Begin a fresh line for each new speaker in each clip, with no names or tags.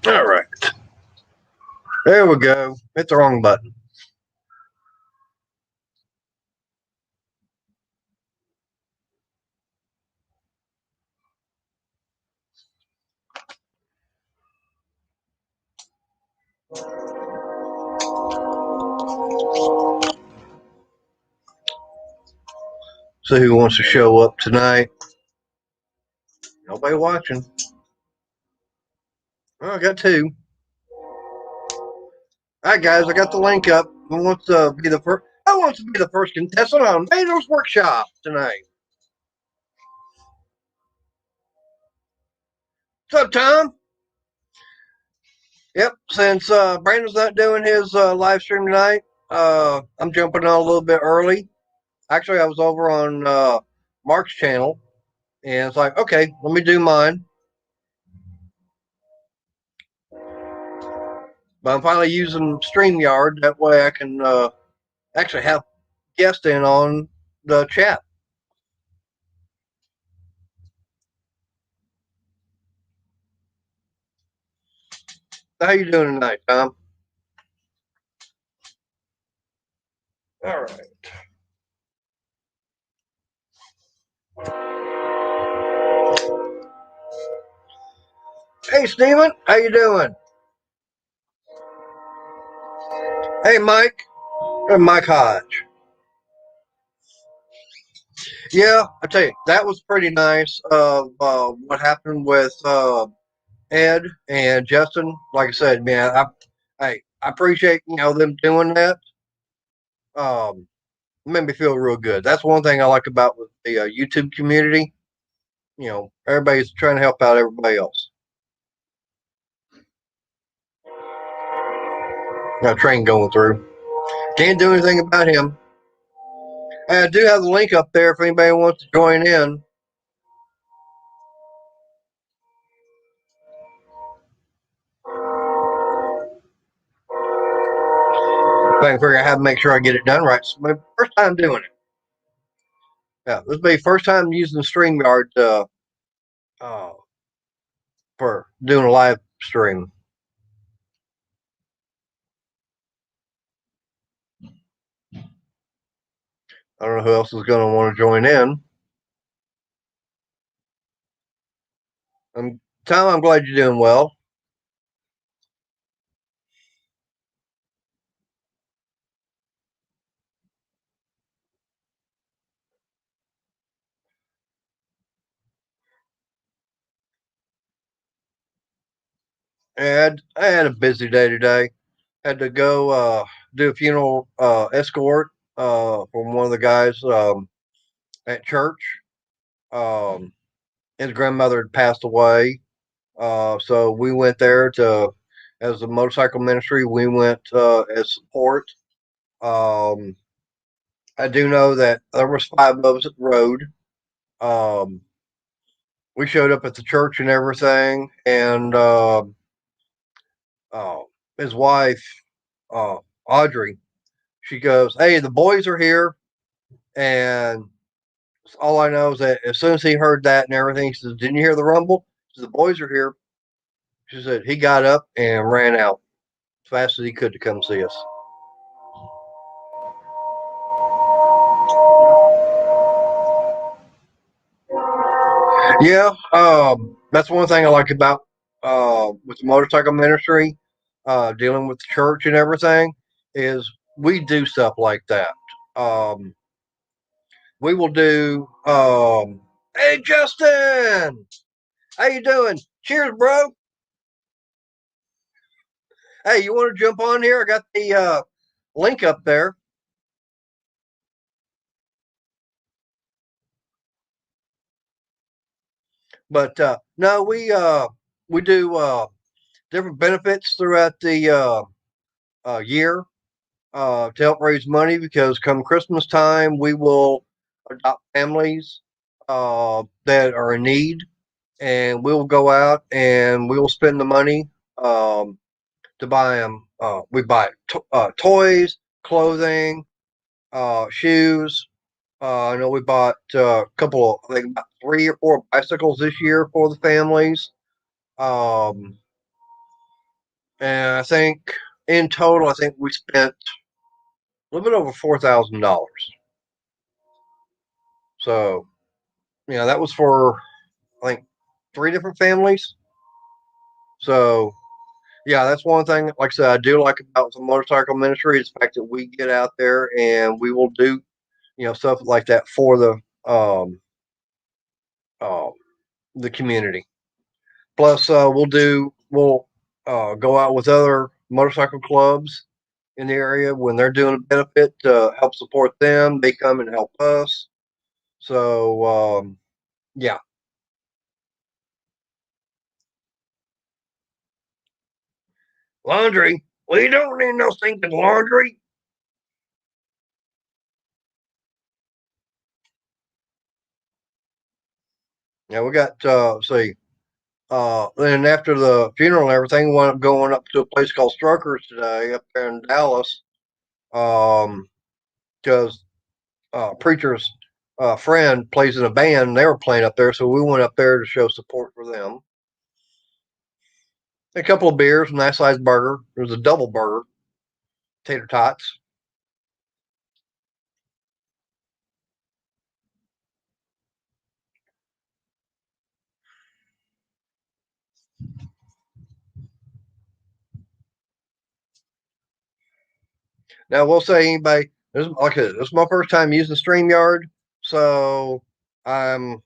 All right. There we go. Hit the wrong button. See who wants to show up tonight. Nobody watching. Oh, I got two. All right, guys, I got the link up. Who wants to be the first? Who wants to be the first contestant on Vader's Workshop tonight? What's up, Tom? Yep. Since Brandon's not doing his live stream tonight, I'm jumping on a little bit early. Actually, I was over on Mark's channel, and it's like, okay, let me do mine. But I'm finally using StreamYard. That way I can actually have guests in on the chat. How you doing tonight, Tom? All right. Hey, Steven. How you doing? Hey, Mike. Mike Hodge. Yeah, I tell you, that was pretty nice. What happened with Ed and Justin? Like I said, man, I appreciate them doing that. It made me feel real good. That's one thing I like about with the YouTube community. Everybody's trying to help out everybody else. Got a train going through. Can't do anything about him. I do have the link up there if anybody wants to join in. If I can figure out how to make sure I get it done right. It's my first time doing it. Yeah, this will be first time using StreamYard for doing a live stream. I don't know who else is going to want to join in. Tom, I'm glad you're doing well. And I had a busy day today. Had to go do a funeral escort from one of the guys at church. His grandmother had passed away. So we went there as a motorcycle ministry, we went as support. Um, I do know that there was 5 of us at the road. Um, we showed up at the church and everything, and uh, his wife, uh, Audrey, she goes, "Hey, the boys are here," and all I know is that as soon as he heard that and everything, he says, "Didn't you hear the rumble?" She said, "The boys are here." She said he got up and ran out as fast as he could to come see us. Yeah, that's one thing I like about with the motorcycle ministry, dealing with the church and everything, is we do stuff like that. Um, we will do. Hey, Justin, how you doing? Cheers, bro. Hey, you want to jump on here? I got the link up there. But no, we do different benefits throughout the year to help raise money because come Christmas time, we will adopt families that are in need, and we will go out and we will spend the money to buy them. We buy toys, clothing, shoes. I know we bought a couple, I think about 3 or 4 bicycles this year for the families. Um, and I think in total, I think we spent a little bit over $4,000. So, that was for, I think, 3 different families. So, yeah, that's one thing. Like I said, I do like about the motorcycle ministry is the fact that we get out there and we will do, stuff like that for um, uh, the community. Plus, we'll go out with other motorcycle clubs in the area when they're doing a benefit to help support them. They come and help us. So, yeah, laundry. We don't need no stinking laundry. Yeah, we got see. Then after the funeral and everything, we wound up going up to a place called Struckers today up there in Dallas. Because preacher's friend plays in a band. And they were playing up there, so we went up there to show support for them. A couple of beers, nice sized burger. It was a double burger, tater tots. Now, we'll say anybody, this is my first time using StreamYard, so I'm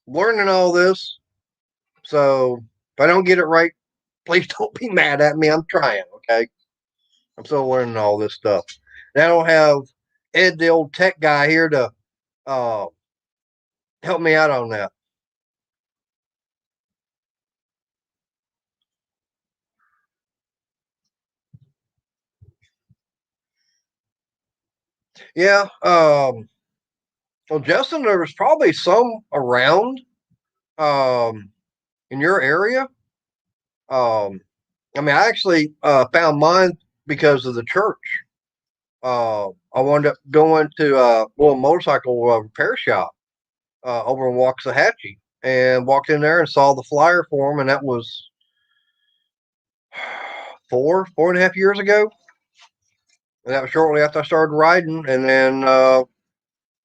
learning all this. So if I don't get it right, please don't be mad at me. I'm trying, okay? I'm still learning all this stuff. And I don't have Ed, the old tech guy, here to uh, help me out on that. Yeah. Well, Justin, there was probably some around um, in your area. Um, I mean, I actually found mine because of the church. I wound up going to a little motorcycle repair shop over in Waxahachie and walked in there and saw the flyer for them, and that was 4.5 years ago. And that was shortly after I started riding, and then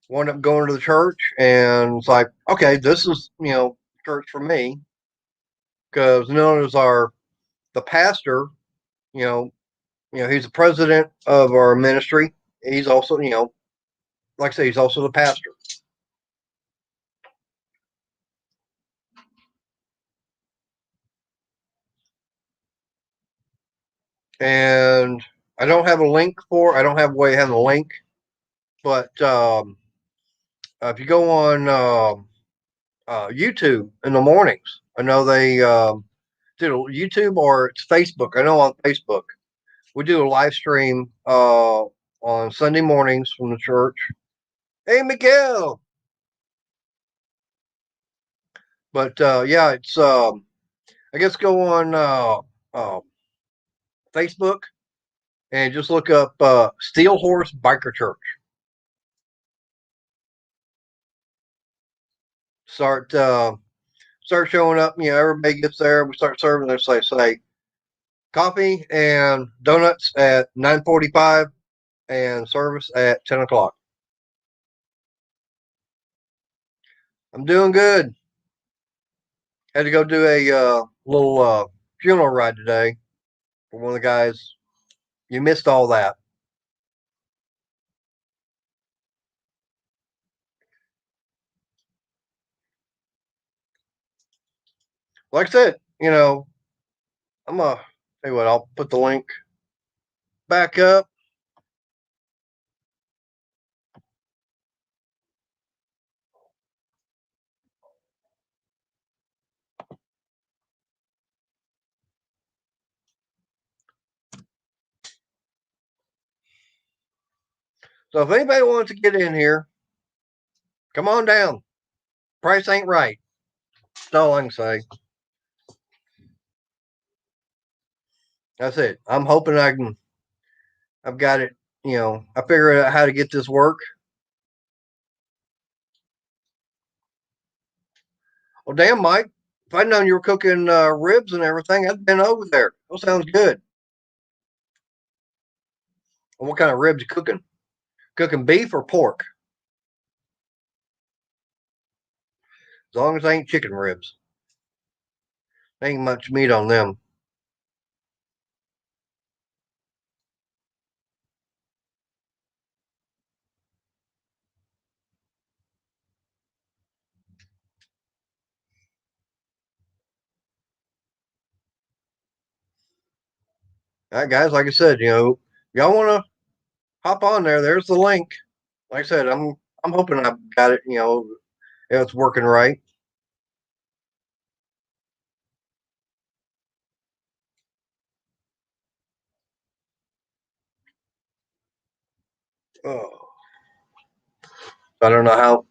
wound up going to the church, and it's like, okay, this is church for me because known as the pastor, you know, he's the president of our ministry. He's also, like I say, he's also the pastor. And I don't have a way of having a link, but if you go on YouTube in the mornings, I know they do YouTube or it's Facebook. I know on Facebook we do a live stream on Sunday mornings from the church. Hey, Miguel. But yeah, it's I guess go on Facebook and just look up Steel Horse Biker Church. Start start showing up. Everybody gets there. We start serving. They say coffee and donuts at 9:45 and service at 10 o'clock. I'm doing good. Had to go do a little funeral ride today for one of the guys. You missed all that. Like I said, I'm gonna tell you what. I'll put the link back up. So if anybody wants to get in here, come on down. Price ain't right. That's all I can say. That's it. I'm hoping I can. I've got it. I figured out how to get this work. Well, damn, Mike. If I'd known you were cooking ribs and everything, I'd been over there. That sounds good. Well, what kind of ribs you cooking? Cooking beef or pork? As long as they ain't chicken ribs. There ain't much meat on them. All right, guys. Like I said, y'all want to hop on there? There's the link. Like I said, I'm hoping I've got it. It's working right. Oh, I don't know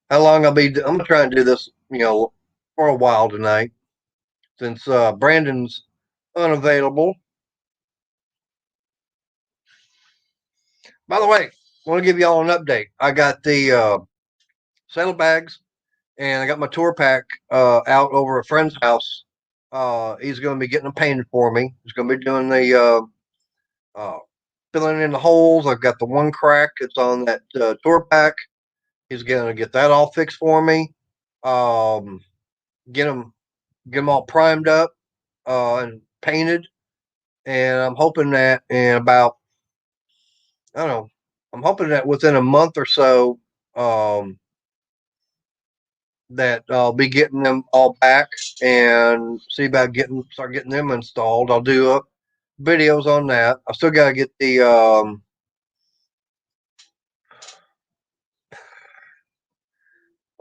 how long I'll be. I'm gonna try and do this. For a while tonight, since Brandon's unavailable. By the way, I want to give y'all an update. I got the saddlebags and I got my tour pack out over a friend's house. He's going to be getting them painted for me. He's going to be doing the uh, filling in the holes. I've got the one crack. It's on that tour pack. He's going to get that all fixed for me. Um, get them all primed up and painted. And I'm hoping that in about I don't know. I'm hoping that within a month or so, um, that I'll be getting them all back and see about start getting them installed. I'll do videos on that. I still got to get the well,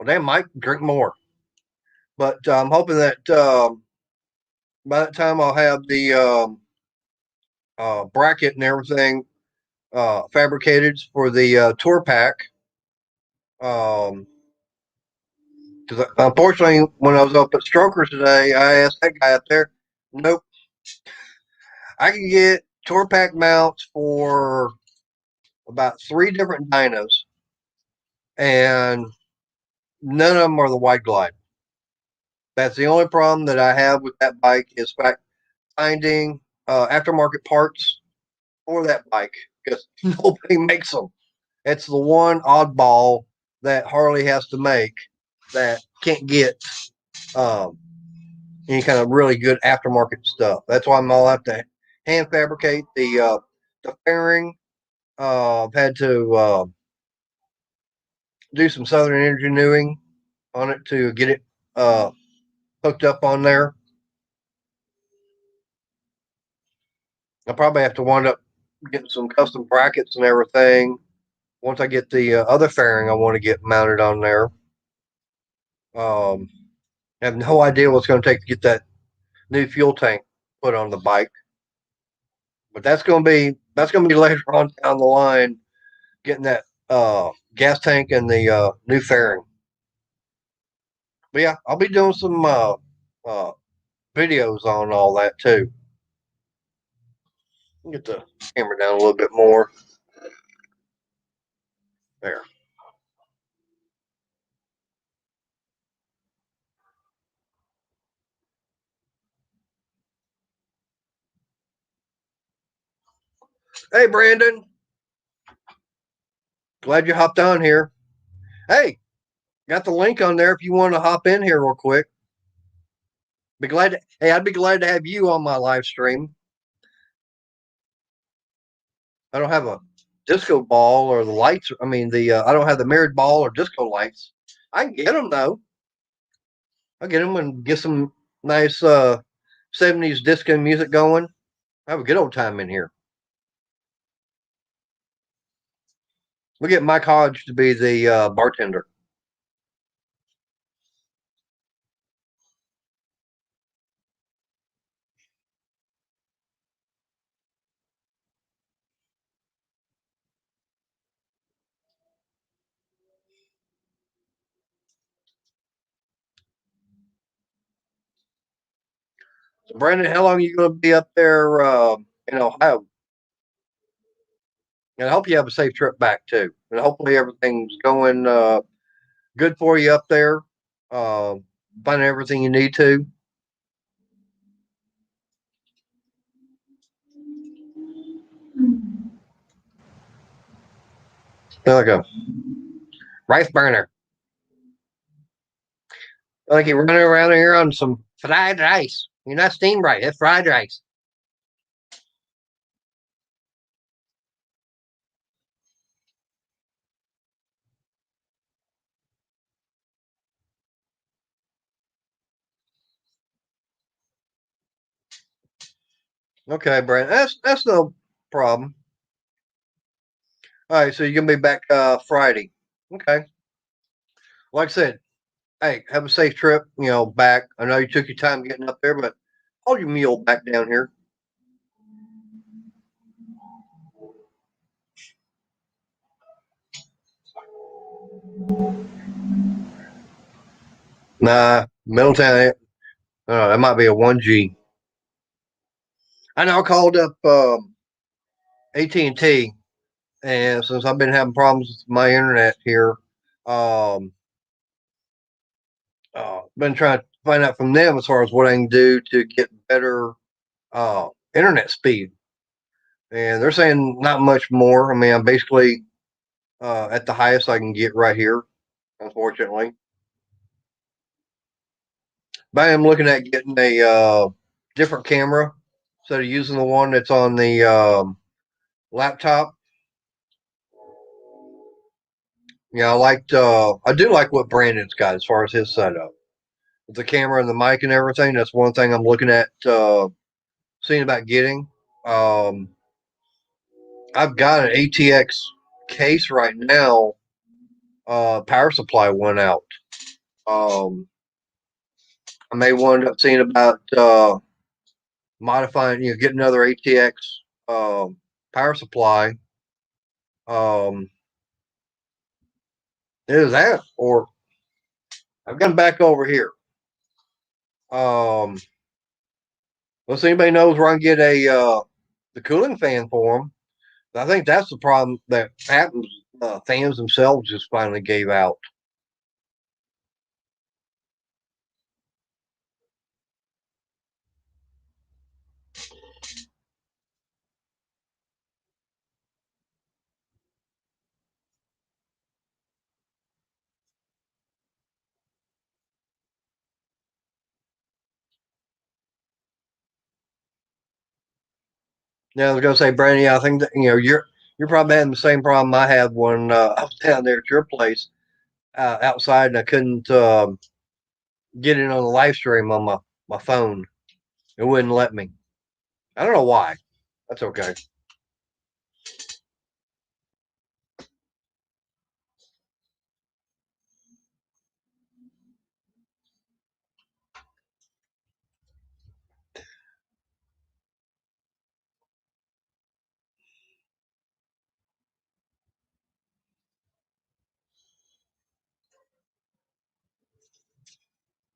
damn, Mike, drink more. But I'm hoping that by that time I'll have the bracket and everything fabricated for the tour pack. Because unfortunately, when I was up at Strokers today, I asked that guy up there. Nope, I can get tour pack mounts for about three different dynos, and none of them are the Wide Glide. That's the only problem that I have with that bike is finding aftermarket parts for that bike because nobody makes them. It's the one oddball that Harley has to make that can't get um, any kind of really good aftermarket stuff. That's why I'm all have to hand fabricate the fairing. I've had to do some Southern engineering on it to get it uh, hooked up on there. I'll probably have to wind up getting some custom brackets and everything once I get the other fairing I want to get mounted on there. I have no idea what's going to take to get that new fuel tank put on the bike, but that's going to be later on down the line, getting that gas tank and the new fairing. But yeah, I'll be doing some uh, videos on all that too. Get the camera down a little bit more. There. Hey, Brandon. Glad you hopped on here. Hey, got the link on there if you want to hop in here real quick. Hey, I'd be glad to have you on my live stream. I don't have a disco ball or the lights. I mean, I don't have the mirrored ball or disco lights. I can get them though. I'll get them and get some nice 70s disco music going. Have a good old time in here. We'll get Mike Hodge to be the bartender. So, Brandon, how long are you going to be up there in Ohio? And I hope you have a safe trip back too. And hopefully everything's going good for you up there. find everything you need to. Feel like a rice burner. Like you're running around here on some fried rice. You're not steamed rice, it's fried rice. Okay, Brent. That's no problem. All right, so you're gonna be back Friday. Okay. Like I said, hey, have a safe trip, back. I know you took your time getting up there, but hold your mule back down here. Nah, Middletown, that might be a 1G. I know I called up AT&T, and since I've been having problems with my internet here, um, been trying to find out from them as far as what I can do to get better internet speed. And they're saying not much more. I mean, I'm basically at the highest I can get right here, unfortunately. But I am looking at getting a different camera instead of using the one that's on the laptop. Yeah, I do like what Brandon's got as far as his setup. With the camera and the mic and everything, that's one thing I'm looking at seeing about getting. Um, I've got an ATX case right now. Power supply went out. Um, I may wind up seeing about modifying, get another ATX power supply. Um, Either that or I've gone back over here. Um, unless anybody knows where I can get a the cooling fan for them. I think that's the problem that happens. Fans themselves just finally gave out. Now I was gonna say, Brandy, I think that you're probably having the same problem I had when I was down there at your place outside, and I couldn't get it on the live stream on my phone. It wouldn't let me. I don't know why. That's okay.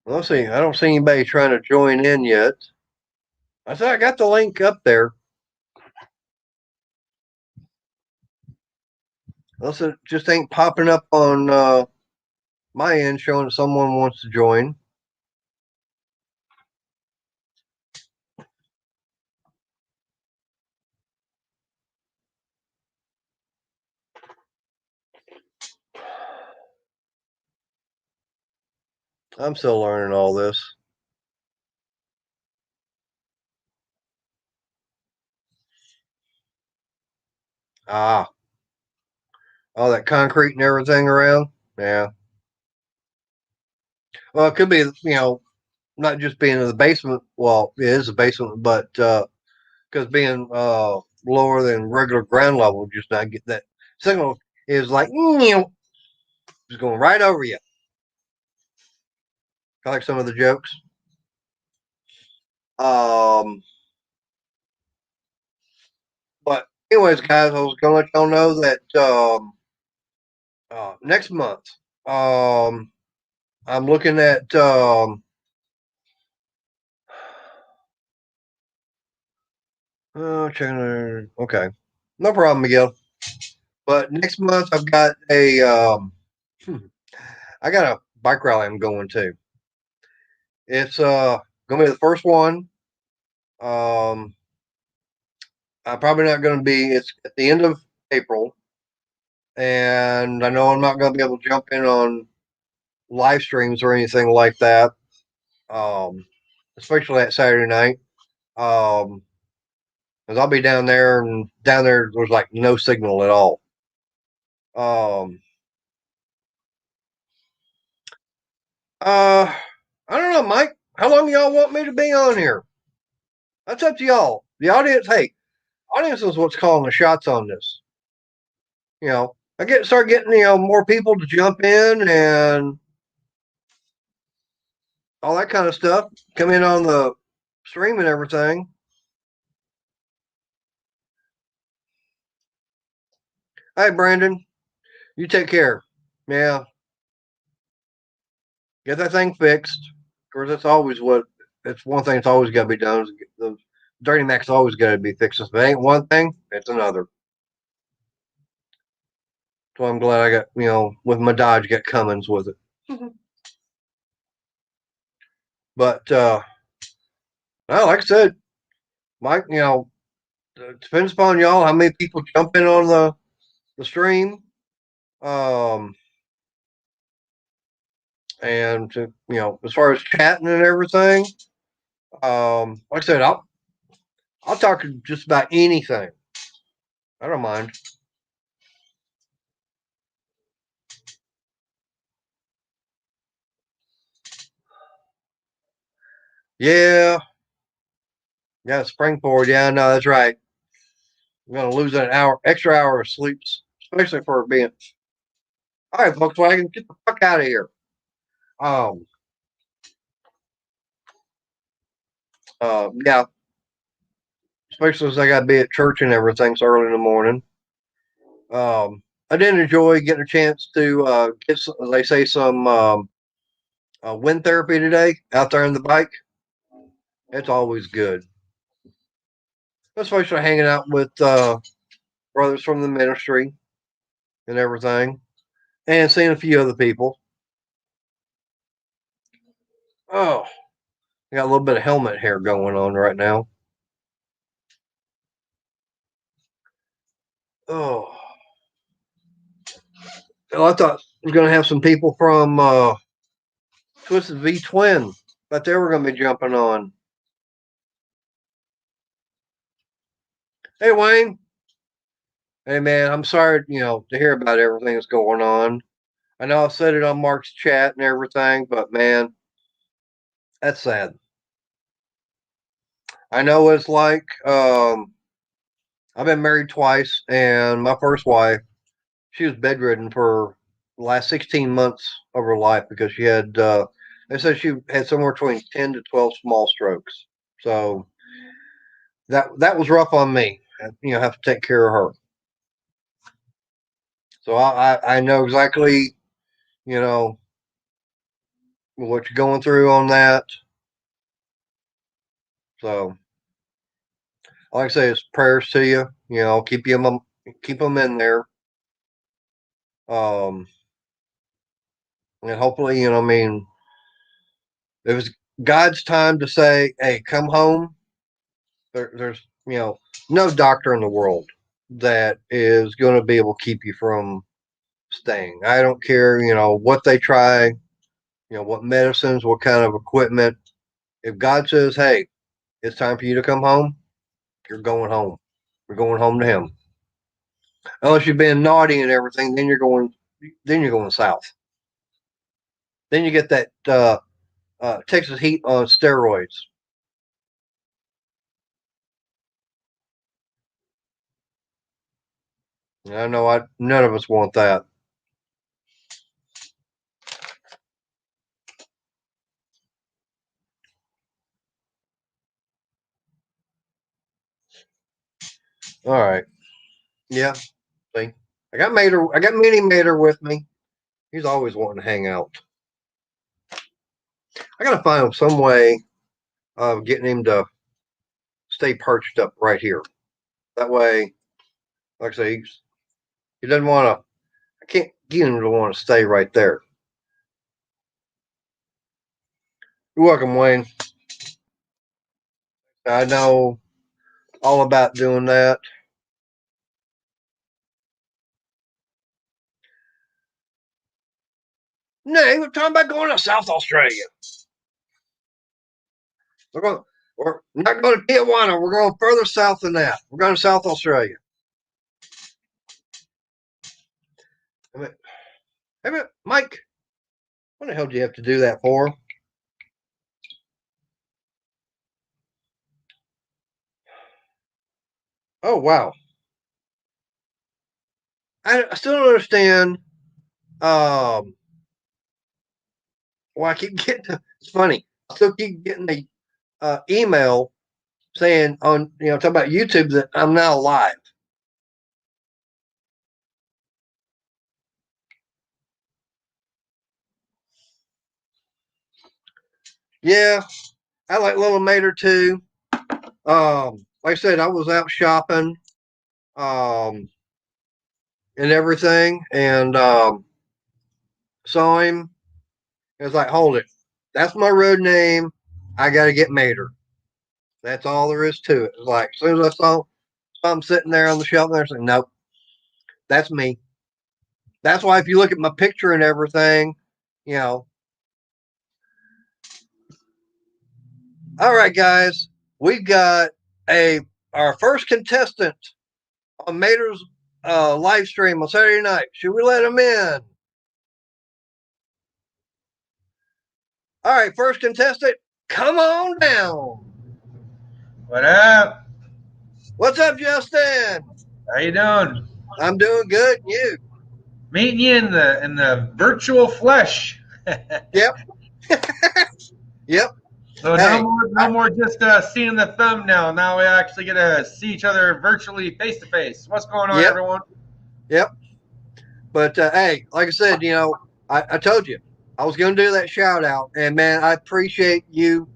Let's see. I don't see anybody trying to join in yet. I said I got the link up there. Unless it just ain't popping up on my end showing someone wants to join. I'm still learning all this. Ah, all that concrete and everything around. Yeah. Well, it could be, not just being in the basement. Well, it is a basement, but because being lower than regular ground level, just not get that signal is like, just going right over you. I like some of the jokes. Um, but anyways, guys, I was going to let y'all know that next month, um, I'm looking at checking. Okay, no problem, Miguel. But next month I've got a I got a bike rally I'm going to. It's gonna be the first one. Um, I'm probably not gonna be. It's at the end of April, and I know I'm not gonna be able to jump in on live streams or anything like that. Um, especially that Saturday night. Um, because I'll be down there, and down there's like no signal at all. Um, uh, I don't know, Mike. How long y'all want me to be on here? That's up to y'all. The audience, hey, audience is what's calling the shots on this. Start getting more people to jump in and all that kind of stuff. Come in on the stream and everything. Hey, Brandon, you take care. Yeah, get that thing fixed. Of course, that's always what. It's one thing that's always got to be done. The Dirty Mac's always got to be fixed. If it ain't one thing, it's another. So I'm glad I got with my Dodge, got Cummins with it. But well, like I said, Mike, it depends upon y'all how many people jump in on the stream. Um, and to, as far as chatting and everything, like I said, I'll talk just about anything. I don't mind. Yeah, yeah, Springboard. Yeah, no, that's right. I'm gonna lose an extra hour of sleep, especially for being. All right, Volkswagen, get the fuck out of here. Um, yeah, especially as I got to be at church and everything so early in the morning. I did enjoy getting a chance to get, they say, some wind therapy today out there on the bike. It's always good, especially hanging out with brothers from the ministry and everything, and seeing a few other people. Oh, I got a little bit of helmet hair going on right now. Oh, well, I thought we are going to have some people from Twisted V Twin that they were going to be jumping on. Hey, Wayne. Hey, man, I'm sorry, to hear about everything that's going on. I know I said it on Mark's chat and everything, but man, that's sad. I know what it's like. I've been married twice, and my first wife, she was bedridden for the last 16 months of her life because she had, they said she had somewhere between 10 to 12 small strokes. So that was rough on me. Have to take care of her. So I know exactly, you know, what you're going through on that. So, like I say, it's prayers to you. Keep them in there. Um, and hopefully, I mean, it was God's time to say, "Hey, come home." There's, no doctor in the world that is going to be able to keep you from staying. I don't care, what they try, what medicines, what kind of equipment. If God says, "Hey, it's time for you to come home," you're going home. You're going home to Him. Unless you've been naughty and everything, then you're going south. Then you get that Texas heat on steroids. I know none of us want that. All right. Yeah. See, I got Minnie Mater with me. He's always wanting to hang out. I got to find some way of getting him to stay perched up right here. That way, like I say, he doesn't want to. I can't get him to want to stay right there. You're welcome, Wayne. I know all about doing that. No, we're talking about going to South Australia. We're not going to Tijuana. We're going further south than that. We're going to South Australia. Hey, Mike, what the hell do you have to do that for? Oh, wow. I still don't understand why I keep getting, it's funny. I still keep getting a email saying on, talking about YouTube that I'm now live. Yeah, I like Little Mater too. Like I said, I was out shopping, and everything, and saw him. It was like, hold it, that's my road name. I got to get Mater. That's all there is to it. It's like as soon as I saw him sitting there on the shelf, there, I said, nope, that's me. That's why if you look at my picture and everything, you know. All right, guys, we got our first contestant on Mater's live stream on Saturday night. Should we let him in? All right, first contestant, come on down.
What up?
What's up, Justin?
How you doing?
I'm doing good. And you?
Meeting you in the virtual flesh.
Yep. Yep.
So hey, no more just seeing the thumbnail. Now we actually get to see each other virtually, face to face. What's going on, everyone?
Yep. But hey, like I said, I told you I was going to do that shout out, and man, I appreciate you,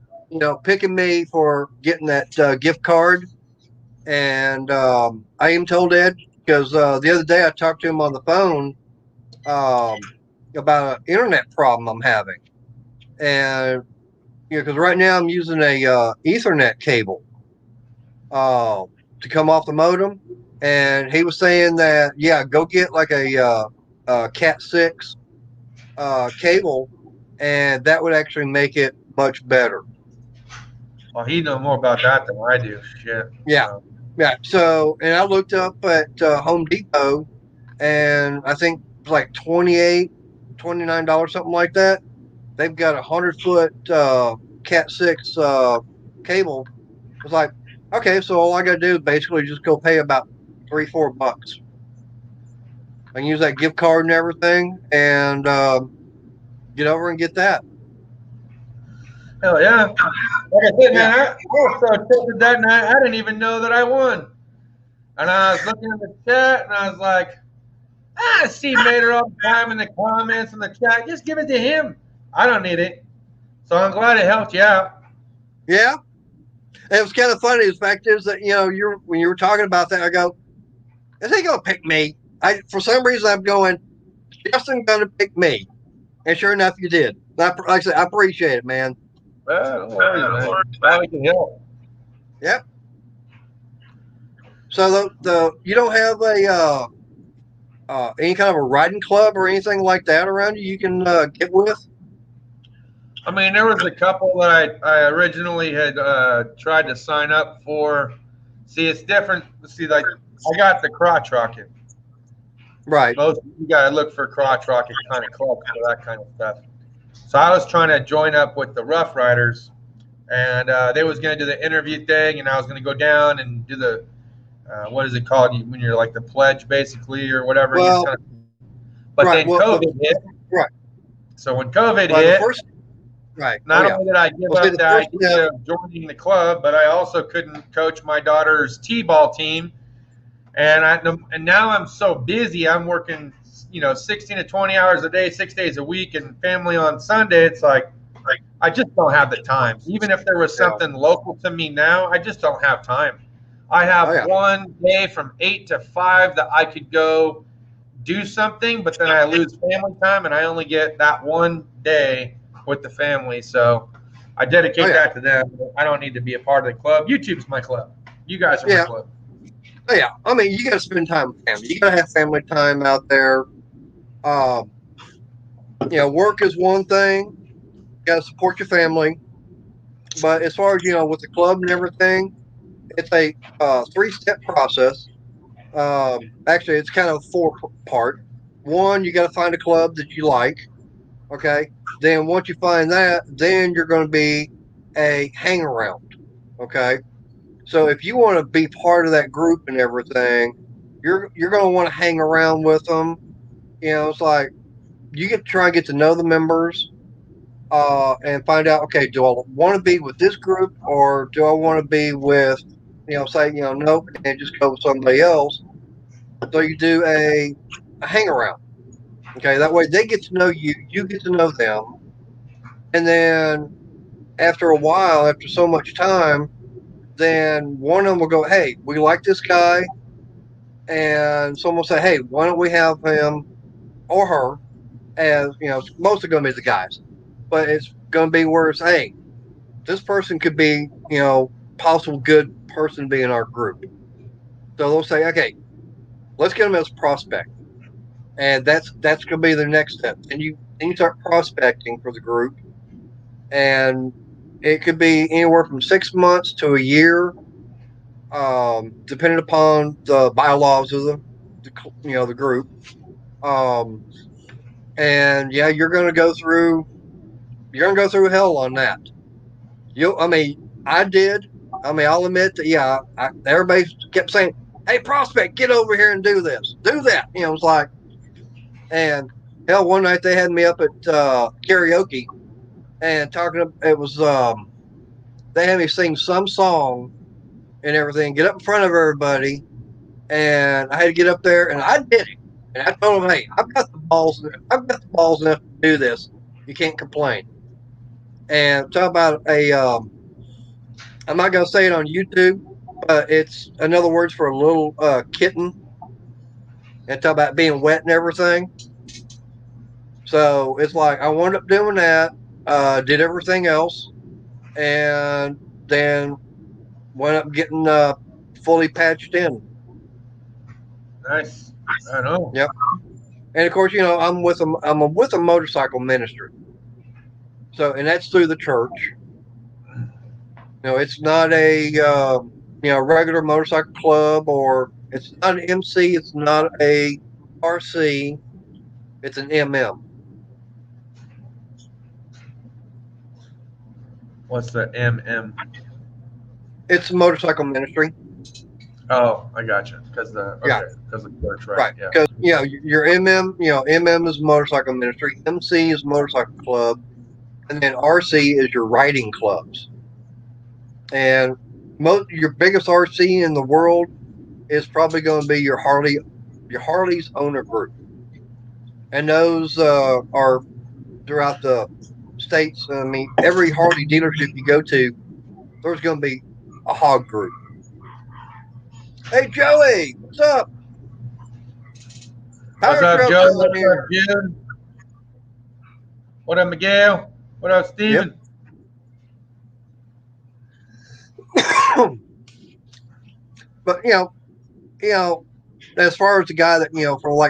picking me for getting that gift card. And I even told Ed because the other day I talked to him on the phone about an internet problem I'm having, and because right now I'm using a Ethernet cable to come off the modem, and he was saying that go get like a Cat 6 cable, and that would actually make it much better.
Well, he knows more about that than I do. Shit.
Yeah. Yeah. So, and I looked up at Home Depot, and I think it was like $28, $29, something like that. They've got 100-foot Cat 6 cable. It's like, okay, so all I got to do is basically just go pay about $3-4. I can use that gift card and everything, and get over and get that.
Hell yeah. Like I said, man, I was so tilted that night, I didn't even know that I won. And I was looking at the chat, and I was like, I see Mater all the time in the comments and the chat. Just give it to him. I don't need it. So I'm glad it helped you out.
Yeah. It was kind of funny. The fact is that, when you were talking about that, I go, is he going to pick me? For some reason, I'm going, Justin's going to pick me. And sure enough, you did. Like I said, I appreciate it, man.
Well, no worries, man. Glad we can help.
Yep. So you don't have any kind of a riding club or anything like that around you can get with?
I mean, there was a couple that I originally had tried to sign up for. See, it's different. See, like I got the crotch rocket.
Right.
Most of you got to look for crotch rocket kind of clubs for that kind of stuff. So I was trying to join up with the Rough Riders, and they was going to do the interview thing, and I was going to go down and do the what is it called when you're like the pledge basically or whatever.
Well,
but then COVID hit.
Right.
So when COVID hit, not only did I give up the idea of joining the club, but I also couldn't coach my daughter's t-ball team. And now I'm so busy. I'm working, 16 to 20 hours a day, 6 days a week, and family on Sunday. It's like I just don't have the time. Even if there was something local to me now, I just don't have time. I have one day from 8 to 5 that I could go do something, but then I lose family time, and I only get that one day with the family. So I dedicate that to them. I don't need to be a part of the club. YouTube's my club. You guys are my club.
Oh, yeah. I mean, you got to spend time with family. You got to have family time out there. Work is one thing. You got to support your family. But as far as, with the club and everything, it's a 3-step process. Actually, it's kind of 4-part. One, you got to find a club that you like. Okay. Then once you find that, then you're going to be a hang around. Okay. So if you want to be part of that group and everything, you're going to want to hang around with them. It's like you get to try and get to know the members and find out, okay, do I want to be with this group or do I want to be with, nope, and just go with somebody else. So you do a hang around. Okay, that way they get to know you, you get to know them. And then after a while, after so much time, then one of them will go, hey, we like this guy. And someone will say, hey, why don't we have him or her as, it's mostly going to be the guys. But it's going to be where it's, hey, this person could be, possible good person to be in our group. So they'll say, okay, let's get them as a prospect. And that's going to be the next step. And you start prospecting for the group. And it could be anywhere from 6 months to a year, depending upon the bylaws of the group. And yeah, you're going to go through hell on that. I did. I'll admit that. Everybody kept saying, "Hey, prospect, get over here and do this, do that." It's like, and hell, one night they had me up at karaoke and it was they had me sing some song and everything, get up in front of everybody, and I had to get up there and I did it. And I told them, hey, I've got the balls enough to do this. You can't complain. And talk about I'm not going to say it on YouTube, but it's another words for a little kitten. And talk about being wet and everything. So it's like I wound up doing that, did everything else, and then wound up getting fully patched in.
Nice. I know.
Yep. And of course, I'm with a motorcycle ministry. So, and that's through the church. It's not a regular motorcycle club, or it's not an MC. It's not a RC. It's an MM.
What's the MM?
It's a motorcycle ministry.
Oh, I gotcha. Because the church, right?
Yeah. Because your MM, MM is motorcycle ministry. MC is motorcycle club, and then RC is your riding clubs. And your biggest RC in the world is probably going to be your Harley's owner group, and those are throughout the states. Every Harley dealership you go to, there's going to be a hog group. Hey, Joey, what's up?
What's up, Joe? What's up, Jim? What up, Miguel? What up, Steven?
Yep. But as far as the guy that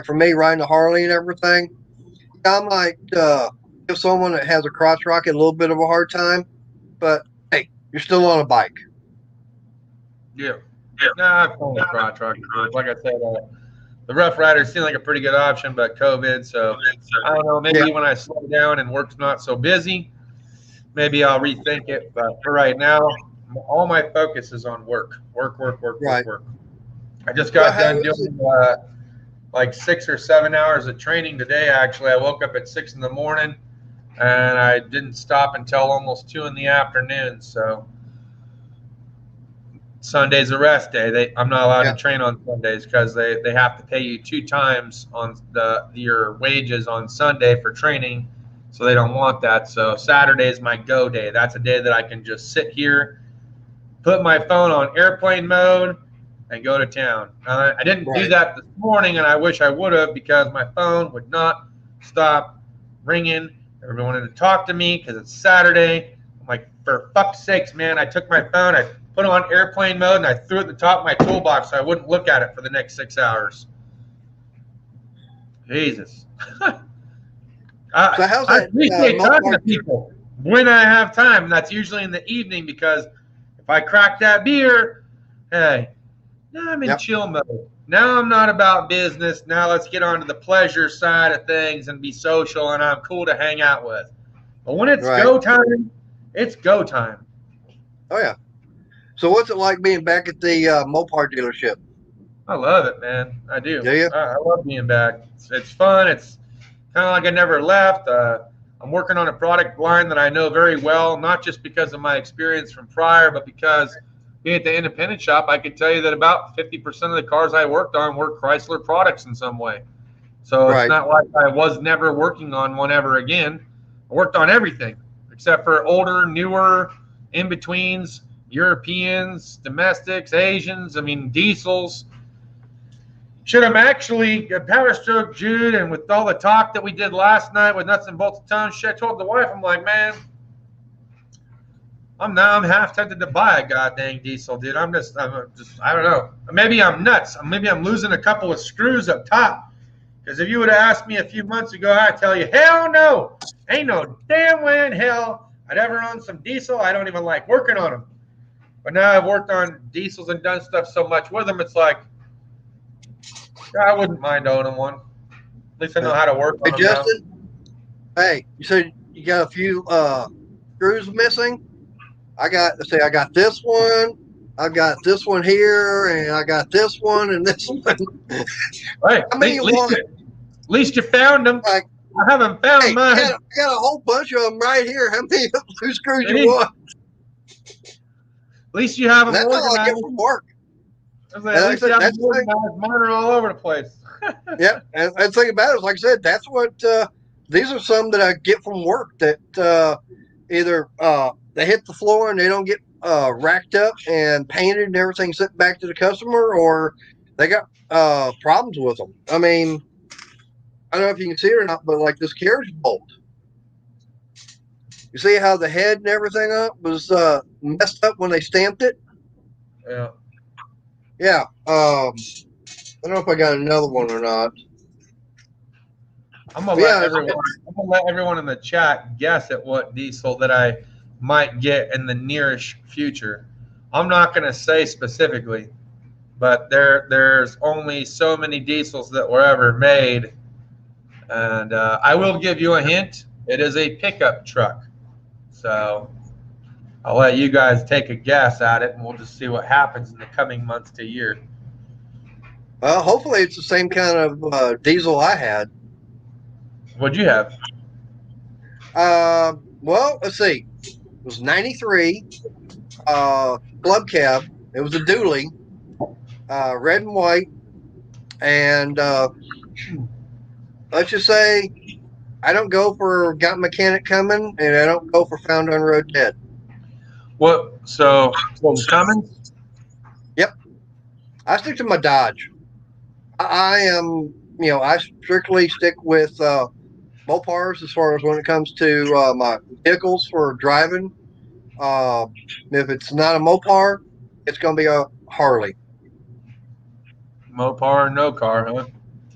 for me riding a Harley and everything, I might give someone that has a crotch rocket a little bit of a hard time. But hey, you're still on a bike.
Yeah. Nah, I've owned a crotch rocket. Like I said, the Rough Riders seem like a pretty good option, but COVID. So I don't know. Maybe when I slow down and work's not so busy, maybe I'll rethink it. But for right now, all my focus is on work. Work. I just got done doing like 6 or 7 hours of training today. Actually, I woke up at 6 in the morning, and I didn't stop until almost 2 in the afternoon. So Sunday's a rest day. I'm not allowed to train on Sundays because they have to pay you 2 times on your wages on Sunday for training. So they don't want that. So Saturday is my go day. That's a day that I can just sit here, put my phone on airplane mode, and go to town. I didn't do that this morning, and I wish I would have, because my phone would not stop ringing. Everyone wanted to talk to me because it's Saturday. I'm like, for fuck's sakes, man, I took my phone, I put it on airplane mode, and I threw it at the top of my toolbox so I wouldn't look at it for the next 6 hours. Jesus.
So how's that?
I appreciate talking to people when I have time. And that's usually in the evening, because if I crack that beer, hey, now I'm in chill mode. Now I'm not about business. Now let's get on to the pleasure side of things and be social, and I'm cool to hang out with. But when it's go time, it's go time.
Oh, yeah. So what's it like being back at the Mopar dealership?
I love it, man. I do.
Do you?
I love being back. It's fun. It's kind of like I never left. I'm working on a product line that I know very well, not just because of my experience from prior, but because being at the independent shop, I can tell you that about 50% of the cars I worked on were Chrysler products in some way. So it's not like I was never working on one ever again. I worked on everything except for older, newer, in-betweens, Europeans, domestics, Asians, diesels. Should I'm actually Power Stroke Jude, and with all the talk that we did last night with Nuts and Bolts of Tone, shit, I told the wife, I'm like, man, I'm half tempted to buy a goddamn diesel, dude. I'm just I don't know. Maybe I'm nuts. Maybe I'm losing a couple of screws up top. Because if you would have asked me a few months ago, I'd tell you, hell no. Ain't no damn way in hell I'd ever own some diesel. I don't even like working on them. But now I've worked on diesels and done stuff so much with them, it's like, I wouldn't mind owning one. At least I know how to work on them. Hey, Justin.
Hey, you said you got a few screws missing? I got this one, I've got this one here, and I got this one and this one.
Right.
How many you want?
At least you found them. I haven't found mine.
I got a whole bunch of them right here. How many screws you want?
At least you have them
organized.
That's all
I get from work.
At least you have them organized. Mine are all over the place.
Yeah, and the thing about it is, like I said, that's what these are some that I get from work that either they hit the floor and they don't get racked up and painted and everything sent back to the customer, or they got problems with them. I don't know if you can see it or not, but like this carriage bolt, you see how the head and everything up was messed up when they stamped it?
Yeah.
Yeah. I don't know if I got another one or not.
I'm gonna let everyone in the chat guess at what diesel that I might get in the nearish future. I'm not gonna say specifically, but there's only so many diesels that were ever made, and I will give you a hint. It is a pickup truck, so I'll let you guys take a guess at it, and we'll just see what happens in the coming months to year.
Well, hopefully it's the same kind of diesel I had.
What'd you have?
Well, let's see. It was 93 club cab. It was a dually, red and white. And let's just say I don't go for got mechanic coming, and I don't go for found on road dead.
What? So what was Cummins?
Yep. I stick to my Dodge. I am, I strictly stick with Mopars as far as when it comes to my vehicles for driving. If it's not a Mopar, it's going to be a Harley.
Mopar or no car, huh?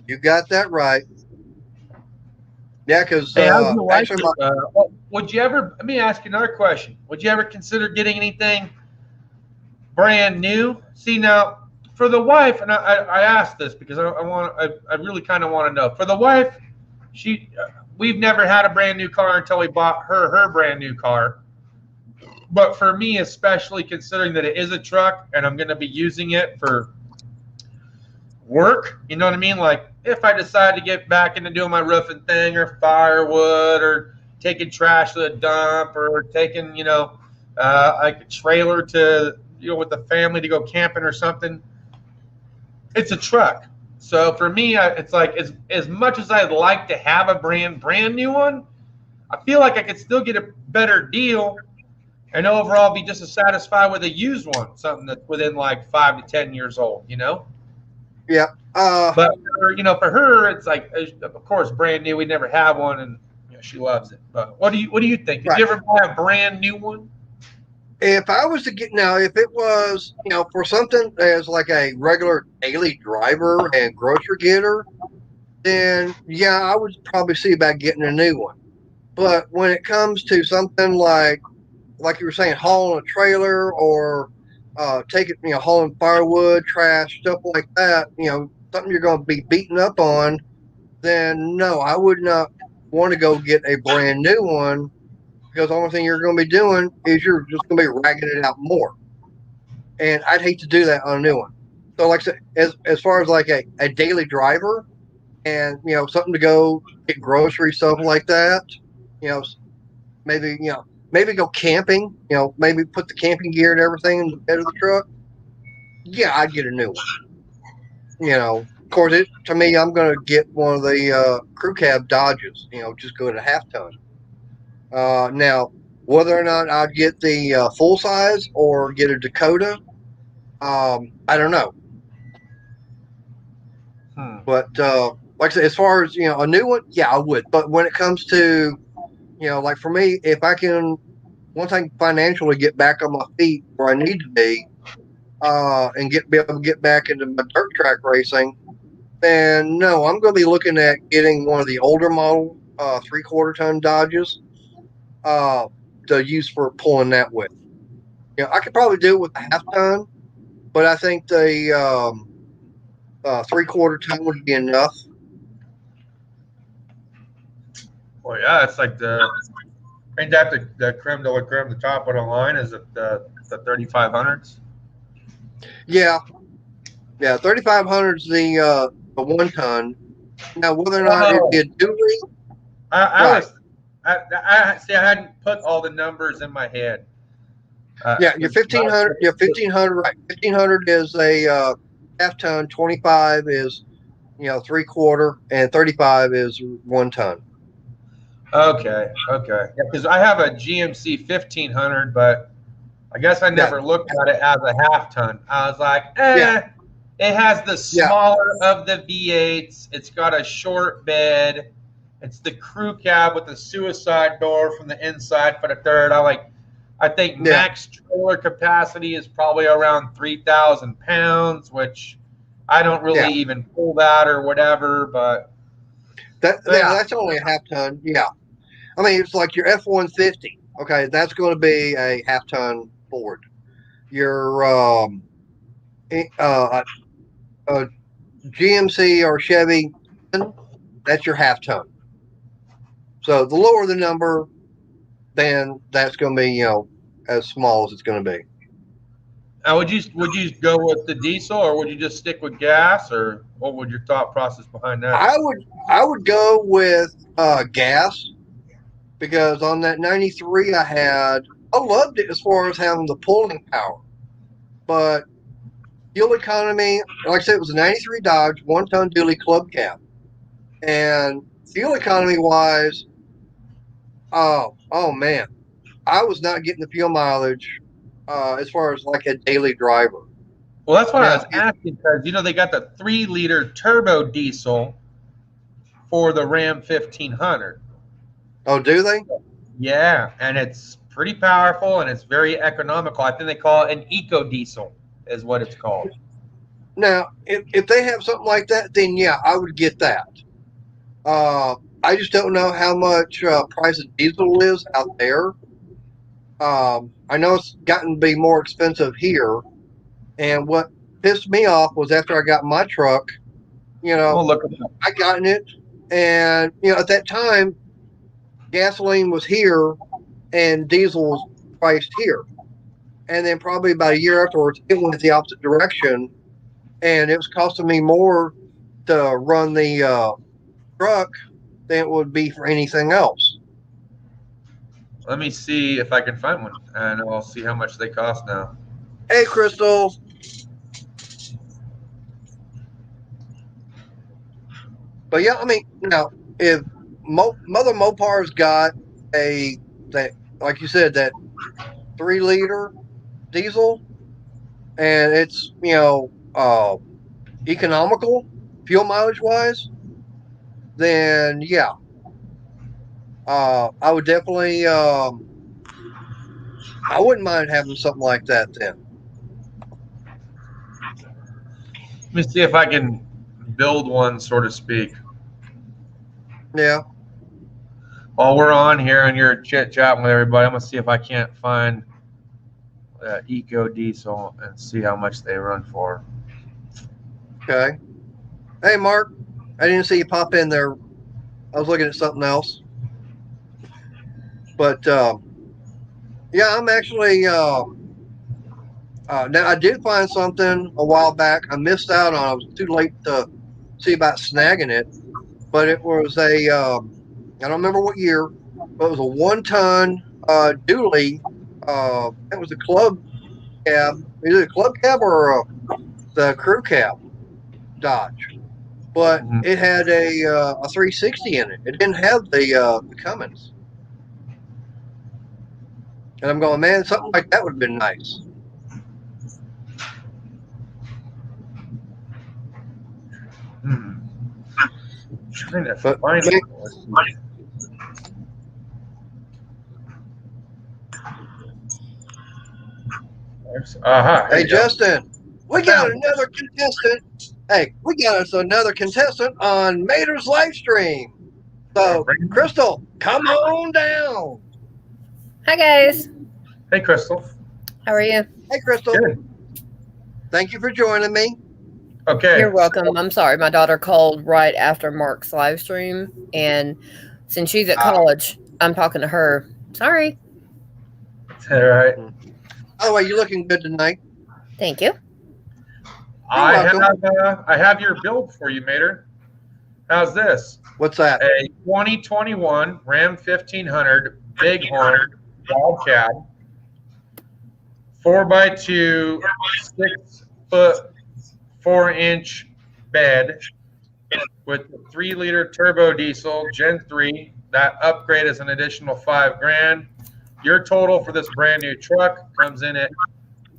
You got that right. Yeah, because
actually, would you ever? Let me ask you another question. Would you ever consider getting anything brand new? See, now for the wife, and I asked this because I really kind of want to know. For the wife, we've never had a brand new car until we bought her brand new car. But for me, especially considering that it is a truck and I'm going to be using it for work, you know what I mean? Like if I decide to get back into doing my roofing thing or firewood or taking trash to the dump or taking, like a trailer to, with the family to go camping or something, it's a truck. So for me, it's like as much as I'd like to have a brand new one, I feel like I could still get a better deal and overall be just as satisfied with a used one, something that's within like 5 to 10 years old,
Yeah.
But for her, it's like, of course, brand new. We never have one, and She loves it. But what do you think? Did you ever buy a brand new one?
If I was to get now, if it was, for something as like a regular daily driver and grocery getter, then yeah, I would probably see about getting a new one. But when it comes to something like you were saying, hauling a trailer or taking, hauling firewood, trash, stuff like that, something you're going to be beaten up on, then no, I would not want to go get a brand new one, because the only thing you're going to be doing is you're just going to be ragging it out more. And I'd hate to do that on a new one. So like I said, as far as like a daily driver and, something to go get groceries, stuff like that, maybe, maybe go camping, maybe put the camping gear and everything in the bed of the truck. Yeah, I'd get a new one. Of course, to me, I'm going to get one of the crew cab Dodges, just go to half ton. Now, whether or not I'd get the full size or get a Dakota, I don't know. But like I said, as far as a new one, yeah, I would. But when it comes to like for me, if I can, once I can financially get back on my feet where I need to be, and be able to get back into my dirt track racing, then no, I'm going to be looking at getting one of the older model 3/4 ton Dodges to use for pulling that with. I could probably do it with a half ton, but I think the 3/4 ton would be enough.
Well, yeah, it's like ain't that the creme de la creme, the top of the line? Is it the 3500s?
Yeah, 3500's the 1 ton. Now, whether or not it'd be a dually,
I hadn't put all the numbers in my head.
Your 1500, right? 1500 is a half ton. 25 is 3/4, and 35 is 1 ton.
Okay. Yeah, because I have a GMC 1500, but I guess I never looked at it as a half ton. I was like, it has the smaller of the V8s. It's got a short bed. It's the crew cab with the suicide door from the inside for the third. I think max trailer capacity is probably around 3,000 pounds, which I don't really even pull that or whatever. But
that's only a half ton. Yeah, I mean, it's like your F-150. Okay, that's going to be a half ton Ford. Your GMC or Chevy, that's your half ton. So the lower the number, then that's going to be as small as it's going to be.
Now, would you go with the diesel, or would you just stick with gas, or what would your thought process behind that?
I would go with gas, because on that 93 I loved it as far as having the pulling power, but fuel economy, like I said, it was a 93 Dodge 1 ton dually club cab, and fuel economy wise, oh man, I was not getting the fuel mileage as far as like a daily driver.
Well, that's what I was asking, because they got the 3-liter turbo diesel for the Ram 1500.
Oh, do they?
Yeah, and it's pretty powerful and it's very economical. I think they call it an eco diesel, is what it's called.
Now, if they have something like that, then yeah, I would get that. I just don't know how much price of diesel is out there. I know it's gotten to be more expensive here, and what pissed me off was after I got my truck, I got in it, and at that time, gasoline was here and diesel was priced here, and then probably about a year afterwards, it went the opposite direction, and it was costing me more to run the truck than it would be for anything else.
Let me see if I can find one, and I'll see how much they cost now.
Hey, Crystal. But yeah, I mean, now if Mother Mopar's got that, like you said, that 3-liter diesel, and it's economical fuel mileage wise, then yeah, I would definitely. I wouldn't mind having something like that then.
Let me see if I can build one, so to speak.
Yeah.
While we're on here and you're chit-chatting with everybody, I'm going to see if I can't find Eco Diesel and see how much they run for.
Okay. Hey, Mark. I didn't see you pop in there. I was looking at something else. But, yeah, I'm actually... now, I did find something a while back. I missed out on it. I was too late to see about snagging it. But it was a... I don't remember what year, but it was a 1-ton dually. It was a club cab, either a club cab or the crew cab Dodge, but it had a 360 in it. It didn't have the Cummins, and I'm going, man, something like that would have been nice.
Trying to find it.
Hey, Justin, we got another contestant. Hey, we got us another contestant on Mater's live stream. So, Crystal, come on down.
Hi, guys.
Hey, Crystal.
How are you?
Hey, Crystal.
Good.
Thank you for joining me.
Okay.
You're welcome. I'm sorry. My daughter called right after Mark's live stream, and since she's at college, I'm talking to her. Sorry.
All right.
By the way, you're looking good tonight.
Thank you.
I have your build for you, Mater. How's this?
What's that?
A 2021 Ram 1500 Bighorn Wildcat, 4x2, 6-foot, 4-inch bed with a 3-liter turbo diesel Gen 3. That upgrade is an additional $5,000. Your total for this brand new truck comes in at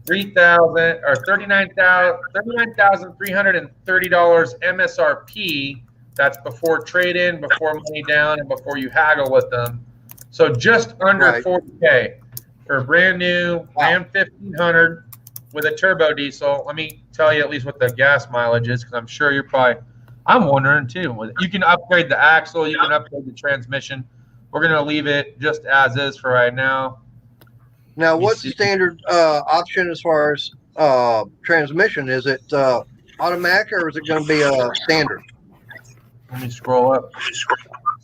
$39,330 MSRP. That's before trade-in, before money down, and before you haggle with them. So just under $40K for a brand new Ram 1500 with a turbo diesel. Let me tell you at least what the gas mileage is, because I'm sure you're probably. I'm wondering too. You can upgrade the axle, you can upgrade the transmission. We're going to leave it just as is for right now.
Now, what's the standard option as far as transmission? Is it automatic or is it going to be a standard?
Let me scroll up.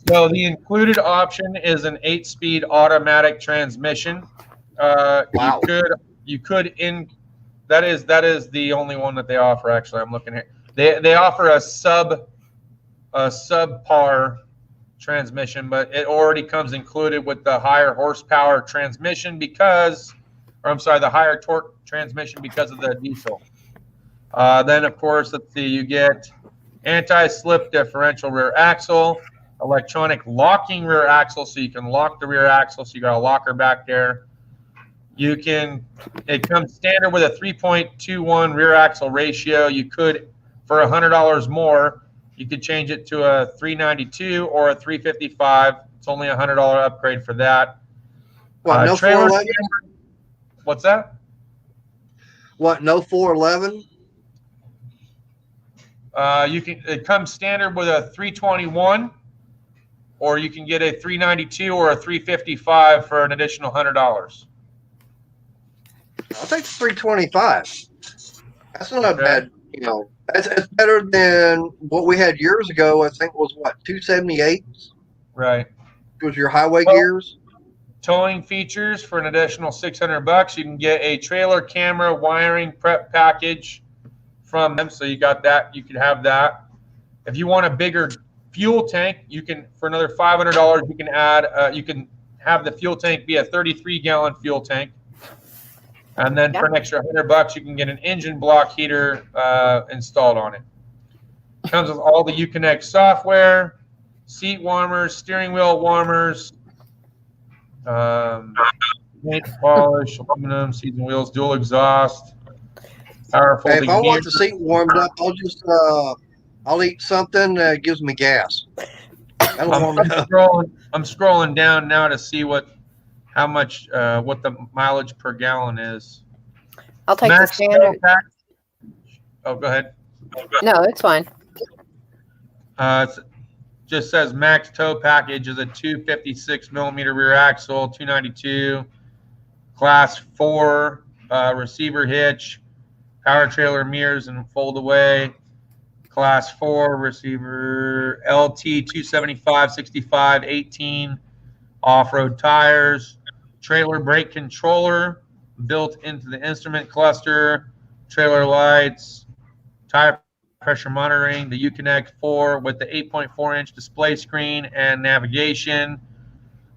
So the included option is an 8-speed automatic transmission.
Wow.
You could that is the only one that they offer. Actually, I'm looking at. They offer a subpar transmission, but it already comes included with the higher horsepower transmission the higher torque transmission because of the diesel. Then, of course, let's see, you get anti-slip differential rear axle, electronic locking rear axle, so you can lock the rear axle, so you got a locker back there. It comes standard with a 3.21 rear axle ratio. You could, for $100 more, you could change it to a 392 or a 355. It's only a $100 upgrade for that.
What, no 411?
What's that?
What, no 411?
It comes standard with a 321, or you can get a 392 or a 355 for an additional $100.
I'll take the 325. That's not a bad, It's better than what we had years ago. I think was 278.
Right.
It was your highway gears.
Towing features for an additional $600. You can get a trailer camera wiring prep package from them. So you got that. You can have that. If you want a bigger fuel tank, you can, for another $500, you can add. You can have the fuel tank be a 33-gallon fuel tank. And then for an extra $100, you can get an engine block heater installed on it. Comes with all the Uconnect software, seat warmers, steering wheel warmers, paint polish, aluminum, seats and wheels, dual exhaust, power folding.
Hey, if I want the seat warmed up, I'll eat something that gives me gas. That'll warm it up.
I'm scrolling down now to see what the mileage per gallon is.
I'll take
Max
the standard.
Oh, go ahead.
No, it's fine.
It just says max tow package is a 256 millimeter rear axle, 292, class 4 receiver hitch, power trailer mirrors and fold away, class 4 receiver LT 275 65 18 off-road tires, trailer brake controller built into the instrument cluster, trailer lights, tire pressure monitoring, the Uconnect 4 with the 8.4-inch display screen and navigation.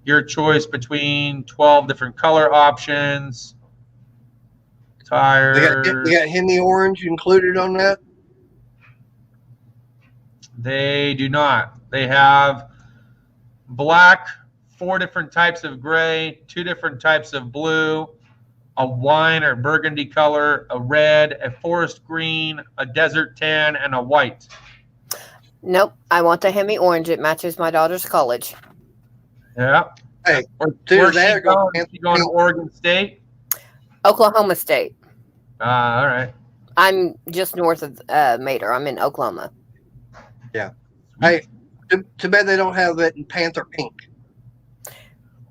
Your choice between 12 different color options. Tires.
They got Hemi orange included on that?
They do not. They have black, 4 different types of gray, 2 different types of blue, a wine or burgundy color, a red, a forest green, a desert tan, and a white.
Nope. I want the Hemi orange. It matches my daughter's college.
Yeah.
Hey,
where's she going? Is she going to Oregon State?
Oklahoma State.
All right.
I'm just north of Mater. I'm in Oklahoma.
Yeah. Hey, too bad they don't have it in Panther pink.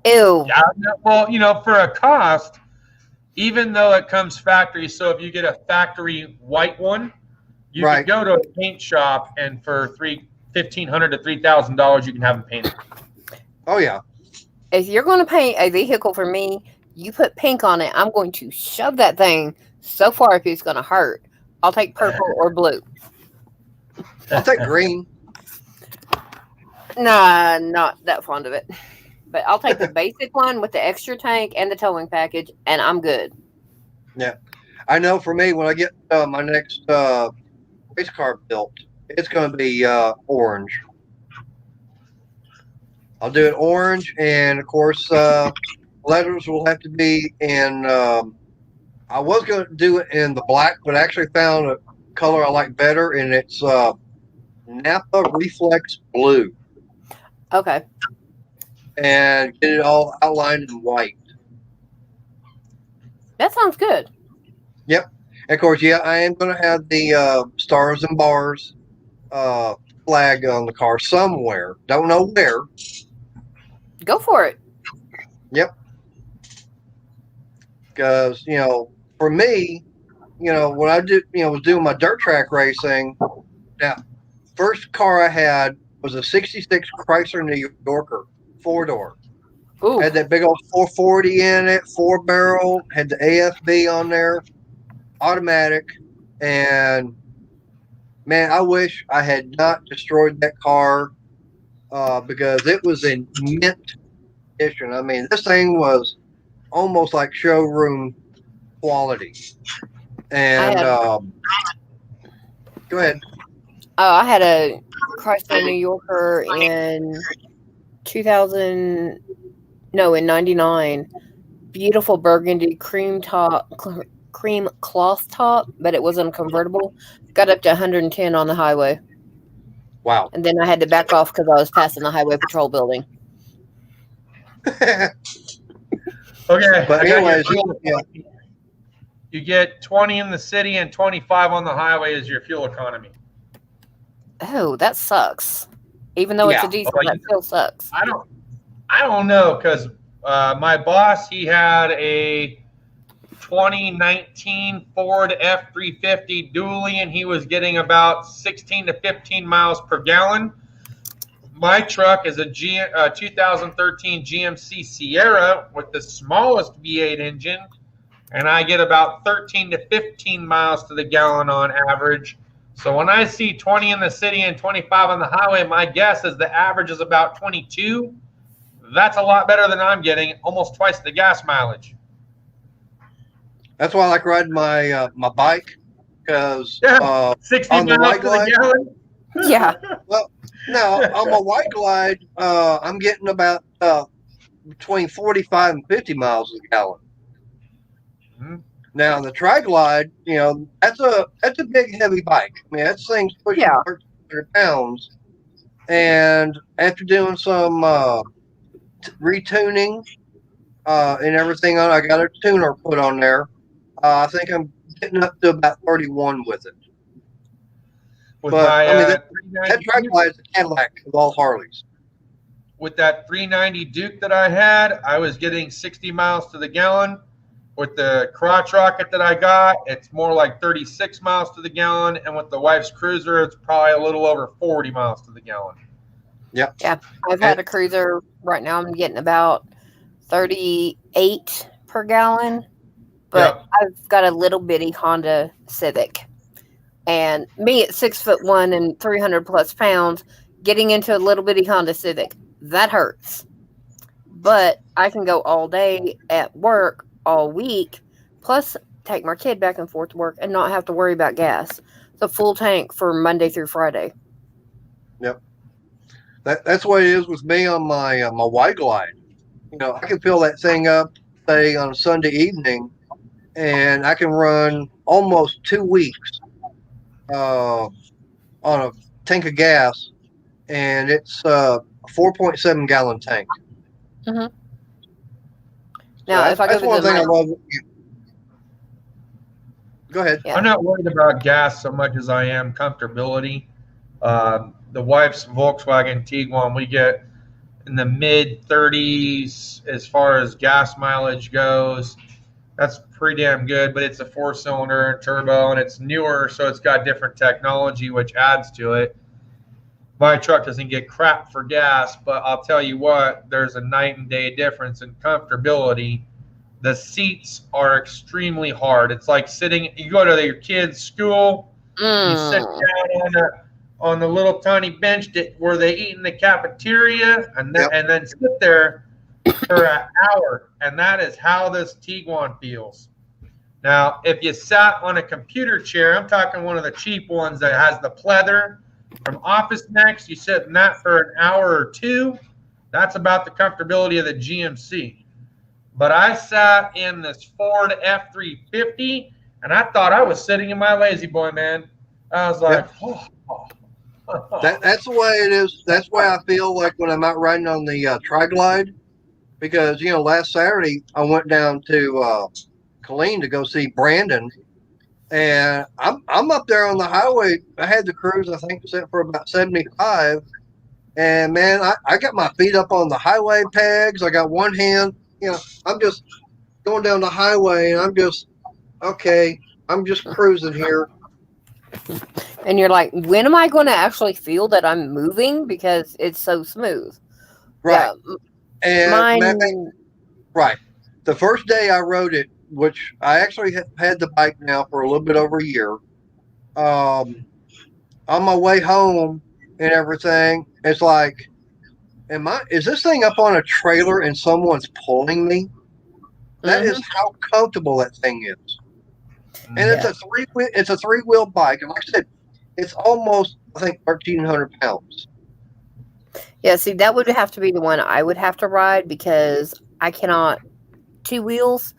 Ew.
Yeah, well, for a cost, even though it comes factory, so if you get a factory white one, you can go to a paint shop and for $1,500 to $3,000 you can have them painted.
Oh yeah.
If you're going to paint a vehicle for me, you put pink on it. I'm going to shove that thing so far if it's going to hurt. I'll take purple or blue.
I'll take green.
Nah, not that fond of it. But I'll take the basic one with the extra tank and the towing package, and I'm good.
Yeah. I know for me, when I get my next race car built, it's going to be orange. I'll do it orange, and of course, letters will have to be in. I was going to do it in the black, but I actually found a color I like better, and it's Napa Reflex Blue.
Okay.
And get it all outlined in white.
That sounds good.
Yep. And of course, yeah, I am going to have the stars and bars flag on the car somewhere. Don't know where.
Go for it.
Yep. Because, for me, when I was doing my dirt track racing, now, first car I had was a 66 Chrysler New Yorker, 4-door.
Ooh.
Had that big old 440 in it, 4-barrel, had the AFB on there, automatic. And, man, I wish I had not destroyed that car because it was in mint condition. I mean, this thing was almost like showroom quality. And go ahead.
Oh, I had a Chrysler New Yorker in 99. Beautiful burgundy cream cloth top, but it wasn't convertible. Got up to 110 on the highway.
Wow.
And then I had to back off because I was passing the highway patrol building.
Okay.
But anyways,
you get 20 in the city and 25 on the highway as your fuel economy.
Oh, that sucks. Even though it's a diesel, that still sucks.
I don't know, because my boss, he had a 2019 Ford F-350 dually, and he was getting about 16 to 15 miles per gallon. My truck is a 2013 GMC Sierra with the smallest V8 engine, and I get about 13 to 15 miles to the gallon on average. So when I see 20 in the city and 25 on the highway, my guess is the average is about 22. That's a lot better than I'm getting, almost twice the gas mileage.
That's why I like riding my my bike, because
60
on the
miles
White
to
Glide,
the gallon.
Yeah.
Well, no, on my White Glide, I'm getting about between 45 and 50 miles a gallon.
Mm-hmm.
Now the Tri-Glide, that's a big heavy bike. I mean, that thing's pushing 1,300 pounds. And after doing some retuning and everything on. I got a tuner put on there. I think I'm getting up to about 31 with it.
With that
drag glide is a Cadillac of all Harleys.
With that 390 Duke that I had, I was getting 60 miles to the gallon. With the crotch rocket that I got, it's more like 36 miles to the gallon. And with the wife's cruiser, it's probably a little over 40 miles to the gallon.
Yep.
Yeah. I've had a cruiser. Right now I'm getting about 38 per gallon. But I've got a little bitty Honda Civic. And me at 6'1" and 300 plus pounds, getting into a little bitty Honda Civic, that hurts. But I can go all day at work, all week, plus take my kid back and forth to work and not have to worry about gas. It's a full tank for Monday through Friday.
Yep. That's what it is with me on my my Y Glide. I can fill that thing up, say, on a Sunday evening, and I can run almost 2 weeks on a tank of gas, and it's a 4.7 gallon tank.
Mm-hmm. Now,
so
if I go
that's one thing I love. Go ahead.
Yeah. I'm not worried about gas so much as I am comfortability. The wife's Volkswagen Tiguan, we get in the mid 30s as far as gas mileage goes. That's pretty damn good, but it's a 4-cylinder turbo and it's newer, so it's got different technology, which adds to it. My truck doesn't get crap for gas, but I'll tell you what, there's a night and day difference in comfortability. The seats are extremely hard. It's like you go to your kid's school, you sit down on the little tiny bench where they eat in the cafeteria, and then sit there for an hour, and that is how this Tiguan feels. Now, if you sat on a computer chair, I'm talking one of the cheap ones that has the pleather from Office Max, you sit in that for an hour or two, that's about the comfortability of the GMC. But I sat in this Ford F-350, and I thought I was sitting in my Lazy Boy, man. I was like,
That's the way it is. That's why I feel like when I'm out riding on the Tri-Glide, because last Saturday I went down to Killeen to go see Brandon, and I'm up there on the highway. I had the cruise, I think, set for about 75, and man, I got my feet up on the highway pegs. I got one hand, I'm just going down the highway, and I'm just cruising here.
And you're like, when am I going to actually feel that I'm moving? Because it's so smooth.
Right.
Yeah,
and right. The first day I rode it, which I actually had the bike now for a little bit over a year, on my way home and everything, it's like, is this thing up on a trailer and someone's pulling me? That is how comfortable that thing is. And it's a three-wheel bike. And like I said, it's almost, I think, 1,300 pounds.
Yeah, see, that would have to be the one I would have to ride because I cannot 2 wheels.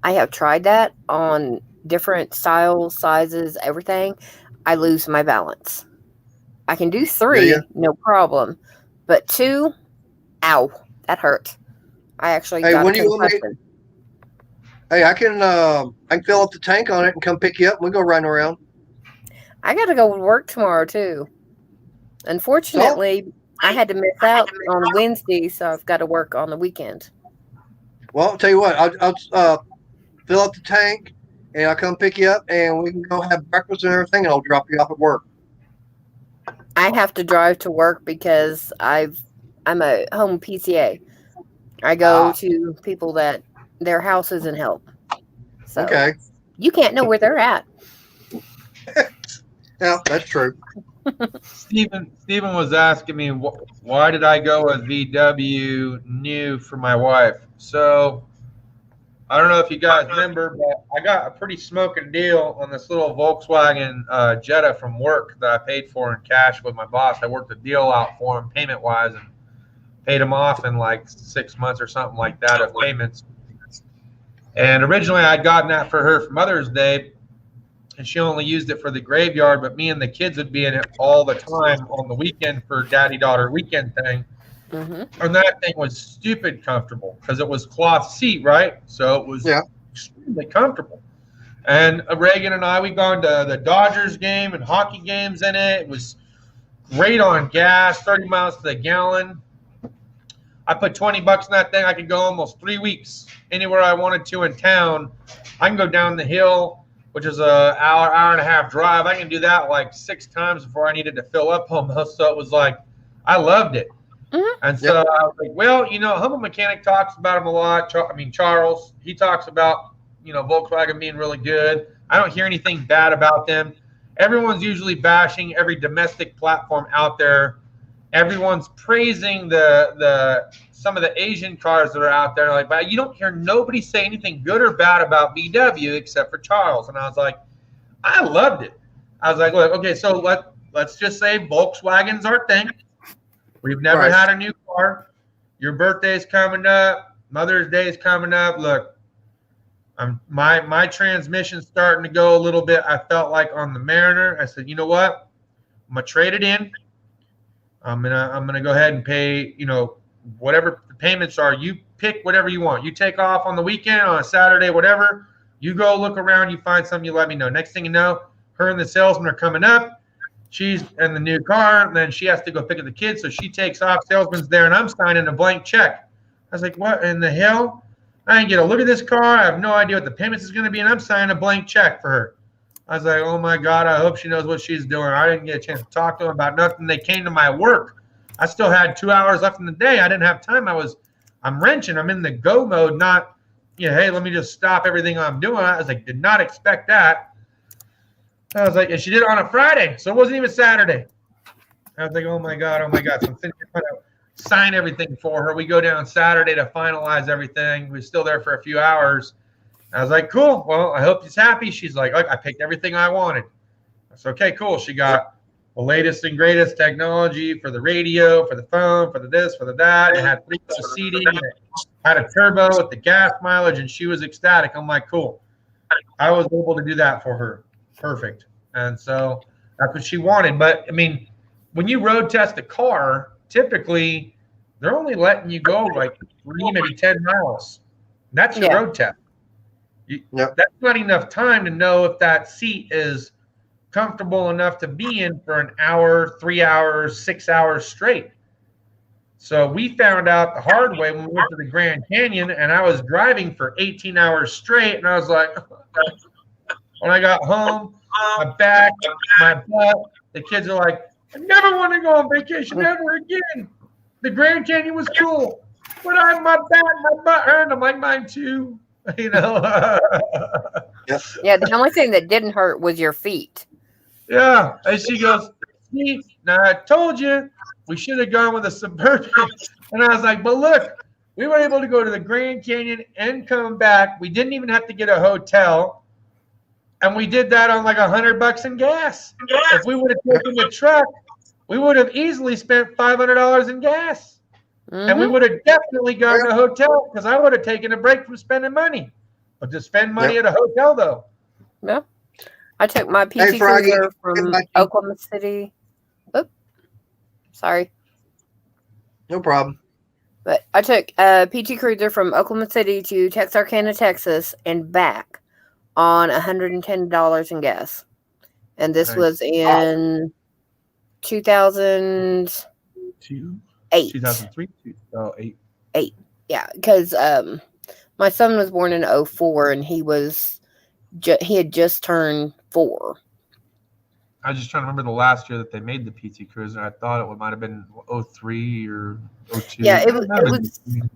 I have tried that on different styles, sizes, everything. I lose my balance. I can do 3, no problem. But 2, ow, that hurt. I actually got a concussion.
Hey, I can fill up the tank on it and come pick you up. We'll go riding around.
I got to go to work tomorrow too. Unfortunately, I had to miss out on Wednesday, so I've got to work on the weekend.
Well, I'll tell you what. I'll fill up the tank and I'll come pick you up, and we can go have breakfast and everything, and I'll drop you off at work.
I have to drive to work because I'm a home PCA. I go to people that their house isn't help. So you can't know where they're at.
Yeah, that's true.
Stephen was asking me why did I go with VW new for my wife. So I don't know if you guys remember, but I got a pretty smoking deal on this little Volkswagen Jetta from work that I paid for in cash with my boss. I worked a deal out for him payment wise and paid him off in like 6 months or something like that of payments. And originally I'd gotten that for her for Mother's Day, and she only used it for the graveyard, but me and the kids would be in it all the time on the weekend for daddy-daughter weekend thing. And that thing was stupid comfortable because it was cloth seat, right? So it was extremely comfortable. And Reagan and I, we gone to the Dodgers game and hockey games in it. It was great on gas, 30 miles to the gallon. I put $20 in that thing. I could go almost 3 weeks anywhere I wanted to in town. I can go down the hill, which is an hour and a half drive. I can do that like 6 times before I needed to fill up almost. So it was like, I loved it. And so I was like, well, Humble Mechanic talks about him a lot. Charles, he talks about, Volkswagen being really good. I don't hear anything bad about them. Everyone's usually bashing every domestic platform out there. Everyone's praising some of the Asian cars that are out there. Like, but you don't hear nobody say anything good or bad about VW except for Charles. And I was like, I loved it. I was like, look, okay, so let's just say Volkswagen's our thing. We've never had a new car. Your birthday's coming up. Mother's Day is coming up. Look, my transmission's starting to go a little bit. I felt like on the Mariner. I said, you know what? I'm gonna trade it in. I'm gonna go ahead and pay, whatever the payments are. You pick whatever you want. You take off on the weekend, on a Saturday, whatever. You go look around. You find something. You let me know. Next thing you know, her and the salesman are coming up. She's in the new car, and then she has to go pick up the kids, so she takes off. Salesman's there, and I'm signing a blank check. I was like, what in the hell? I didn't get a look at this car. I have no idea what the payments is going to be, and I'm signing a blank check for her. I was like, oh, my God, I hope she knows what she's doing. I didn't get a chance to talk to them about nothing. They came to my work. I still had 2 hours left in the day. I didn't have time. I'm wrenching. I'm in the go mode, not, hey, let me just stop everything I'm doing. I was like, did not expect that. I was like, and she did it on a Friday, so it wasn't even Saturday. I was like, oh, my God. So I'm sitting here trying to sign everything for her. We go down Saturday to finalize everything. We're still there for a few hours. I was like, cool. Well, I hope she's happy. She's like, I picked everything I wanted. I said, okay, cool. She got the latest and greatest technology for the radio, for the phone, for the this, for the that. It had 3 rows of seating. It had a turbo with the gas mileage, and she was ecstatic. I'm like, cool. I was able to do that for her. Perfect. And so that's what she wanted. But, when you road test a car, typically they're only letting you go like 3, maybe 10 miles. That's your road test. That's not enough time to know if that seat is comfortable enough to be in for an hour, 3 hours, 6 hours straight. So we found out the hard way when we went to the Grand Canyon, and I was driving for 18 hours straight, and I was like, when I got home, my back, my butt, the kids are like, I never want to go on vacation ever again. The Grand Canyon was cool, but my back, my butt hurt. I'm like, mine too.
Yeah, the only thing that didn't hurt was your feet.
Yeah. And she goes, see, now I told you we should have gone with a Suburban. And I was like, but look, we were able to go to the Grand Canyon and come back. We didn't even have to get a hotel. And we did that on like $100 in gas. If we would have taken the truck, we would have easily spent $500 in gas. And we would have definitely gone to a hotel because I would have taken a break from spending money. But to spend money at a hotel, though.
Yeah. I took my PT Cruiser from Oklahoma City. Oops. Sorry.
No problem.
But I took a PT Cruiser from Oklahoma City to Texarkana, Texas, and back on $110 in gas. And this was in 2008.
2003? Oh,
8. Yeah, because my son was born in 2004, and he had just turned 4.
I was just trying to remember the last year that they made the PT Cruiser. I thought it might have been 2003 or 2002.
Yeah, it was an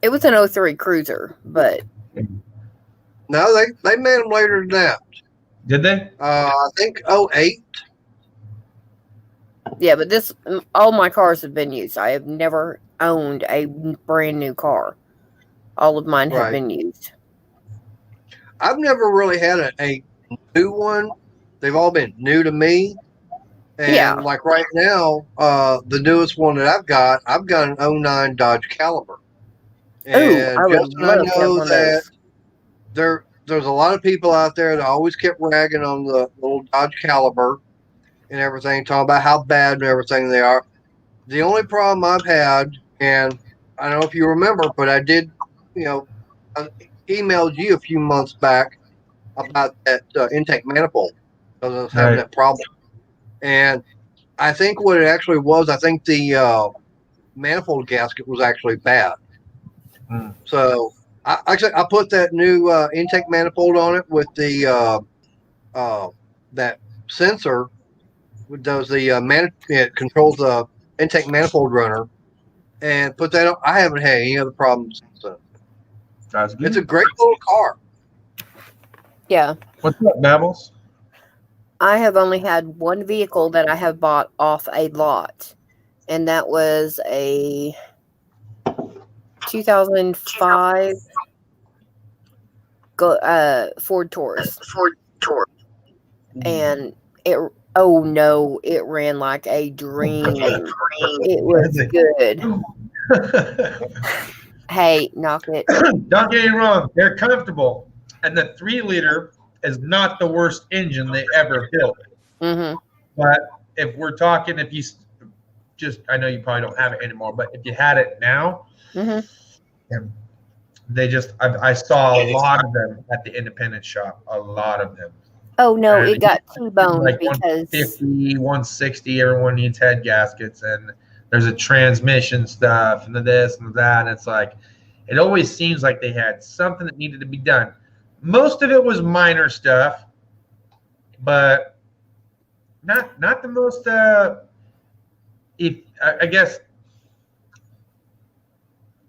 2003 Cruiser, but
no, they made them later than that.
Did they?
I think 2008.
Yeah, but all my cars have been used. I have never owned a brand new car. All of mine have been used.
I've never really had a new one. They've all been new to me. And like right now, the newest one that I've got an 2009 Dodge Caliber. And I know that there's a lot of people out there that always kept ragging on the little Dodge Caliber and everything, talking about how bad and everything they are. The only problem I've had And I don't know if you remember, but I did, I emailed you a few months back about that intake manifold because I was having that problem. And I think what it actually was, I think the manifold gasket was actually bad. So I put that new intake manifold on it with the that sensor does the it controls the intake manifold runner, and put that on. I haven't had any other problems since then.
That's good.
It's a great little car.
Yeah.
What's up, Babbles?
I have only had one vehicle that I have bought off a lot, and that was a 2005 Ford Taurus. And it ran like a dream. It was good. Hey, knock it.
Don't get me wrong, they're comfortable, and the 3-liter is not the worst engine they ever built.
Mm-hmm.
But if we're talking, if you I know you probably don't have it anymore, but if you had it now, they I saw a lot of them at the independent shop, a lot of them.
Oh no, it got T-boned like because
150, 160, everyone needs head gaskets, and there's a transmission stuff and the this and that. And it's like, it always seems like they had something that needed to be done. Most of it was minor stuff, but not the most. I guess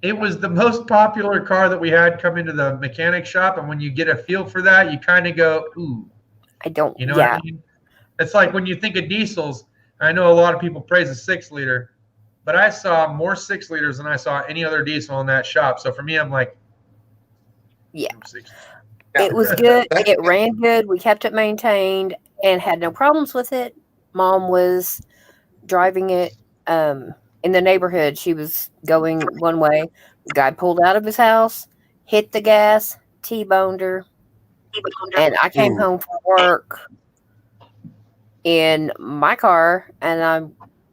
it was the most popular car that we had come into the mechanic shop, and when you get a feel for that, you kind of go, ooh.
I don't.
You know what I mean? It's like when you think of diesels. I know a lot of people praise a 6-liter, but I saw more 6-liters than I saw any other diesel in that shop. So for me, I'm like,
yeah, it was good. It ran good. We kept it maintained and had no problems with it. Mom was driving it in the neighborhood. She was going one way. The guy pulled out of his house, hit the gas, T-boned her. And I came home from work in my car, and I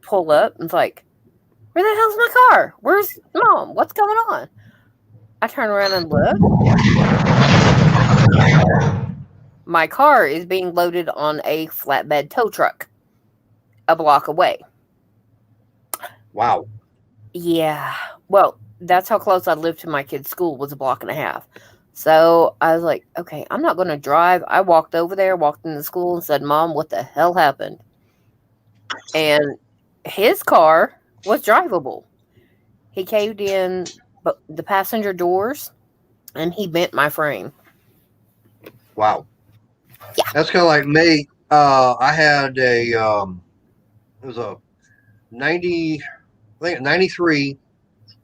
pull up and it's like, where the hell's my car? Where's Mom? What's going on? I turn around and look. My car is being loaded on a flatbed tow truck a block away.
Wow.
Yeah. Well, that's how close I lived to my kid's school, was a block and a half. So I was like, okay, I'm not going to drive. I walked over there, walked into the school and said, Mom, what the hell happened? And his car was drivable. He caved in the passenger doors and he bent my frame.
Wow.
Yeah.
That's kind of like me. I had it was a 93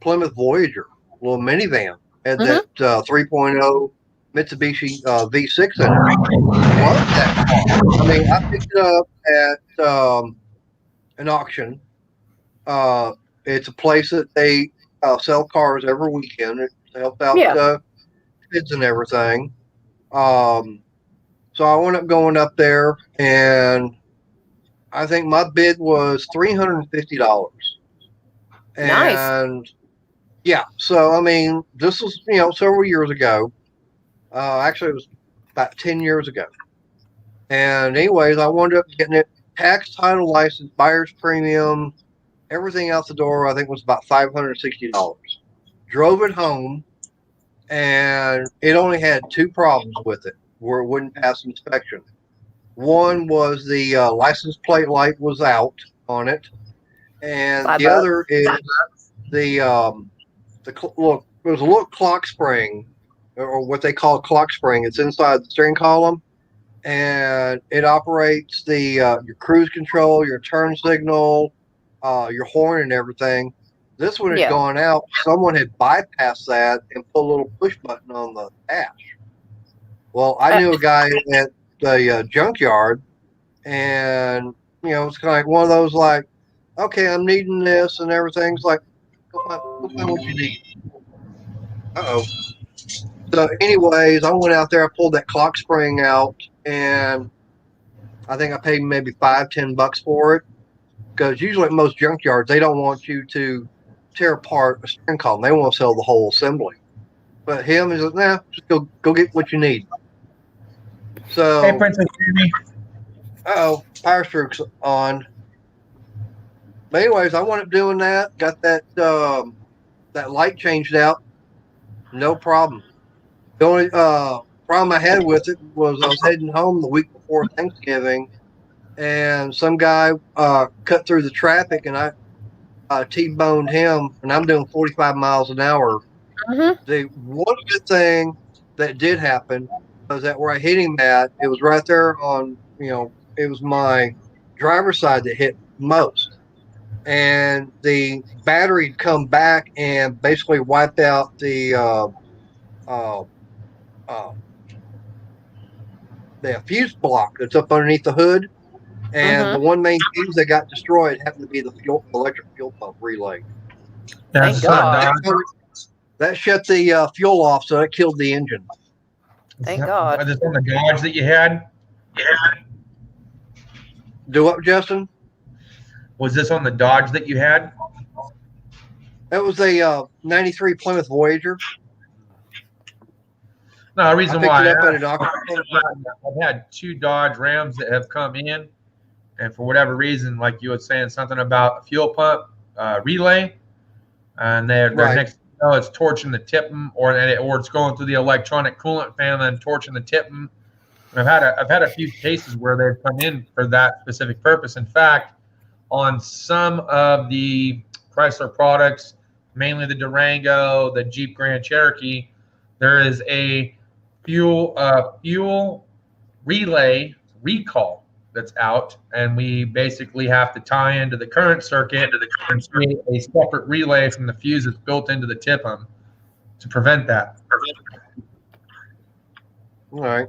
Plymouth Voyager, little minivan. Had that 3.0 Mitsubishi V6 in it. Loved that car. I mean, I picked it up at an auction. It's a place that they sell cars every weekend. It helps out kids and everything. So I wound up going up there, and I think my bid was $350.
Nice.
And yeah, so I mean, this was several years ago. Actually, it was about 10 years ago. And anyways, I wound up getting it tax, title, license, buyer's premium, everything out the door. I think was about $560. Drove it home, and it only had 2 problems with it where it wouldn't pass inspection. One was the license plate light was out on it, and the other is the look. There's a little clock spring, or what they call clock spring. It's inside the steering column, and it operates the your cruise control, your turn signal, your horn, and everything. This one had gone out. Someone had bypassed that and put a little push button on the dash. Well, I knew a guy at the junkyard, and it's kind of like one of those like, okay, I'm needing this and everything's like, go find what you need. Uh-oh. So anyways, I went out there, I pulled that clock spring out, and I think I paid maybe $5-10 for it, because usually at most junkyards, they don't want you to tear apart a steering column. They want to sell the whole assembly. But him is like, nah, just go get what you need. So,
hey, Princess Jamie.
Power Stroke's on. But anyways, I wound up doing that. Got that that light changed out. No problem. The only problem I had with it was I was heading home the week before Thanksgiving, and some guy cut through the traffic, and I T-boned him, and I'm doing 45 miles an hour.
Mm-hmm.
The one good thing that did happen was that where I hit him at, it was right there on, it was my driver's side that hit most. And the battery had come back and basically wiped out the fuse block that's up underneath the hood. And the one main fuse that got destroyed happened to be the electric fuel pump relay.
Thank God.
That shut the fuel off, so it killed the engine.
Thank God.
Was this on the Dodge that you had? Yeah.
Do what, Justin?
Was this on the Dodge that you had?
That was a 93 Plymouth Voyager.
No, the reason why
I've
had 2 Dodge Rams that have come in, and for whatever reason, like you were saying, something about a fuel pump relay, and they're next. It's torching the tipping, or it's going through the electronic coolant fan and torching the tipping. I've had a few cases where they've come in for that specific purpose. In fact, on some of the Chrysler products, mainly the Durango, the Jeep Grand Cherokee, there is a fuel relay recall that's out, and we basically have to tie into the current circuit and create a separate relay from the fuse that's built into the TIPM to prevent that.
All right.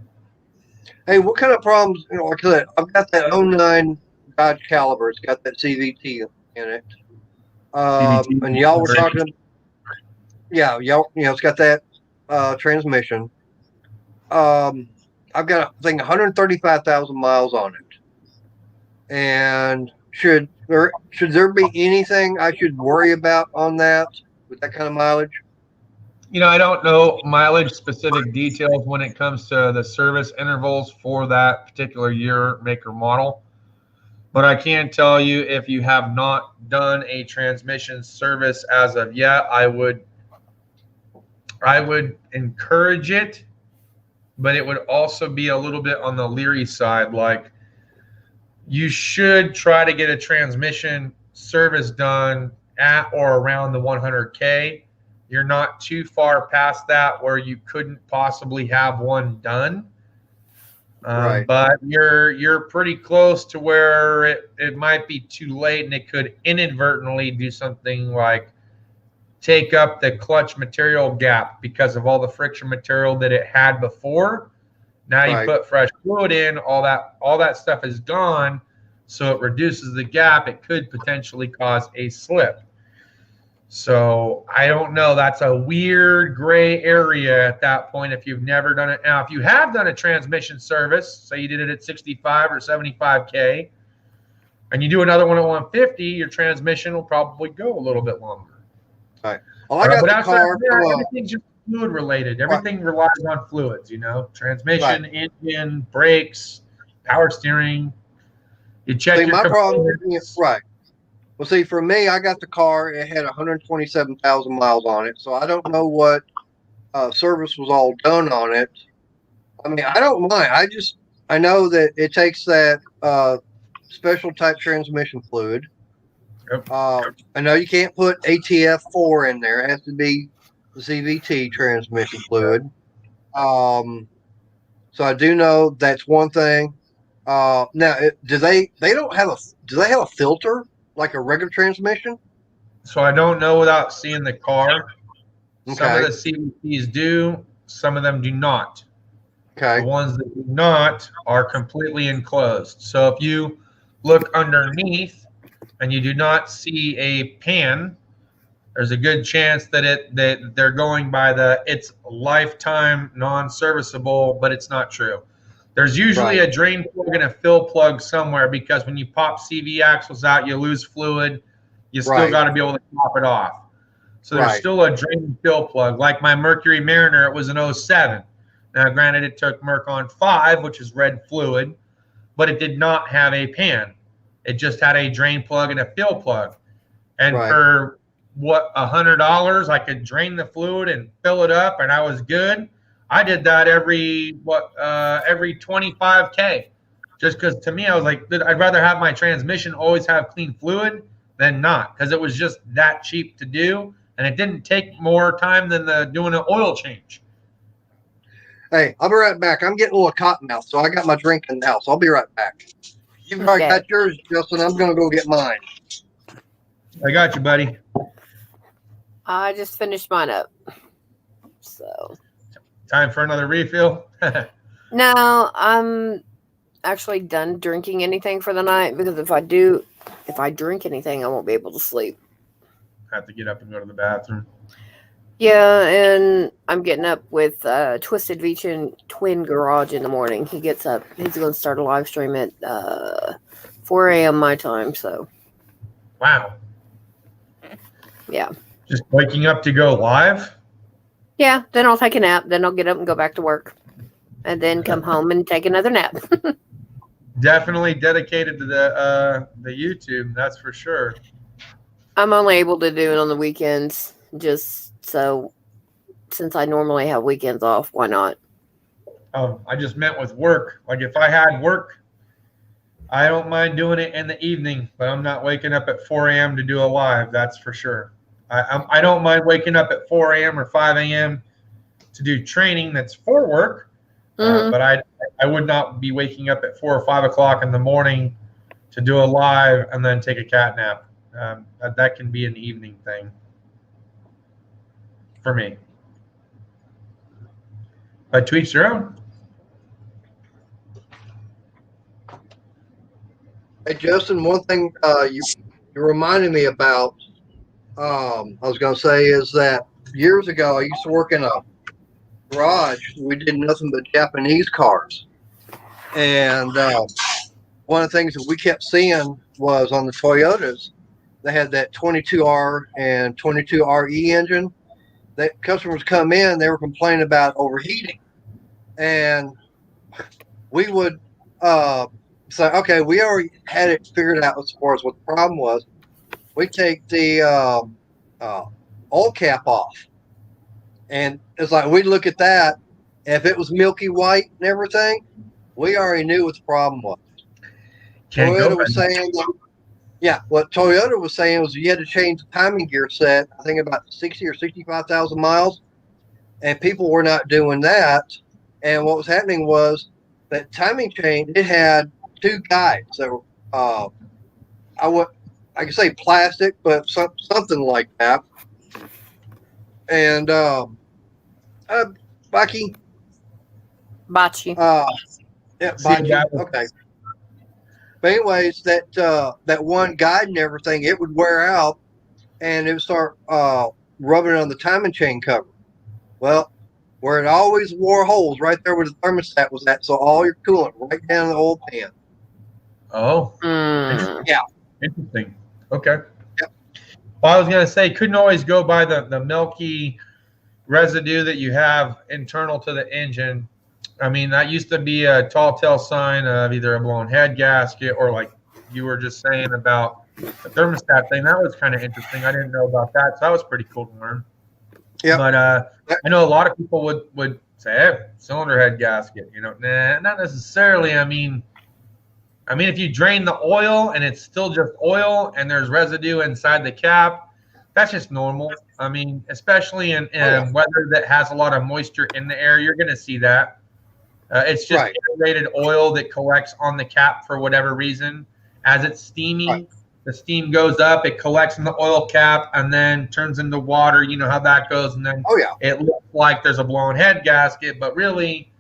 Hey, what kind of problems? Like I said, I've got that 09 Dodge Caliber. It's got that CVT in it. And y'all were talking. Yeah, it's got that transmission. I've got I think 135,000 miles on it. And should there be anything I should worry about on that with that kind of mileage?
I don't know mileage specific details when it comes to the service intervals for that particular year, make, or model. But I can tell you, if you have not done a transmission service as of yet, I would encourage it, but it would also be a little bit on the leery side. Like, you should try to get a transmission service done at or around the 100K. You're not too far past that where you couldn't possibly have one done.
Right.
But you're pretty close to where it might be too late, and it could inadvertently do something like take up the clutch material gap because of all the friction material that it had before. Now you put fresh fluid in, all that stuff is gone, so it reduces the gap. It could potentially cause a slip. So I don't know. That's a weird gray area at that point if you've never done it. Now, if you have done a transmission service, say you did it at 65 or 75K, and you do another one at 150, your transmission will probably go a little bit longer.
All right. Well, I got the car.
Everything's just fluid related. Everything relies on fluids, transmission, engine, brakes, power steering. You check your components.
Right. Well, see, for me, I got the car. It had 127,000 miles on it, so I don't know what service was all done on it. I mean, I don't mind. I know that it takes that special type transmission fluid.
Yep.
I know you can't put ATF4 in there. It has to be the CVT transmission fluid. So I do know that's one thing. Now, do they have a filter like a regular transmission?
So I don't know without seeing the car.
Okay.
Some of the CVTs do, some of them do not.
Okay.
The ones that do not are completely enclosed. So if you look underneath and you do not see a pan, there's a good chance that they're going by it's lifetime non-serviceable, but it's not true. There's usually a drain plug and a fill plug somewhere, because when you pop CV axles out, you lose fluid. You still got to be able to top it off. So there's still a drain and fill plug. Like my Mercury Mariner, it was an 07. Now, granted, it took Mercon 5, which is red fluid, but it did not have a pan. It just had a drain plug and a fill plug. And for $100, I could drain the fluid and fill it up, and I was good. I did that every 25K, just because to me, I was like, I'd rather have my transmission always have clean fluid than not, because it was just that cheap to do, and it didn't take more time than doing an oil change.
Hey, I'll be right back. I'm getting a little cotton mouth, so I got my drink in the house. I'll be right back. You've already got yours, Justin. I'm going to go get mine.
I got you, buddy.
I just finished mine up. So.
Time for another refill?
No, I'm actually done drinking anything for the night, because if I drink anything, I won't be able to sleep.
I have to get up and go to the bathroom.
Yeah, and I'm getting up with Twisted Vegan Twin Garage in the morning. He gets up. He's going to start a live stream at 4 a.m. my time. So.
Wow.
Yeah.
Just waking up to go live?
Yeah, then I'll take a nap. Then I'll get up and go back to work. And then come home and take another nap.
Definitely dedicated to the YouTube, that's for sure.
I'm only able to do it on the weekends, just so since I normally have weekends off, why not?
I just meant with work. Like if I had work, I don't mind doing it in the evening, but I'm not waking up at 4 a.m. to do a live, that's for sure. I don't mind waking up at 4 a.m. or 5 a.m. to do training that's for work, but I would not be waking up at 4 or 5 o'clock in the morning to do a live and then take a cat nap. That can be an evening thing for me. But to each their own.
Hey, Justin, one thing you reminded me about, I was going to say, is that years ago I used to work in a garage. We did nothing but Japanese cars. And one of the things that we kept seeing was on the Toyotas, they had that 22R and 22RE engine. That customers come in, they were complaining about overheating. And we would say, okay, we already had it figured out as far as what the problem was. We take the oil cap off, and it's like we'd look at that. If it was milky white and everything, we already knew what the problem was. Toyota was saying, what Toyota was saying was you had to change the timing gear set. I think about 60 or 65,000 miles, and people were not doing that. And what was happening was that timing chain. It had two guides that were I could say plastic, but something like that. And Bachi. Yeah, Bachi. Okay. But anyways, that one guide and everything, it would wear out, and it would start rubbing on the timing chain cover. Well, where it always wore holes, right there where the thermostat was at, so all your coolant right down in the oil pan.
Oh.
Yeah.
Interesting. Okay.
Yep.
Well, I was going to say, couldn't always go by the milky residue that you have internal to the engine. I mean, that used to be a tall tale sign of either a blown head gasket or, like you were just saying about the thermostat thing. That was kind of interesting. I didn't know about that, so that was pretty cool to learn.
Yeah.
But I know a lot of people would say, hey, cylinder head gasket. You know, nah, not necessarily. I mean, if you drain the oil and it's still just oil and there's residue inside the cap, that's just normal. I mean, especially in weather that has a lot of moisture in the air, you're going to see that. It's just aerated oil that collects on the cap for whatever reason. As it's steaming, the steam goes up, it collects in the oil cap, and then turns into water. You know how that goes. And then it looks like there's a blown head gasket, but really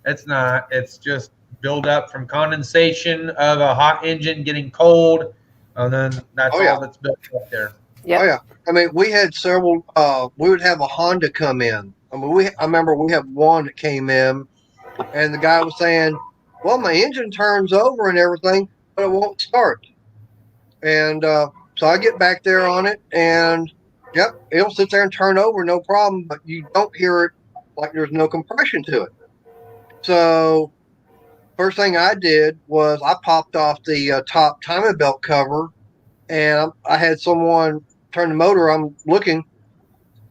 it's not. It's just build up from condensation of a hot engine getting cold, and then that's all that's built up there.
Yeah.
Oh yeah. I mean, we had several. We would have a Honda come in. I mean, I remember we had one that came in, and the guy was saying, "Well, my engine turns over and everything, but it won't start." And so I get back there on it, and Yep, it'll sit there and turn over, no problem, but you don't hear it like there's no compression to it. So first thing I did was I popped off the top timing belt cover, and I had someone turn the motor. I'm looking,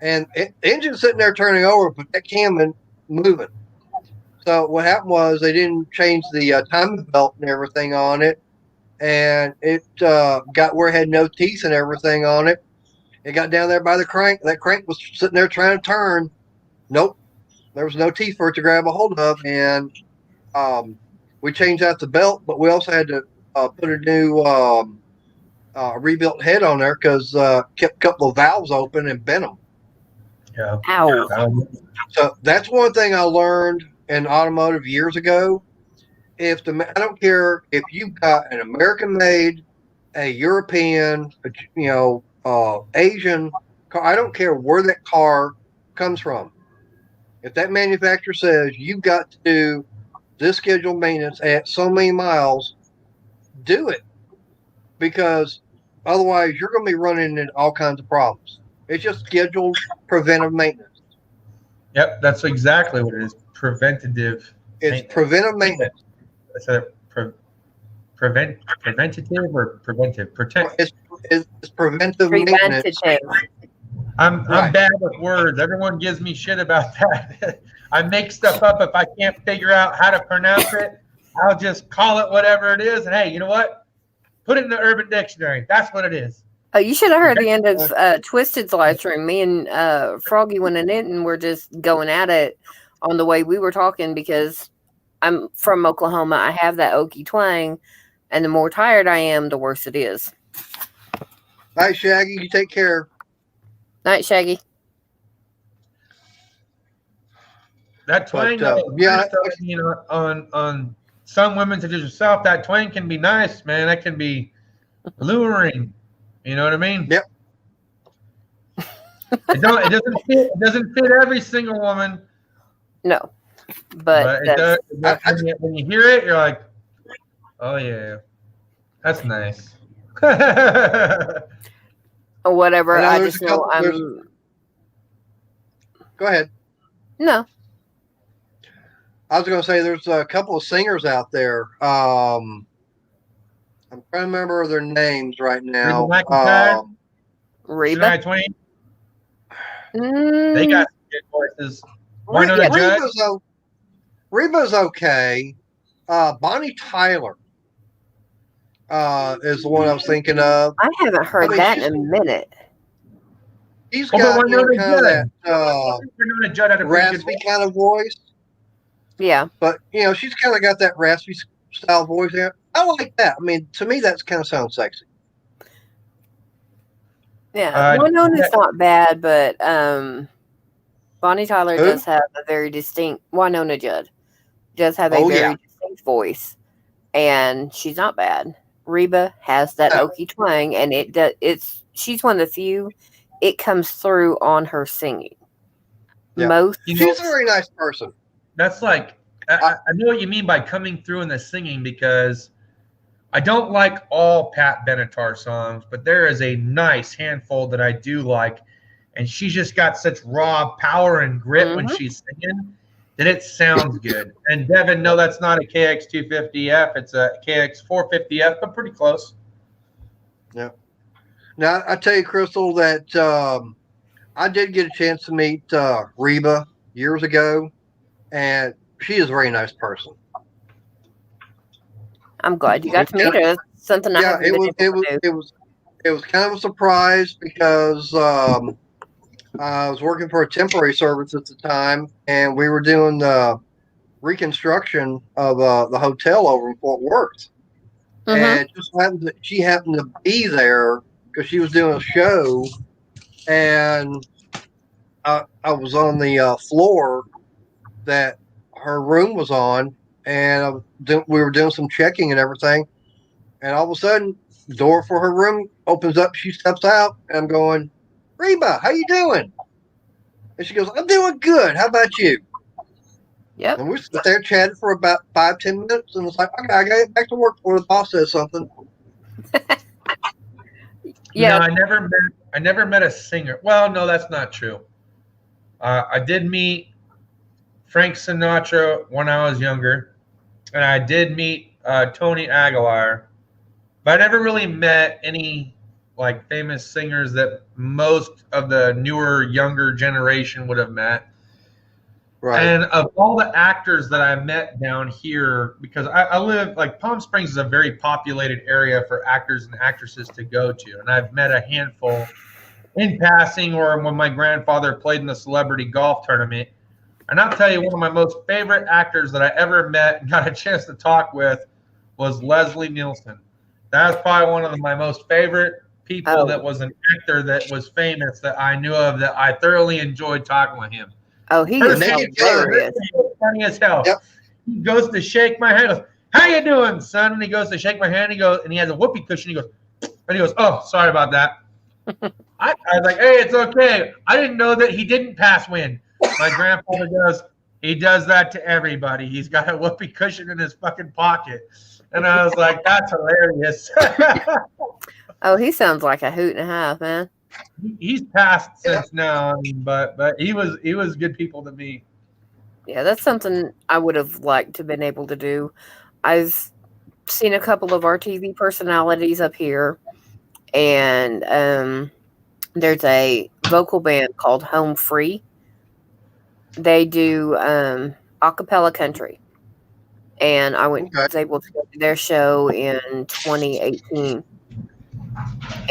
and the engine's sitting there turning over, but that cam moving. So what happened was they didn't change the timing belt and everything on it, and it got where it had no teeth and everything on it. It got down there by the crank. That crank was sitting there trying to turn. Nope, there was no teeth for it to grab a hold of, and we changed out the belt, but we also had to put a new rebuilt head on there because kept a couple of valves open and bent them.
Yeah.
Ow.
So that's one thing I learned in automotive years ago. I don't care if you've got an American-made, a European, Asian car. I don't care where that car comes from. If that manufacturer says you've got to do this scheduled maintenance at so many miles, do it, because otherwise you're going to be running into all kinds of problems. It's just scheduled preventive maintenance.
Yep, that's exactly what it is. Preventative.
It's preventive maintenance.
Is that preventative or preventive?
It's preventive maintenance.
I'm bad with words. Everyone gives me shit about that. I make stuff up. If I can't figure out how to pronounce it, I'll just call it whatever it is. And hey, you know what? Put it in the Urban Dictionary. That's what it is.
Oh, you should have heard the end of Twisted's live stream. Me and Froggy went in it and we're just going at it on the way we were talking, because I'm from Oklahoma. I have that Okie twang, and the more tired I am, the worse it is.
All right, Shaggy, you take care.
Night, Shaggy.
That twang, on some women such as yourself, that twang can be nice, man. That can be alluring. You know what I mean?
Yep.
It doesn't fit every single woman.
No, but
it does. When you hear it, you're like, oh yeah, that's nice.
Or whatever. I just know I'm.
Go ahead.
No.
I was going to say there's a couple of singers out there. I'm trying to remember their names right now.
Reba.
Shania Twain. They got some good voices.
Reba's okay. Bonnie Tyler is the one I was thinking of.
I haven't heard that in a minute.
She's got kind of that raspy kind of voice.
Yeah.
But, she's kind of got that raspy style voice there. I like that. I mean, to me, that's kind of sounds sexy.
Yeah. Winona's not bad, but Bonnie Tyler does have a very distinct, Winona Judd does have a very distinct voice, and she's not bad. Reba has that Okie twang, and she's one of the few, it comes through on her singing. Yeah.
She's a very nice person.
That's like, I know what you mean by coming through in the singing, because I don't like all Pat Benatar songs, but there is a nice handful that I do like, and she's just got such raw power and grit when she's singing that it sounds good. And Devin, no, that's not a KX250F. It's a KX450F, but pretty close.
Yeah. Now, I tell you, Crystal, that I did get a chance to meet Reba years ago, and she is a very nice person.
I'm glad you got to meet her. Something
it was kind of a surprise, because I was working for a temporary service at the time, and we were doing the reconstruction of the hotel over in Fort Worth. And it just happened that she happened to be there because she was doing a show, and I was on the floor that her room was on, and we were doing some checking and everything, and all of a sudden, the door for her room opens up. She steps out, and I'm going, Reba, how you doing? And she goes, I'm doing good. How about you?
Yep.
And we sat there chatting for about 5-10 minutes, and it's like, okay, I got to get back to work before the boss says something.
Yeah.
No, I never met a singer. Well, no, that's not true. I did meet Frank Sinatra when I was younger, and I did meet Tony Aguilar, but I never really met any like famous singers that most of the newer, younger generation would have met.
Right.
And of all the actors that I met down here, because I live, like, Palm Springs is a very populated area for actors and actresses to go to. And I've met a handful in passing or when my grandfather played in the celebrity golf tournament. And I'll tell you, one of my most favorite actors that I ever met and got a chance to talk with was Leslie Nielsen. That was probably one of my most favorite people that was an actor that was famous that I knew of, that I thoroughly enjoyed talking with him.
Oh, he is hilarious.
Funny as hell.
Yep.
He goes to shake my hand. Goes, "How you doing, son?" And he goes to shake my hand. He goes, and he has a whoopee cushion. He goes, "Oh, sorry about that." I was like, "Hey, it's okay. I didn't know that he didn't pass wind." My grandfather goes, "He does that to everybody. He's got a whoopee cushion in his fucking pocket." And I was like, "That's hilarious."
Oh, he sounds like a hoot and a half, man.
He's passed since now, I mean, but he was good people to me.
Yeah, that's something I would have liked to been able to do. I've seen a couple of our TV personalities up here, and there's a vocal band called Home Free. They do a cappella country, and I was able to go to their show in 2018.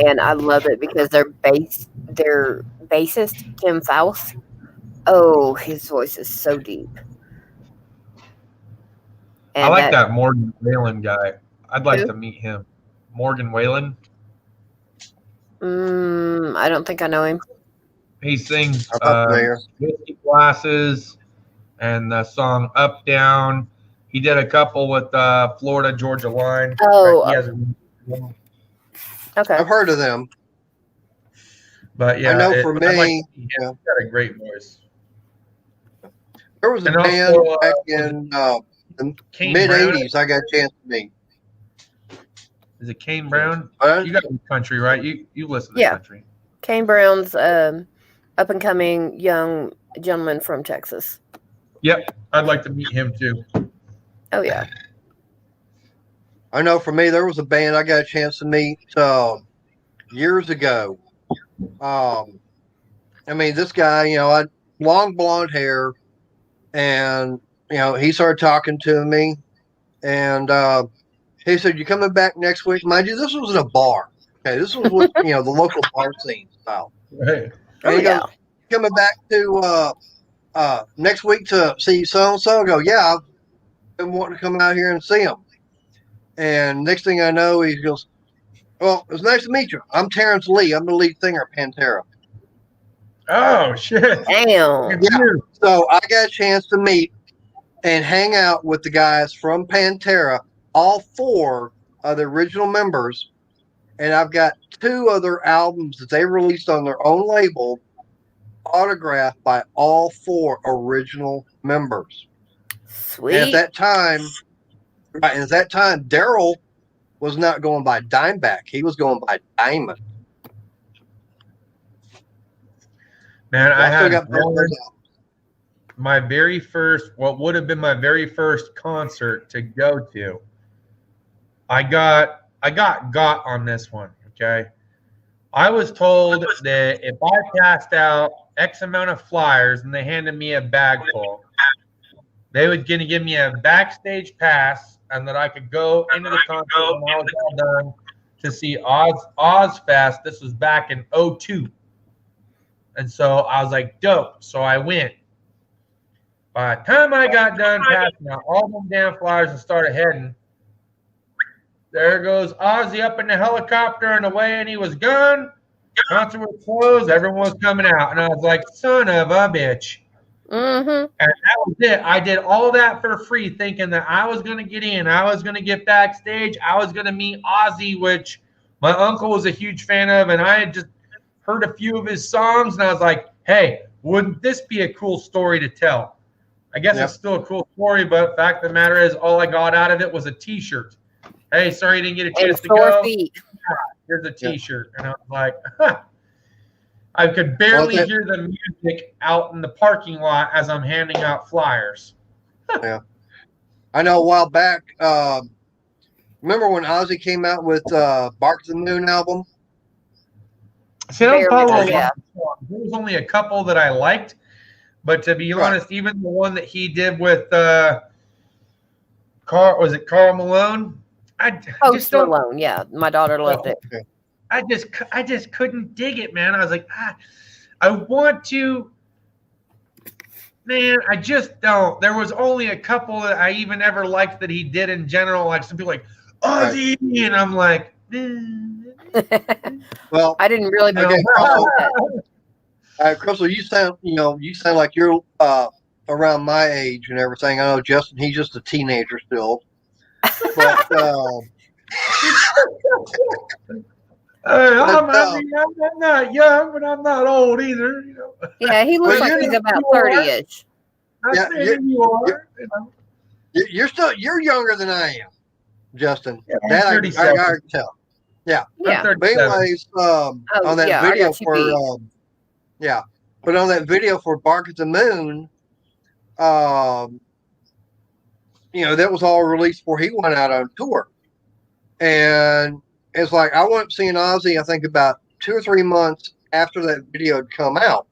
And I love it because their bassist, Tim Faust, oh, his voice is so deep. And
I like that Morgan Whalen guy. I'd like to meet him. Morgan Whalen.
I don't think I know him.
He sings Whiskey Glasses and the song Up Down. He did a couple with Florida Georgia Line.
Oh, okay.
I've heard of them.
But yeah,
I know for me,
he's got a great voice.
There was a band back in the mid '80s. I got a chance to meet.
Is it Kane Brown? You got country, right? You listen to country.
Kane Brown's up and coming young gentleman from Texas.
Yep, I'd like to meet him too.
Oh yeah.
I know for me, there was a band I got a chance to meet years ago. I mean, this guy, had long blonde hair, and he started talking to me, and he said, "You coming back next week?" Mind you, this was in a bar. Okay, this was what the local bar scene style.
Right.
And he goes, "Coming back to next week to see so and so?" I go, "Yeah, I've been wanting to come out here and see him." And next thing I know, he goes, "Well, it's nice to meet you. I'm Terrence Lee. I'm the lead singer of Pantera."
Oh, shit.
Damn.
Yeah. So I got a chance to meet and hang out with the guys from Pantera, all 4 of the original members. And I've got 2 other albums that they released on their own label, autographed by all 4 original members.
Sweet.
And at that time, Daryl was not going by Dimebag. He was going by Diamond.
Man, I had my very first, what would have been my very first concert to go to. I got on this one, okay? I was told that if I passed out X amount of flyers and they handed me a bag full, they were going to give me a backstage pass and that I could go into the concert when I was all done to see Ozfest. This was back in 2002. And so I was like, dope. So I went. By the time I got done passing out all them damn flyers and started heading, there goes Ozzy up in the helicopter and away, and he was gone. Concert was closed. Everyone was coming out. And I was like, son of a bitch.
Mm-hmm.
And that was it. I did all that for free, thinking that I was going to get in. I was going to get backstage. I was going to meet Ozzy, which my uncle was a huge fan of, and I had just heard a few of his songs, and I was like, hey, wouldn't this be a cool story to tell? I guess it's still a cool story, but the fact of the matter is all I got out of it was a T-shirt. Hey, sorry you didn't get a chance to go. Here's a T-shirt. And I was like, huh. I could barely hear the music out in the parking lot as I'm handing out flyers.
Yeah. I know a while back, remember when Ozzy came out with Bark the Moon album?
See, I don't follow a lot of songs. There was only a couple that I liked, but to be honest, even the one that he did with Carl Malone?
Post Malone, yeah. My daughter loved it.
I just couldn't dig it, man. I was like, I want to, man. I just don't. There was only a couple that I even ever liked that he did in general. Like some people like Ozzy, and I'm like,
well,
I didn't really know.
Crystal, you sound like you're around my age and everything. I know Justin, he's just a teenager still. But
I'm not young, but I'm not old either. You know?
Yeah, he looks like he's about 30-ish.
You are.
You're younger than I am, Justin.
Yeah,
that I can tell. Yeah. But anyways, on that video for but on that video for Bark at the Moon, that was all released before he went out on tour. And it's like I went seeing Ozzy, I think about 2 or 3 months after that video had come out.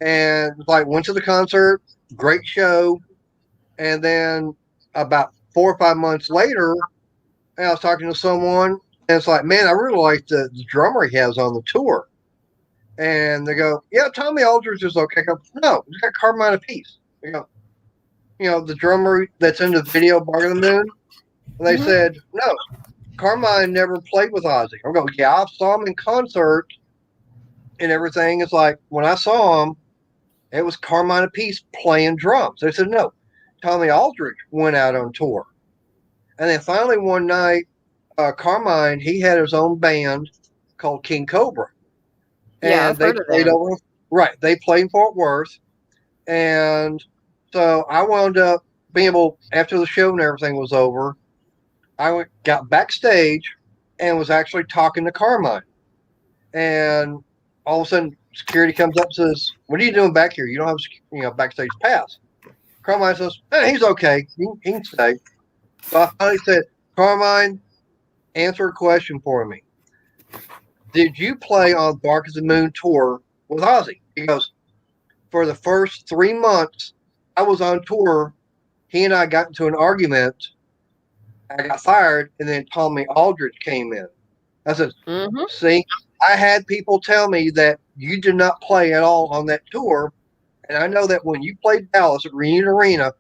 And like went to the concert, great show. And then about 4 or 5 months later, I was talking to someone, and it's like, man, I really like the drummer he has on the tour. And they go, yeah, Tommy Aldridge is okay. I go, no, he's got Carmine Appice. They go, the drummer that's in the video, Bark of the Moon. And they said, no, Carmine never played with Ozzy. I go, yeah, I saw him in concert and everything. It's like, when I saw him, it was Carmine Appice playing drums. They said, no, Tommy Aldridge went out on tour. And then finally one night, Carmine, he had his own band called King Cobra. And they played over, they played in Fort Worth. And so I wound up being able, after the show and everything was over, I got backstage and was actually talking to Carmine. And all of a sudden, security comes up and says, what are you doing back here? You don't have backstage pass. Carmine says, he's okay. He can stay. So I finally said, Carmine, answer a question for me. Did you play on Bark of the Moon tour with Ozzy? He goes, for the first 3 months I was on tour, he and I got into an argument. I got fired, and then Tommy Aldridge came in. I said, see, I had people tell me that you did not play at all on that tour. And I know that when you played Dallas at Reunion Arena,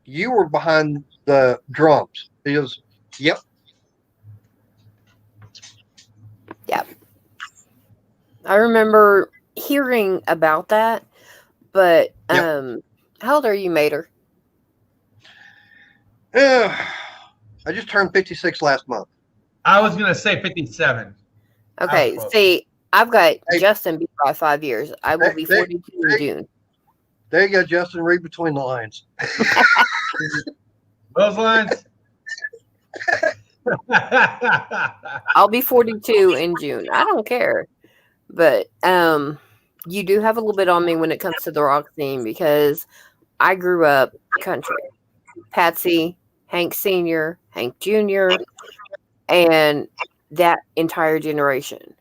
you were behind the drums. He goes, yep.
Yep. I remember hearing about that, but how old are you, Mater?
I just turned 56 last month.
I was going to say 57.
Okay, see, I've got Justin beat by 5 years. I will be 42 in June.
There you go, Justin. Read between the lines.
Those lines.
I'll be 42 in June. I don't care. But you do have a little bit on me when it comes to the rock scene because I grew up country. Patsy, Hank Sr., Hank Jr., and that entire generation.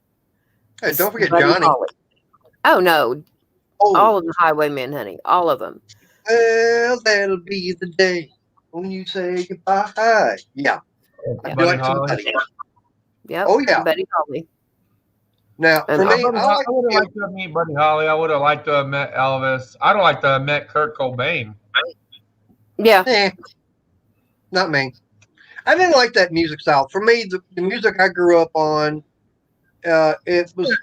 Hey, don't forget Johnny.
Holly. Oh, no. Oh. All of the Highwaymen, honey. All of them.
Well, that'll be the day when you say goodbye. Yeah. I feel like somebody.
Yep.
Oh, yeah.
Buddy Holly.
Now, for me,
I would have liked to meet Buddy Holly. I would have liked to have met Elvis. I'd have liked to have met Kurt Cobain.
Yeah.
Not me. I didn't like that music style. For me, the music I grew up on, it was,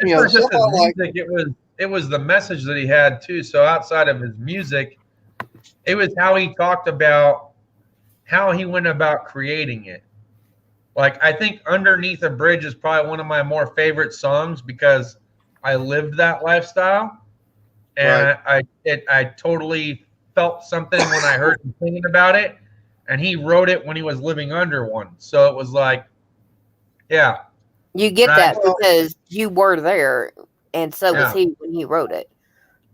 it was the message that he had too. So outside of his music, it was how he talked about how he went about creating it. Like, I think Underneath a Bridge is probably one of my more favorite songs because I lived that lifestyle. And I totally felt something when I heard him singing about it. And he wrote it when he was living under one. So it was like, yeah.
You get that because you were there, and so was he when he wrote it.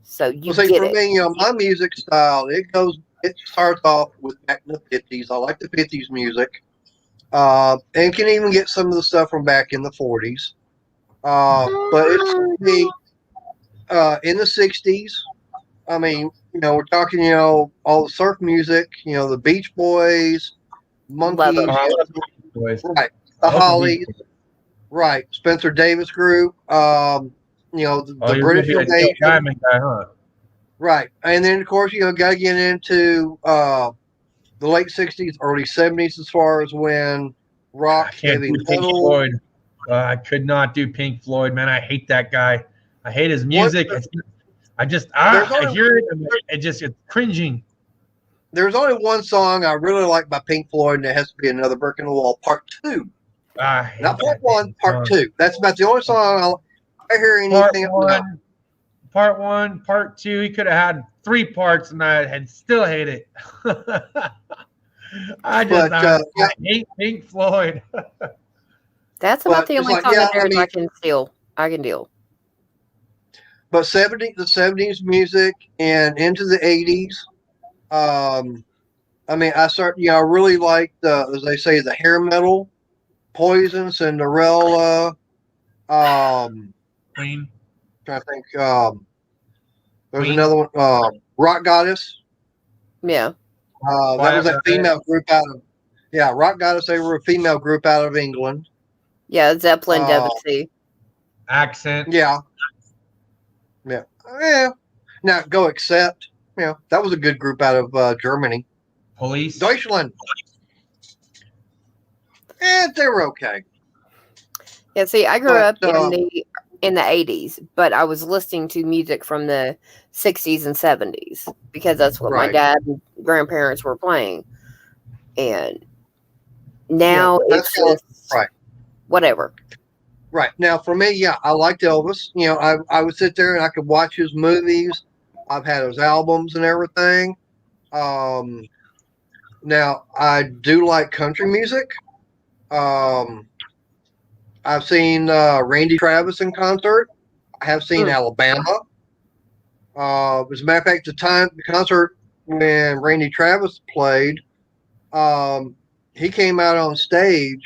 So you
see,
get
for
it.
me, my music style, it starts off with back in the 50s. I like the 50s music. And can even get some of the stuff from back in the 40s. But it's me in the 60s. I mean, we're talking, all the surf music, the Beach Boys, Monkeys, right, the Hollies, right, Spencer Davis Group, the British Invasion,
guy, huh?
right, and then of course got to get into the late 60s, early 70s as far as when rock, heavy metal.
I could not do Pink Floyd, man. I hate that guy. I hate his music. I hear it, and it's cringing.
There's only one song I really like by Pink Floyd, and it has to be Another Brick in the Wall, Part 2. Not Part 1, Part 2. That's about the only song I hear anything about.
Part 1, Part 2. He could have had 3 parts, and I still hate it. I hate Pink Floyd.
That's about the only song of theirs I can deal.
But the 70s music and into the 80s. I really like as they say, the hair metal, Poison, Cinderella,
Queen.
Trying to think. There's another one, Rock Goddess.
Yeah.
That was a female group Rock Goddess. They were a female group out of England.
Yeah, Zeppelin, Debussy.
Accent.
Yeah. Now Go Accept. That was a good group out of Germany.
Police.
Deutschland. They were okay.
Yeah, see, I grew up in the 80s, but I was listening to music from the 60s and 70s because that's what my dad and grandparents were playing. And now it's just whatever.
Right. Now, for me, I liked Elvis. I would sit there and I could watch his movies. I've had his albums and everything. Now, I do like country music. I've seen Randy Travis in concert. I have seen Alabama. As a matter of fact, the concert when Randy Travis played, he came out on stage,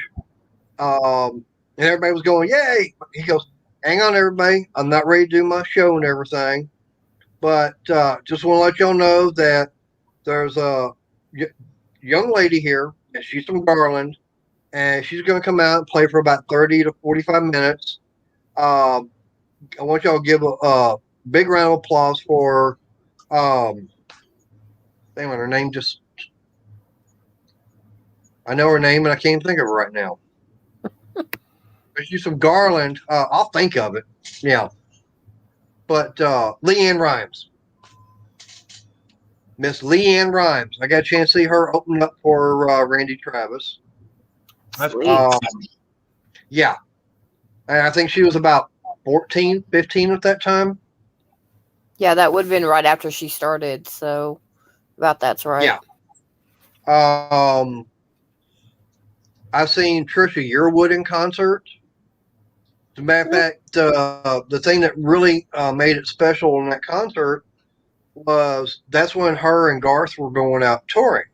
and everybody was going, "Yay!" He goes, "Hang on, everybody. I'm not ready to do my show and everything, but just want to let y'all know that there's a young lady here, and she's from Garland, and she's going to come out and play for about 30 to 45 minutes. I want y'all to give a big round of applause for her name just... I know her name, and I can't think of her right now. She's from Garland. I'll think of it. Yeah. But LeAnn Rimes. Miss LeAnn Rimes. I got a chance to see her open up for Randy Travis.
That's cool.
Yeah. And I think she was about 14, 15 at that time.
Yeah, that would have been right after she started. So about that's right.
Yeah. I've seen Trisha Yearwood in concert. As a matter of fact, the thing that really made it special in that concert was that's when her and Garth were going out touring.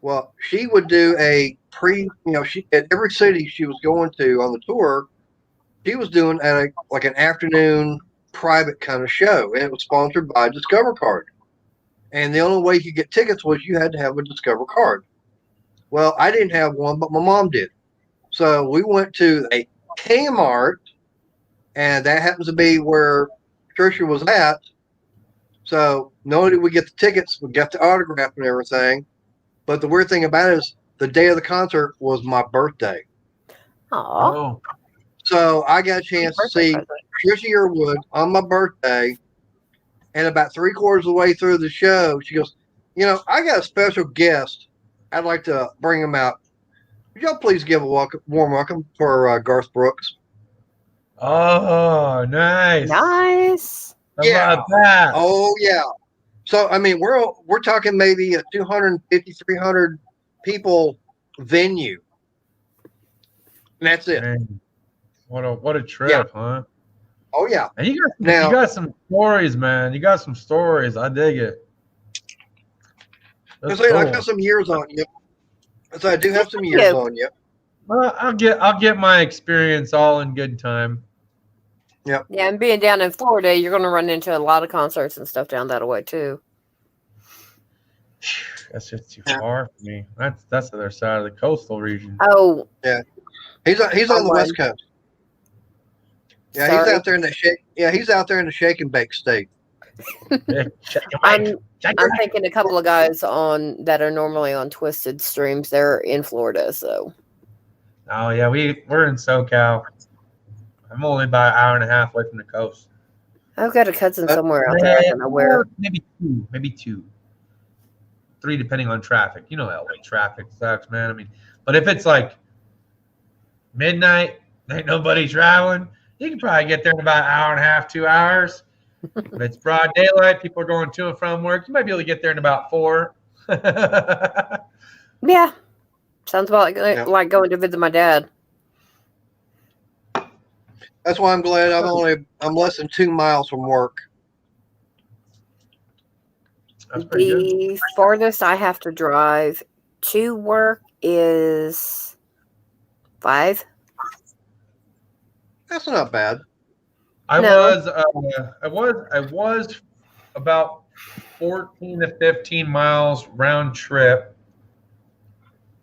Well, she would do she at every city she was going to on the tour, she was doing like an afternoon private kind of show, and it was sponsored by Discover Card. And the only way you could get tickets was you had to have a Discover Card. Well, I didn't have one, but my mom did. So we went to a Kmart, and that happens to be where Trisha was at. So not only did we get the tickets, we got the autograph and everything. But the weird thing about it is the day of the concert was my birthday.
Oh.
So I got a chance to see Trisha Yearwood on my birthday. And about 3/4 of the way through the show, she goes, I got a special guest. I'd like to bring him out. Would y'all please give a warm welcome for Garth Brooks?
Oh, nice.
Nice.
How about that?
Oh, yeah. So, I mean, we're talking maybe a 250, 300 people venue. And that's it.
What a trip, huh?
Oh yeah.
And you got some stories, man. You got some stories. I dig it.
I got some years on you. So I do have some years on you.
Well, I'll get my experience all in good time.
Yep.
Yeah, and being down in Florida, you're going to run into a lot of concerts and stuff down that way too.
That's just too far for me. That's the other side of the coastal region.
Oh,
yeah. He's on the West Coast. Yeah, Sorry. He's out there in the shake. Yeah, he's out there in the shake and bake state.
I'm thinking a couple of guys that are normally on Twisted Streams. They're in Florida, so.
Oh yeah, we're in SoCal. I'm only about an hour and a half away from the coast.
I've got a cousin somewhere out there. I don't know where.
Maybe two, 3, depending on traffic. You know, LA traffic sucks, man. I mean, but if it's like midnight, ain't nobody traveling, you can probably get there in about an hour and a half, 2 hours. If it's broad daylight, people are going to and from work, you might be able to get there in about 4.
Yeah. Sounds about like going to visit my dad.
That's why I'm glad I'm less than 2 miles from work.
The farthest I have to drive to work is 5.
That's not bad.
I was about 14 to 15 miles round trip,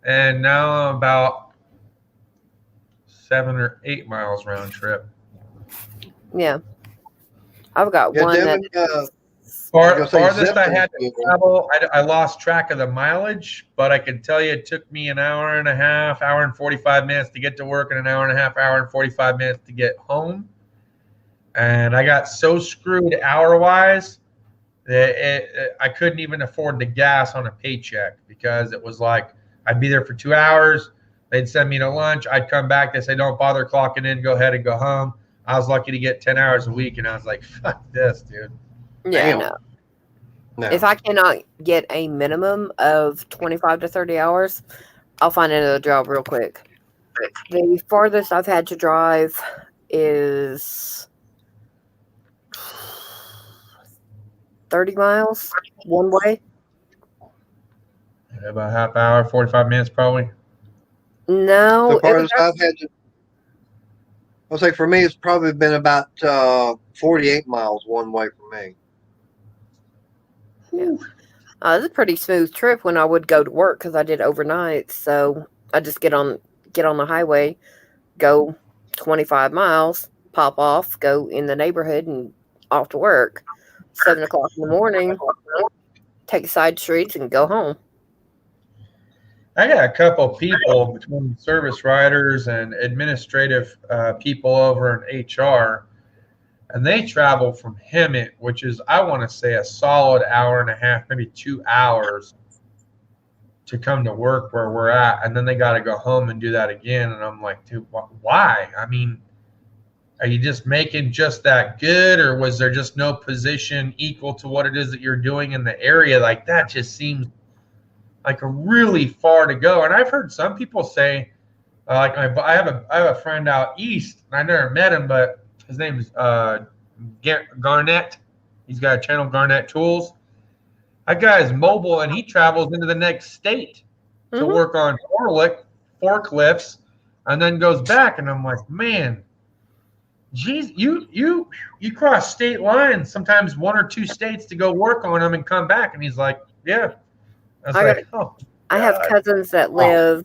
and now I'm about 7 or 8 miles round trip.
Yeah, I've got one
Devin,
farthest I had to travel. I lost track of the mileage, but I can tell you it took me an hour and a half, hour and 45 minutes to get to work, and an hour and a half, hour and 45 minutes to get home. And I got so screwed hour-wise that I couldn't even afford the gas on a paycheck, because it was like I'd be there for 2 hours. They'd send me to lunch. I'd come back. They say, don't bother clocking in. Go ahead and go home. I was lucky to get 10 hours a week, and I was like, fuck this, dude.
Yeah, no. If I cannot get a minimum of 25 to 30 hours, I'll find another job real quick. The farthest I've had to drive is 30 miles one way.
Yeah, about a half hour, 45 minutes probably.
No.
The farthest I've had to, I'll say for me, it's probably been about 48 miles one way for me.
Yeah. It's a pretty smooth trip when I would go to work, because I did overnight. So I just get on the highway, go 25 miles, pop off, go in the neighborhood, and off to work. 7 o'clock in the morning, take side streets and go home.
I got a couple people between service riders and administrative people over in HR, and they travel from Hemet, which is, I want to say, a solid hour and a half, maybe 2 hours to come to work where we're at. And then they got to go home and do that again. And I'm like, dude, why? I mean, are you just making just that good, or was there just no position equal to what it is that you're doing in the area? Like, that just seems like a really far to go. And I've heard some people say, I have a friend out east, and I never met him, but his name is Garnett. He's got a channel, Garnett Tools. That guy is mobile, and he travels into the next state to work on forklifts, and then goes back. And I'm like, man, geez, you cross state lines, sometimes 1 or 2 states, to go work on them and come back. And he's like, yeah.
I have cousins that live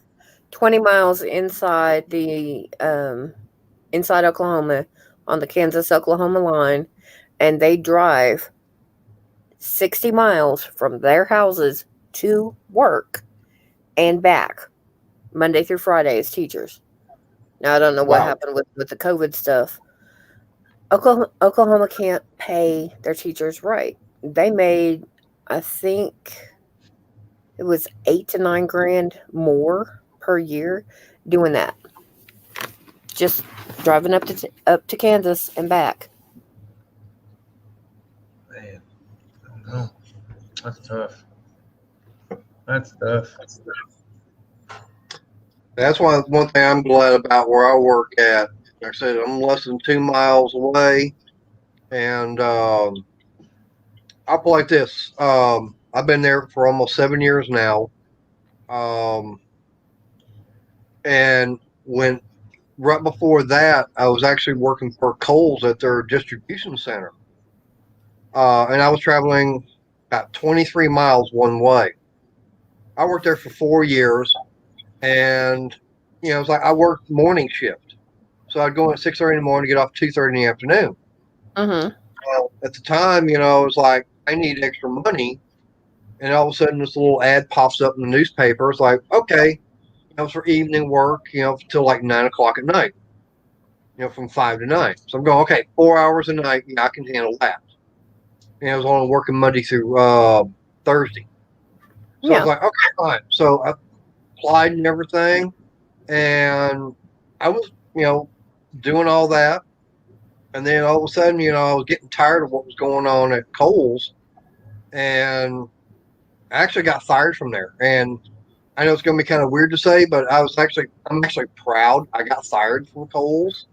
20 miles inside inside Oklahoma, on the Kansas-Oklahoma line, and they drive 60 miles from their houses to work and back Monday through Friday as teachers. Now, I don't know what happened with the COVID stuff. Oklahoma can't pay their teachers right. They made, I think it was $8,000 to $9,000 more per year doing that. Just driving up to Kansas and back.
Man, I don't know. That's tough. That's tough.
That's one thing I'm glad about where I work at Like I said, I'm less than 2 miles away, and I'll put it like this. I've been there for almost 7 years now, and when right before that, I was actually working for Kohl's at their distribution center, and I was traveling about 23 miles one way. I worked there for 4 years, and it was like I worked morning shift, so I'd go in at 6:30 in the morning, get off 2:30 in the afternoon.
Mm-hmm.
Well, at the time, it was like I need extra money, and all of a sudden this little ad pops up in the newspaper. It's like, okay, for evening work, till like 9 o'clock at night, from 5 to 9. So I'm going, okay, 4 hours a night, I can handle that. And I was only working Monday through Thursday. So I was like, okay, fine. So I applied and everything, and I was, doing all that. And then all of a sudden, I was getting tired of what was going on at Kohl's, and I actually got fired from there. And I know it's going to be kind of weird to say, but I'm actually proud I got fired from Kohl's,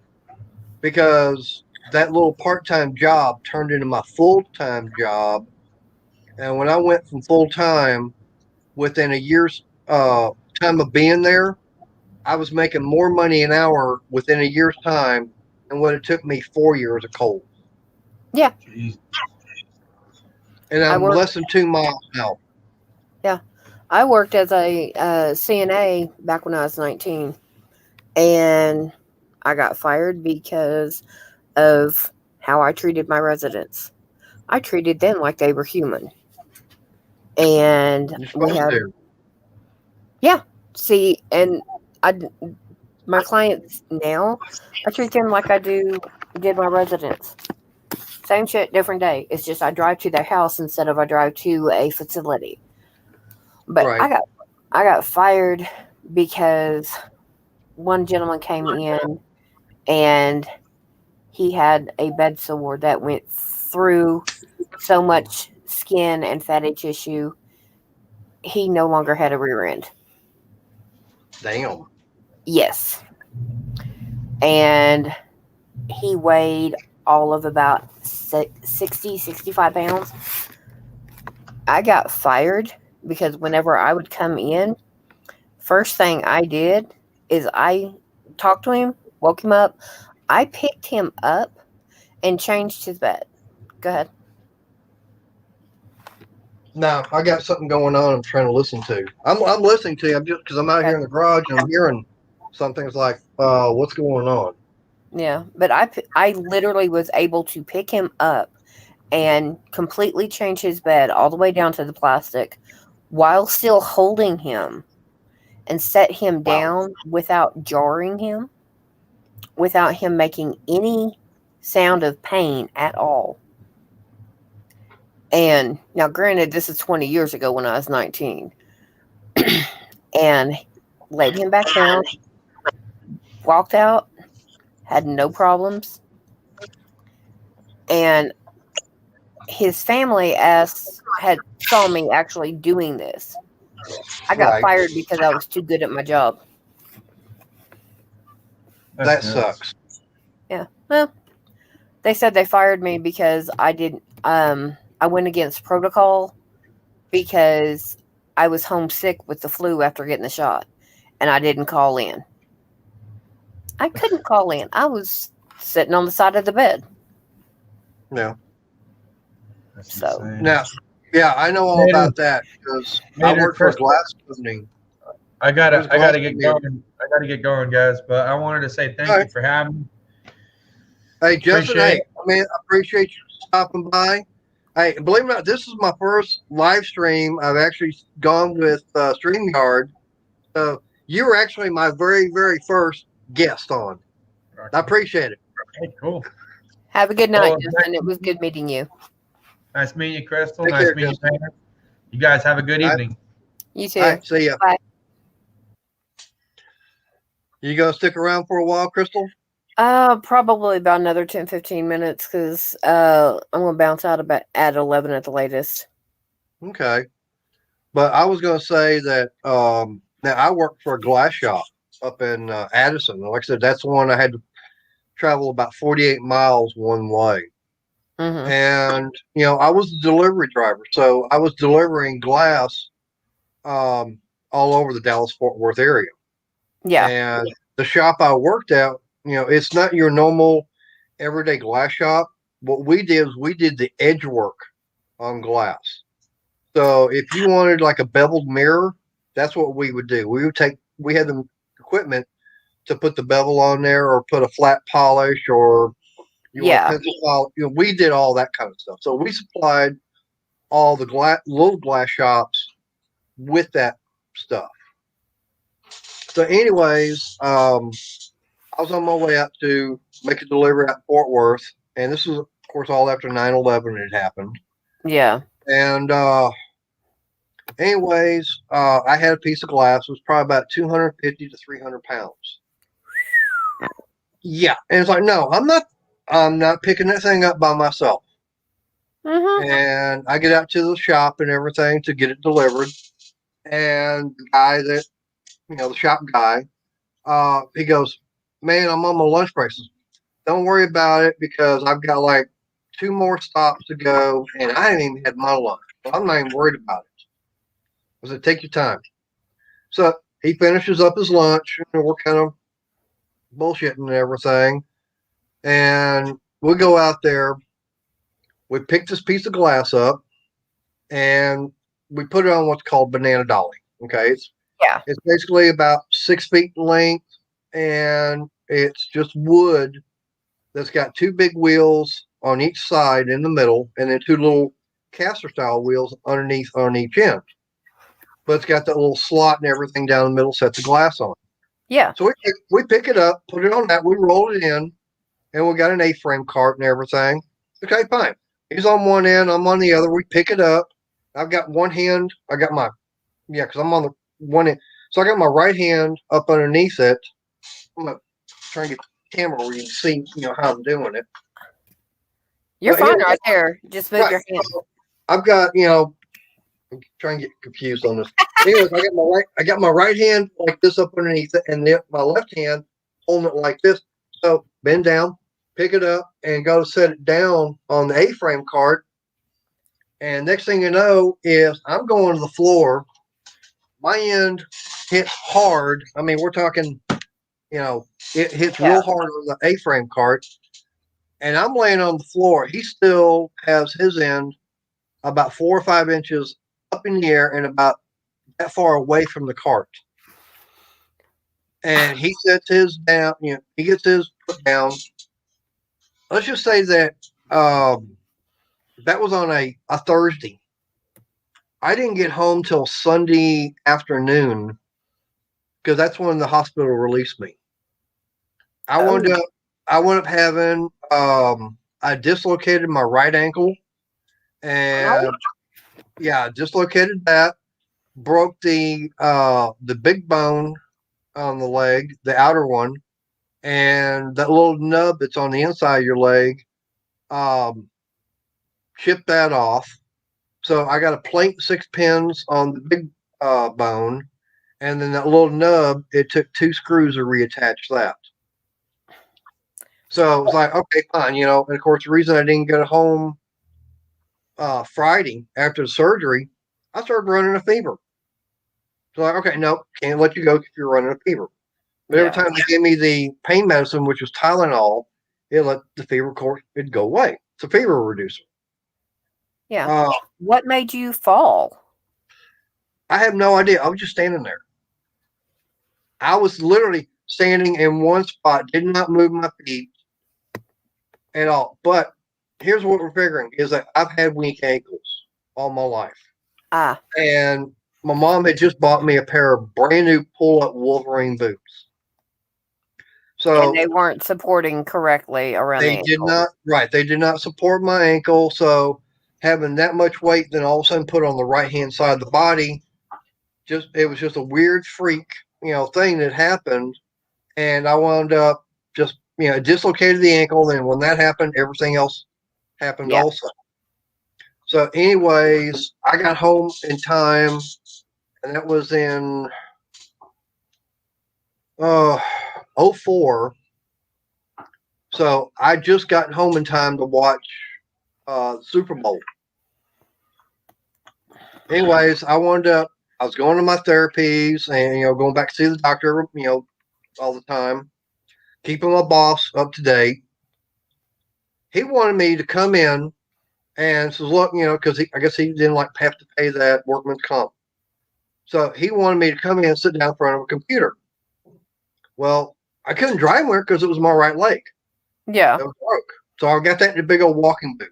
because that little part-time job turned into my full-time job. And when I went from full-time, within a year's time of being there, I was making more money an hour within a year's time than what it took me 4 years at Kohl's.
Yeah.
And I'm less than 2 miles now.
Yeah. I worked as a CNA back when I was 19, and I got fired because of how I treated my residents. I treated them like they were human. And we had, see, and my clients now, I treat them like I did my residents. Same shit, different day. It's just I drive to their house instead of I drive to a facility. But right. I got fired because one gentleman came in and he had a bed sore that went through so much skin and fatty tissue, he no longer had a rear end.
Damn.
Yes. And he weighed all of about 60, 65 pounds. I got fired because whenever I would come in, first thing I did is I talked to him, woke him up. I picked him up and changed his bed. Go ahead.
No, I got something going on I'm trying to listen to. I'm listening to you. I'm just because I'm out here in the garage and I'm hearing something. It's like, what's going on?
Yeah, but I literally was able to pick him up and completely change his bed all the way down to the plastic while still holding him and set him down without jarring him, without him making any sound of pain at all. And now, granted, this is 20 years ago when I was 19. And laid him back down, walked out, had no problems. And his family saw me actually doing this. I got fired because I was too good at my job.
That sucks.
Yeah. Well, they said they fired me because I went against protocol because I was homesick with the flu after getting the shot, and I didn't call in. I couldn't call in. I was sitting on the side of the bed.
Yeah.
So
now, yeah, I know all about that because I work for a glass company.
I gotta get going. I gotta get going, guys. But I wanted to say thank you for having me.
Hey, Justin, I appreciate you stopping by. Hey, believe it or not, this is my first live stream. I've actually gone with StreamYard. You were actually my very, very first guest on. I appreciate it.
Okay, cool.
Have a good night, Justin. It was good meeting you.
Nice meeting you, Crystal. Nice meeting you, Tanner. You guys have a good evening.
You too.
All right, see ya.
Bye.
You gonna stick around for a while, Crystal?
Probably about another 10, 15 minutes because I'm going to bounce out at 11 at the latest.
Okay. But I was going to say that now I work for a glass shop up in Addison. Like I said, that's the one I had to travel about 48 miles one way.
Mm-hmm.
And, I was a delivery driver. So I was delivering glass all over the Dallas-Fort Worth area.
Yeah.
And the shop I worked at, it's not your normal everyday glass shop. What we did is we did the edge work on glass. So if you wanted like a beveled mirror, that's what we would do. We had the equipment to put the bevel on there or put a flat polish or you want a pencil polish. We did all that kind of stuff. So we supplied all the little glass shops with that stuff. So anyways, I was on my way out to make a delivery at Fort Worth. And this was, of course, all after 9/11 had happened.
Yeah.
And anyways, I had a piece of glass. It was probably about 250 to 300 pounds. Yeah. And it's like, no, I'm not picking that thing up by myself.
Mm-hmm.
And I get out to the shop and everything to get it delivered. And the guy that, the shop guy, he goes, man, I'm on my lunch break. Don't worry about it because I've got like 2 more stops to go and I haven't even had my lunch. So I'm not even worried about it. I said, take your time. So he finishes up his lunch and we're kind of bullshitting and everything. And we go out there. We pick this piece of glass up and we put it on what's called banana dolly. Okay. It's basically about 6 feet in length and it's just wood that's got 2 big wheels on each side in the middle and then 2 little caster style wheels underneath on each end. But it's got that little slot and everything down the middle, set the glass on.
Yeah.
So we pick it up, put it on that, we roll it in, and we got an A-frame cart and everything. Okay, fine. He's on one end, I'm on the other. We pick it up. I've got one hand. I got because I'm on the one end. So I got my right hand up underneath it. I'm going to try and get the camera where you can see, how I'm doing it.
You're fine right there. Just move your hand.
I've got, I'm trying to get confused on this. Anyways, I got my right hand like this up underneath it, and then my left hand holding it like this. So bend down, pick it up, and go set it down on the A-frame cart. And next thing you know is I'm going to the floor. My end hits hard. I mean, we're talking, it hits real hard on the A-frame cart. And I'm laying on the floor. He still has his end about 4 or 5 inches up in the air and about that far away from the cart. And he sets his down, he gets his put down. Let's just say that that was on a Thursday. I didn't get home till Sunday afternoon because that's when the hospital released me. I wound up having I dislocated my right ankle and dislocated that, broke the big bone on the leg, the outer one, and that little nub that's on the inside of your leg, chipped that off. So I got a plate, 6 pins on the big bone, and then that little nub, it took 2 screws to reattach that. So it was like, okay, fine, and of course the reason I didn't get home Friday after the surgery, I started running a fever. So like, okay, no, can't let you go if you're running a fever. But every time they gave me the pain medicine, which was Tylenol, it let the fever course it'd go away. It's a fever reducer.
Yeah. What made you fall?
I have no idea. I was just standing there. I was literally standing in one spot, did not move my feet at all. But here's what we're figuring is that I've had weak ankles all my life. And my mom had just bought me a pair of brand new pull-up Wolverine boots. So
and they weren't supporting correctly around the ankle.
They did not, right. They did not support my ankle. So having that much weight, then all of a sudden put on the right-hand side of the body, it was just a weird freak, thing that happened. And I wound up just, dislocated the ankle. And when that happened, everything else happened also. So anyways, I got home in time, and that was in 04. So I just got home in time to watch Super Bowl. Anyways, I was going to my therapies and, going back to see the doctor, all the time, keeping my boss up to date. He wanted me to come in and says, look, because I guess he didn't have to pay that workman's comp. So he wanted me to come in and sit down in front of a computer. Well, I couldn't drive anywhere because it was my right leg.
Yeah.
It was broke. So I got that in a big old walking boot.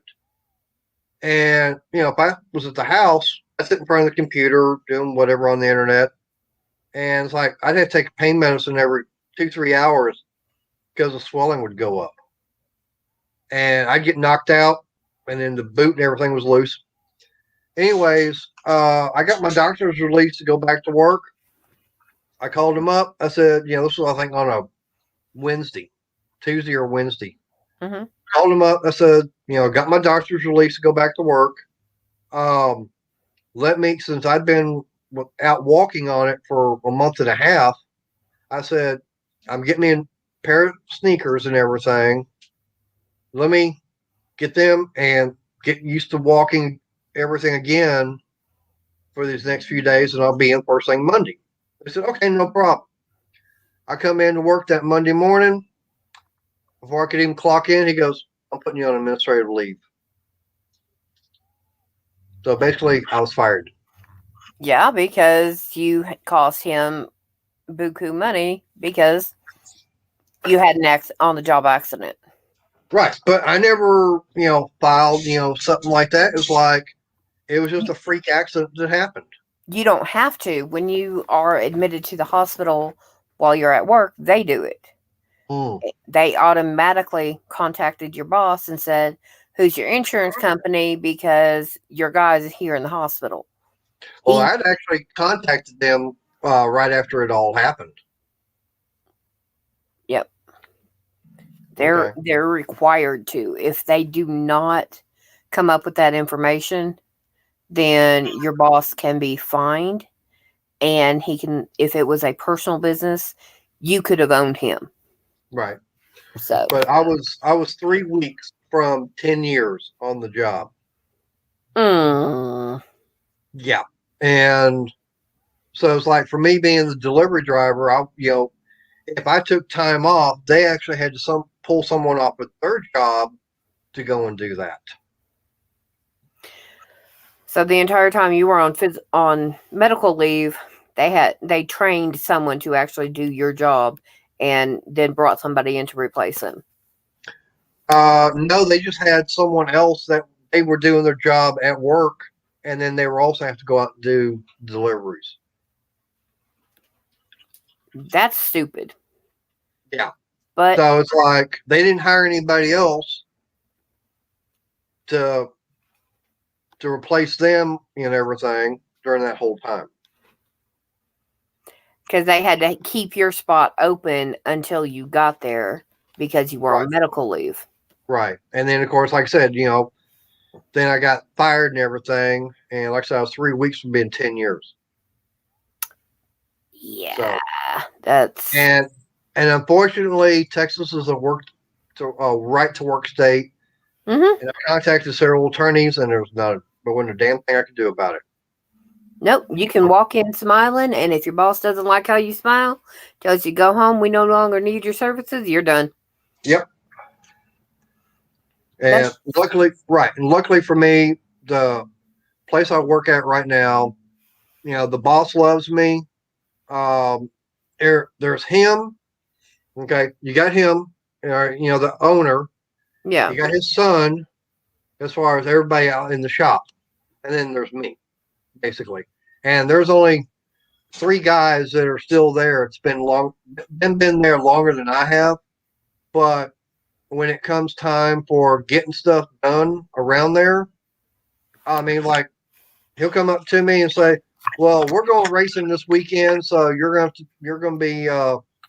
And, if I was at the house, I sit in front of the computer doing whatever on the internet. And it's like I'd have to take pain medicine every 2-3 hours because the swelling would go up. And I'd get knocked out, and then the boot and everything was loose. Anyways, I got my doctor's release to go back to work. I called him up. I said, this was, I think, on a Tuesday or Wednesday.
Mm-hmm.
Called him up. I said, got my doctor's release to go back to work. Since I'd been out walking on it for a month and a half, I said, I'm getting me a pair of sneakers and everything. Let me get them and get used to walking everything again for these next few days, and I'll be in first thing Monday. I said, okay, no problem. I come in to work that Monday morning. Before I could even clock in, he goes, I'm putting you on administrative leave. So basically, I was fired.
Yeah, because you cost him buku money because you had an on-the-job accident.
Right, but I never, filed, something like that. It was just a freak accident that happened.
You don't have to. When you are admitted to the hospital while you're at work, they do it. They automatically contacted your boss and said, who's your insurance company? Because your guy's here in the hospital.
Well, I'd actually contacted them right after it all happened.
Yep. They're required to. If they do not come up with that information, then your boss can be fined, and he can, if it was a personal business, you could have owned him.
Right.
So,
but I was 3 weeks from 10 years on the job. Yeah. And so it's like, for me being the delivery driver, if I took time off, they actually had to pull someone off with their job to go and do that.
So the entire time you were on medical leave, they trained someone to actually do your job, and then brought somebody in to replace them.
No, they just had someone else that they were doing their job at work, and then they were also have to go out and do deliveries.
That's stupid.
Yeah.
But
so it's like they didn't hire anybody else to replace them and everything during that whole time.
Because they had to keep your spot open until you got there because you were on medical leave.
Right. And then, of course, like I said, then I got fired and everything. And like I said, I was 3 weeks from being 10 years.
Yeah. That's...
And unfortunately, Texas is a right to work state.
Mm-hmm.
And I contacted several attorneys, and there wasn't a damn thing I could do about it.
Nope. You can walk in smiling, and if your boss doesn't like how you smile, tells you go home, we no longer need your services, you're done.
Yep. And luckily for me, the place I work at right now, the boss loves me. There's him. Okay, you got him. The owner.
Yeah.
You got his son. As far as everybody out in the shop, and then there's me, basically. And there's only 3 guys that are still there. It's been there longer than I have, but when it comes time for getting stuff done around there, I mean, like, he'll come up to me and say, well, we're going racing this weekend, so you're going to be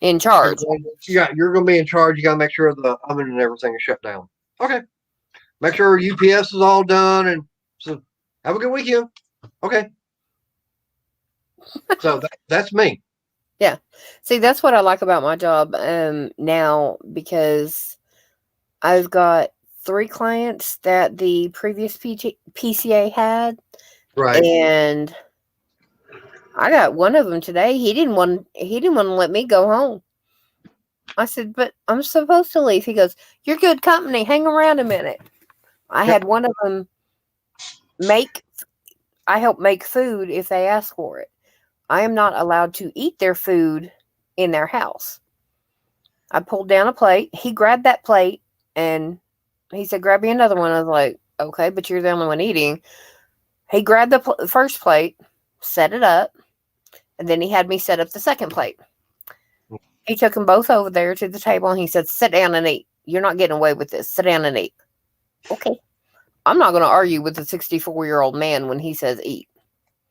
in charge.
You're going to be in charge. You got to make sure the oven and everything is shut down. Okay. Make sure UPS is all done, and so have a good weekend. Okay. So that's me.
Yeah. See, that's what I like about my job now, because I've got 3 clients that the previous PCA had.
Right.
And I got one of them today. He didn't want to let me go home. I said, but I'm supposed to leave. He goes, you're good company. Hang around a minute. I had one of them I help make food if they ask for it. I am not allowed to eat their food in their house. I pulled down a plate. He grabbed that plate and he said, grab me another one. I was like, okay, but you're the only one eating. He grabbed the first plate, set it up, and then he had me set up the second plate. He took them both over there to the table and he said, sit down and eat. You're not getting away with this. Sit down and eat. Okay. I'm not going to argue with a 64-year-old man when he says eat.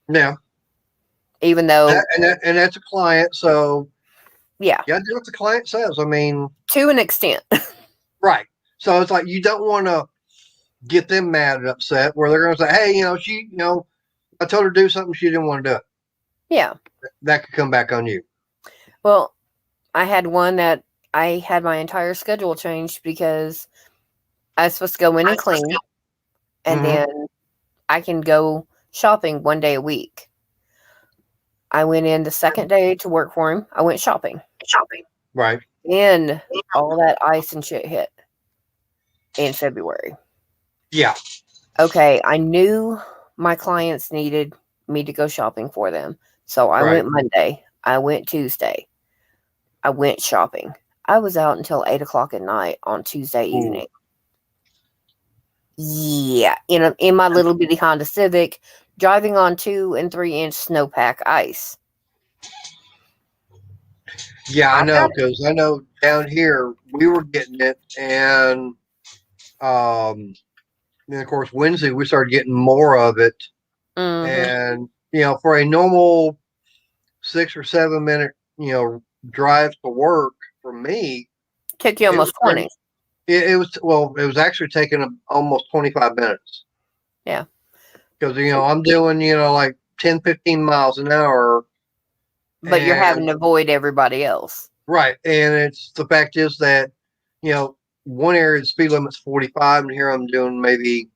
Yeah.
Even though.
And that's a client, so.
Yeah.
Yeah, do what the client says. I mean.
To an extent.
Right. So it's like you don't want to get them mad and upset where they're going to say, hey, I told her to do something, she didn't want to do it.
Yeah.
That could come back on you.
Well, I had one that I had my entire schedule changed because I was supposed to go in and clean. And then I can go shopping one day a week. I went in the second day to work for him. I went shopping.
Right.
And all that ice and shit hit in February.
Yeah.
Okay. I knew my clients needed me to go shopping for them. So I went Monday. I went Tuesday. I went shopping. I was out until 8:00 at night on Tuesday evening. Yeah, in my little bitty Honda Civic, driving on 2 and 3 inch snowpack ice.
Yeah, I know, because I know down here we were getting it, and then of course Wednesday we started getting more of it, and for a normal 6 or 7 minute drive to work for me,
took you almost 20.
It was actually taking almost 25 minutes.
Yeah.
Because, I'm doing, like 10, 15 miles an hour.
But you're having to avoid everybody else.
Right. And the fact is that, one area the speed limit's 45 and here I'm doing maybe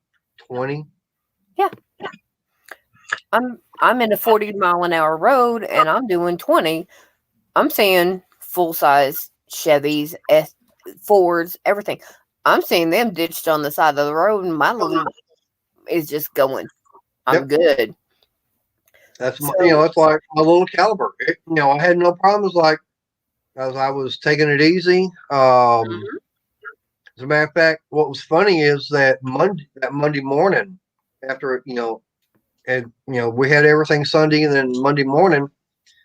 20.
Yeah. I'm in a 40-mile-an-hour road and I'm doing 20. I'm seeing full-size Chevys, Fords, everything. I'm seeing them ditched on the side of the road and my little is just going. I'm good.
That's it's like my little Caliber. I had no problems as I was taking it easy. As a matter of fact, what was funny is that Monday morning after, and we had everything Sunday and then Monday morning.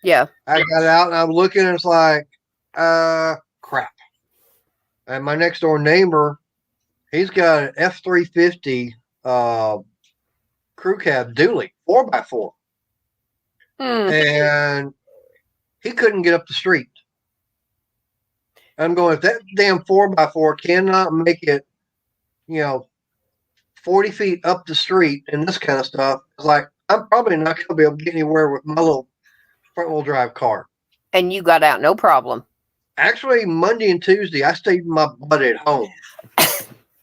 Yeah.
I got out and I'm looking and it's like, crap. And my next door neighbor, he's got an F-350 crew cab dually 4x4. And he couldn't get up the street. I'm going, if that damn 4x4 cannot make it, 40 feet up the street and this kind of stuff, it's like, I'm probably not going to be able to get anywhere with my little front wheel drive car.
And you got out, no problem.
Actually, Monday and Tuesday, I stayed with my buddy at home.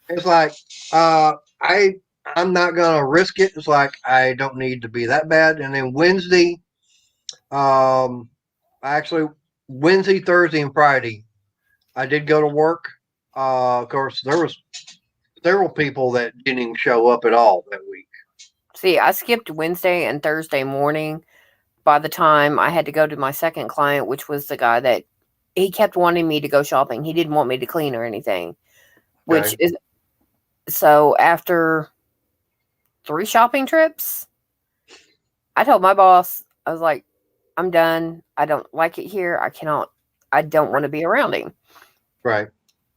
It's like, I'm not going to risk it. It's like, I don't need to be that bad. And then Wednesday, Wednesday, Thursday, and Friday, I did go to work. Of course, there was several people that didn't even show up at all that week.
See, I skipped Wednesday and Thursday morning. By the time I had to go to my second client, which was the guy that he kept wanting me to go shopping. He didn't want me to clean or anything, which is so after 3 shopping trips, I told my boss, I was like, I'm done. I don't like it here. I don't want to be around him.
Right.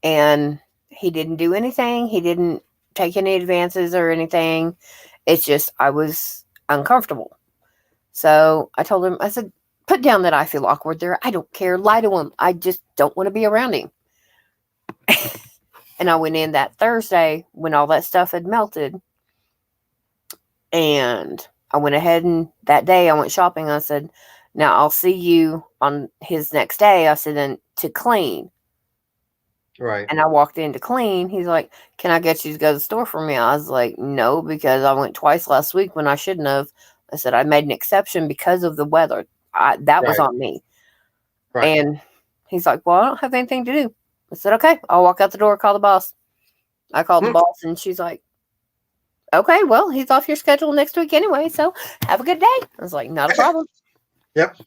And he didn't do anything. He didn't take any advances or anything. It's just, I was uncomfortable. So I told him, I said, put down that I feel awkward there. I don't care. Lie to him. I just don't want to be around him. And I went in that Thursday when all that stuff had melted. And I went ahead and that day I went shopping. I said, now I'll see you on his next day. I said, then to clean.
Right.
And I walked in to clean. He's like, "Can I get you to go to the store for me?" I was like, "No, because I went twice last week when I shouldn't have." I said, "I made an exception because of the weather. That was on me."
Right.
And he's like, "Well, I don't have anything to do." I said, "Okay, I'll walk out the door, call the boss." I called the boss, and she's like, "Okay, well, he's off your schedule next week anyway, so have a good day." I was like, "Not a problem."
Yep.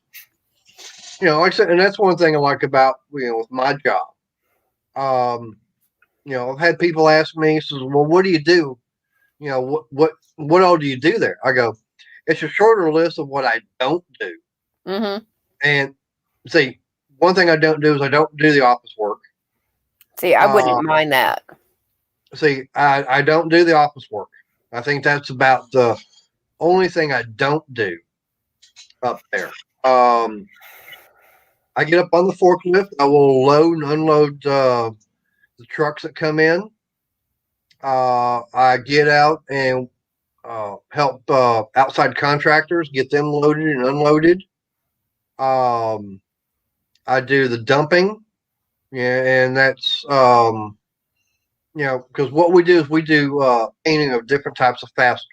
Like I said, and that's one thing I like about, with my job. I've had people ask me, says, "Well, what do you do? What all do you do there?" I go, "It's a shorter list of what I don't do."
Mm-hmm.
And see, one thing I don't do is I don't do the office work.
See, I wouldn't mind that.
See, I don't do the office work. I think that's about the only thing I don't do up there. I get up on the forklift. I will load and unload the trucks that come in. I get out and help outside contractors get them loaded and unloaded. I do the dumping, and that's because what we do is we do painting of different types of fasteners,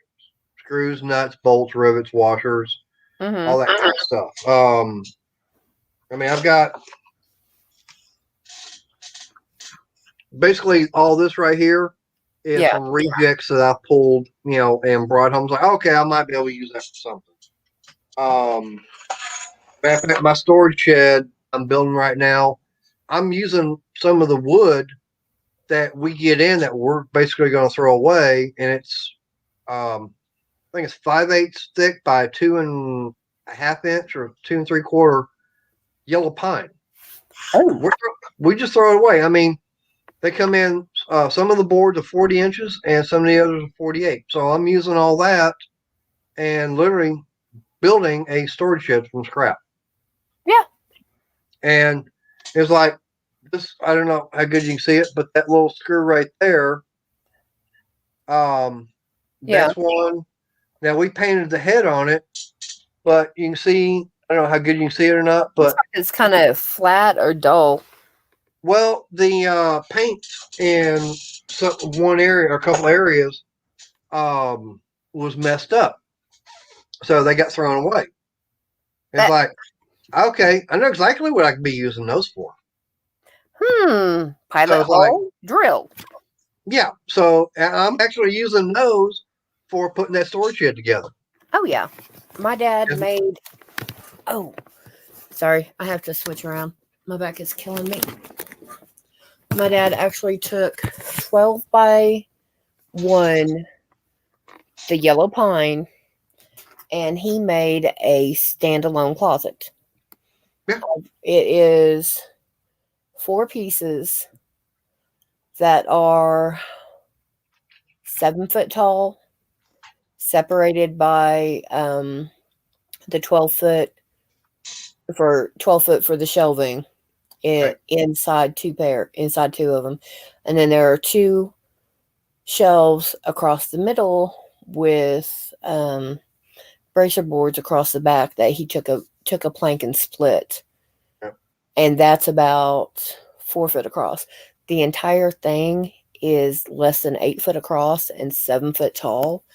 screws, nuts, bolts, rivets, washers, all that kind of stuff. I've got basically all this right here is from rejects that I pulled, and brought home. I was like, okay, I might be able to use that for something. My storage shed I'm building right now, I'm using some of the wood that we get in that we're basically going to throw away, and it's, I think it's 5/8 thick by 2.5 inch or 2 3/4 yellow pine.
Oh,
we just throw it away. They come in. Some of the boards are 40 inches, and some of the others are 48. So I'm using all that and literally building a storage shed from scrap.
Yeah.
And it's like this. I don't know how good you can see it, but that little screw right there. That's one. Now we painted the head on it, but you can see. I don't know how good you can see it or not, but
it's kind of flat or dull.
Well, the paint in one area or a couple areas was messed up, so they got thrown away. It's like, okay, I know exactly what I could be using those for.
Pilot hole drill.
Yeah, so I'm actually using those for putting that storage shed together.
Oh yeah, my dad made. Oh, sorry, I have to switch around. My back is killing me. My dad actually took 12 by 1, the yellow pine, and he made a standalone closet.
Yeah.
It is 4 pieces that are 7 foot tall, separated by the 12 foot for the shelving. Inside 2 of them, and then there are 2 shelves across the middle with bracer boards across the back that he took a plank and split, and that's about 4 foot across. The entire thing is less than 8 foot across and 7 foot tall,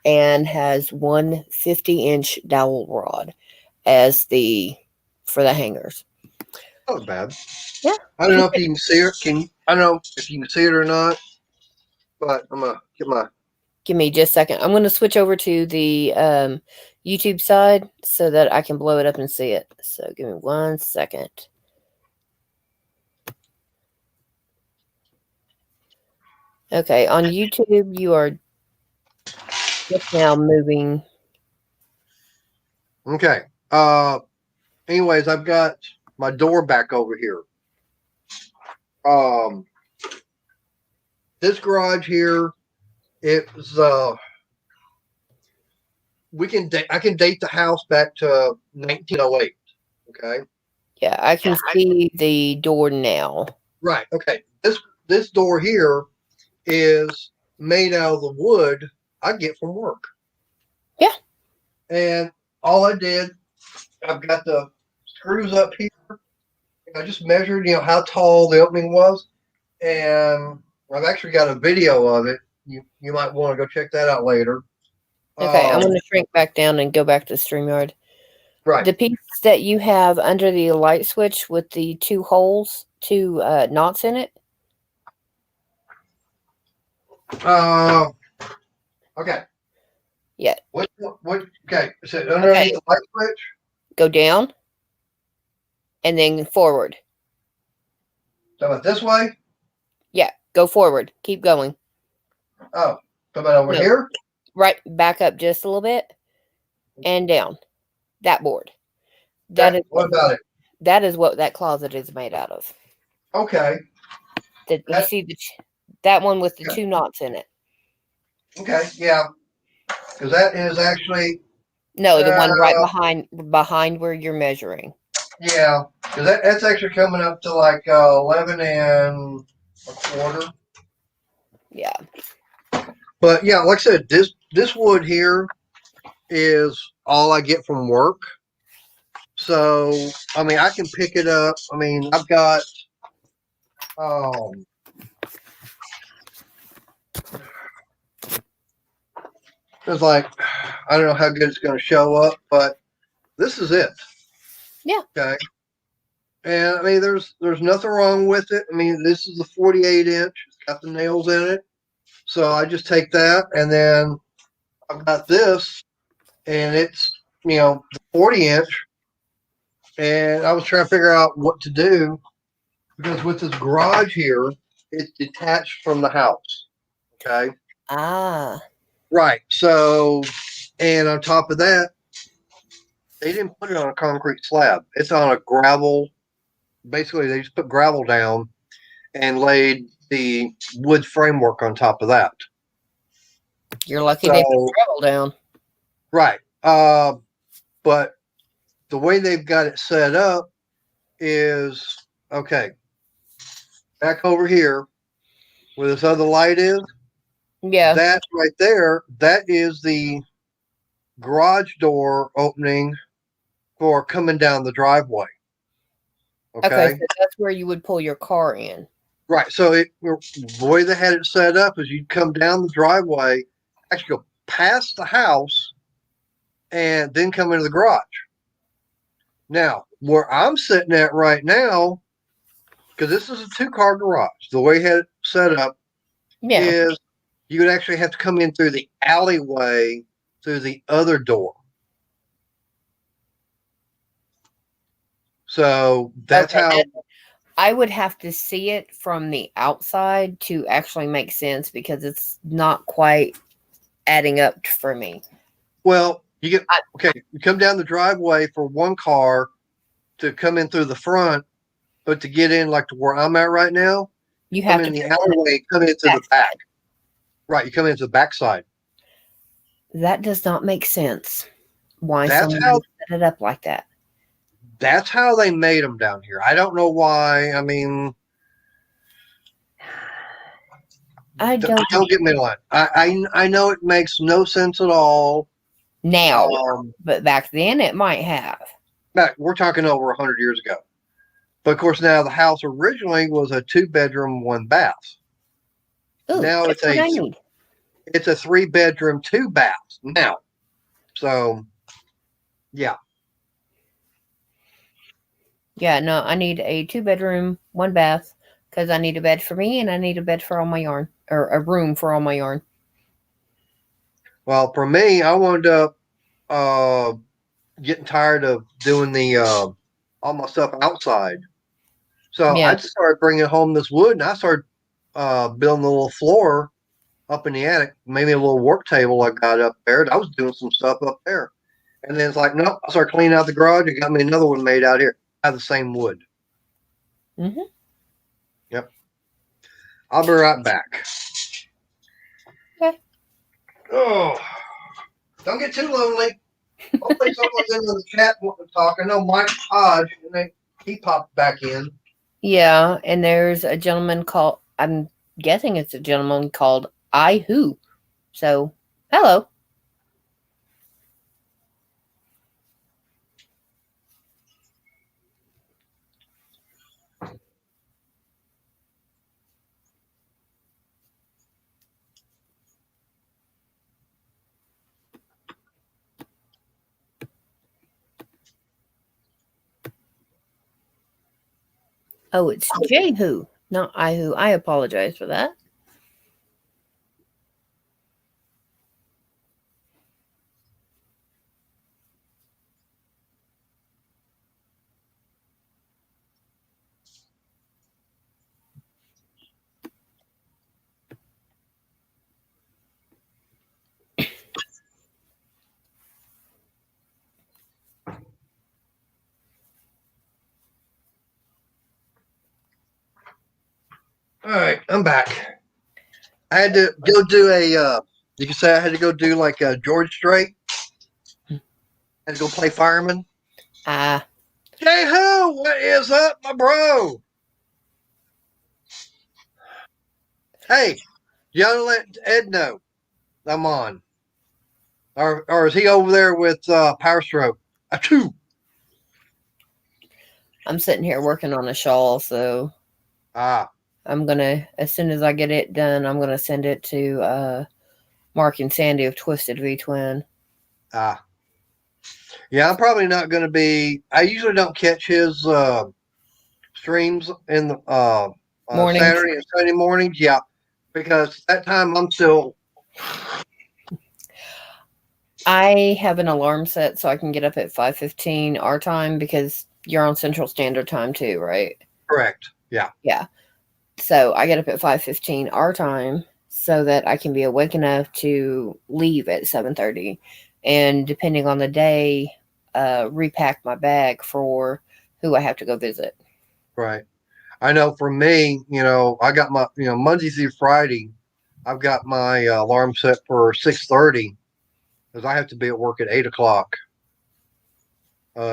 and has 1 50-inch dowel rod as for the hangers.
Not bad.
Yeah.
I don't know if you can see it. I don't know if you can see it or not, but I'm gonna get my.
Give me just a second. I'm gonna switch over to the YouTube side so that I can blow it up and see it. So give me 1 second. Okay, on YouTube you are just now moving.
Okay. Anyways, I've got my door back over here. This garage here, it was I can date the house back to 1908. Okay.
Yeah, I can see the door now.
Right. Okay. This door here is made out of the wood I get from work.
Yeah.
And all I did, I've got the screws up here. I just measured, how tall the opening was. and I've actually got a video of it. You might want to go check that out later.
Okay, I'm going to shrink back down and go back to StreamYard.
Right.
The piece that you have under the light switch with the two holes, two knots in it.
Okay.
Yeah.
What? Okay. So underneath the light switch.
Go down, and then forward.
So about this way.
Yeah. Go forward. Keep going.
Oh, so about over here.
Right. Back up just a little bit, and down. That board.
What about it?
That is what that closet is made out of.
Okay.
You see that one with the two knots in it.
Okay, yeah, because that is actually
the one right behind where you're measuring.
Yeah, because that's actually coming up to like 11 1/4.
Yeah.
But yeah, like I said, this wood here is all I get from work. So I mean, I can pick it up. I mean, I've got it's like, I don't know how good it's going to show up, but this is it.
Yeah.
Okay. And I mean, there's nothing wrong with it. I mean, this is the 48 inch. It's got the nails in it. So I just take that, and then I've got this, and it's, the 40 inch. And I was trying to figure out what to do, because with this garage here, it's detached from the house. Okay.
Ah.
Right. So, and on top of that, they didn't put it on a concrete slab. It's on a gravel. Basically, they just put gravel down and laid the wood framework on top of that.
You're lucky they put gravel down.
Right. But the way they've got it set up is, okay, back over here where this other light is.
Yeah.
That right there, that is the garage door opening for coming down the driveway. Okay,
so that's where you would pull your car in.
Right. So the way they had it set up is you'd come down the driveway, actually go past the house, and then come into the garage. Now, where I'm sitting at right now, because this is a 2-car garage, the way it had it set up is you would actually have to come in through the alleyway through the other door. So that's how
I would have to see it from the outside to actually make sense, because it's not quite adding up for me.
Well, you come down the driveway for one car to come in through the front, but to get in like to where I'm at right now,
you have
come in the alleyway, come into the back. Right, you come into the back side.
That does not make sense. Why someone set it up like that?
That's how they made them down here. I don't know why. I mean, don't get me wrong. I know it makes no sense at all
now, but back then it might have.
We're talking over 100 years ago. But of course, now the house originally was a 2-bedroom, 1-bath.
Ooh,
now it's a 3-bedroom, 2-bath now. So, yeah.
Yeah, no, I need a 2-bedroom, 1-bath, because I need a bed for me and I need a bed for all my yarn, or a room for all my yarn.
Well, for me, I wound up getting tired of doing the all my stuff outside. So I just started bringing home this wood, and I started building a little floor up in the attic, maybe a little work table I got up there. I was doing some stuff up there. And then it's like, nope, I started cleaning out the garage and got me another one made out here. I have the same wood.
Mm-hmm.
Yep. I'll be right back.
Okay.
Oh, don't get too lonely. Hopefully someone's in the chat wanting to talk. I know Mike Hodge, and he popped back in.
Yeah, and there's a gentleman called, I'm guessing it's a gentleman called I Who. So, hello. Oh, it's Jehu, not Ihu. I apologize for that.
All right, I'm back. I had to go do a. You can say I had to go do like a George Strait. I had to go play fireman. Jehu, what is up, my bro? Hey, you gotta let Ed know I'm on. Or is he over there with Power Stroke? Achoo!
I'm sitting here working on a shawl, so I'm gonna, as soon as I get it done, I'm gonna send it to Mark and Sandy of Twisted V Twin.
Yeah, I'm probably not gonna be. I usually don't catch his streams in the Saturday and Sunday mornings. Yeah, because that time I'm still.
I have an alarm set so I can get up at 5:15 our time because you're on Central Standard Time too, right?
Correct. Yeah.
Yeah. So I get up at 5:15 our time so that I can be awake enough to leave at 7:30, and depending on the day, repack my bag for who I have to go visit.
Right. I know for me, I got my, Monday through Friday, I've got my alarm set for 6:30 because I have to be at work at 8:00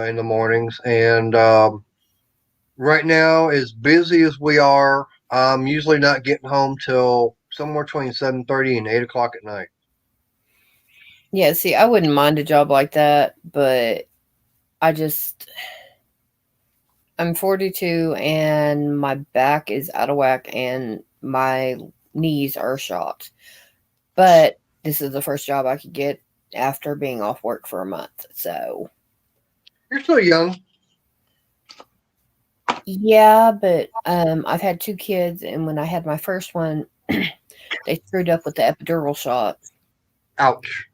in the mornings. And right now, as busy as we are, I'm usually not getting home till somewhere between 7:30 and 8:00 at night.
Yeah, see, I wouldn't mind a job like that, but I'm 42 and my back is out of whack and my knees are shot. But this is the first job I could get after being off work for a month. So
you're still young.
Yeah, but I've had 2 kids, and when I had my first one, they screwed up with the epidural shot.
Ouch.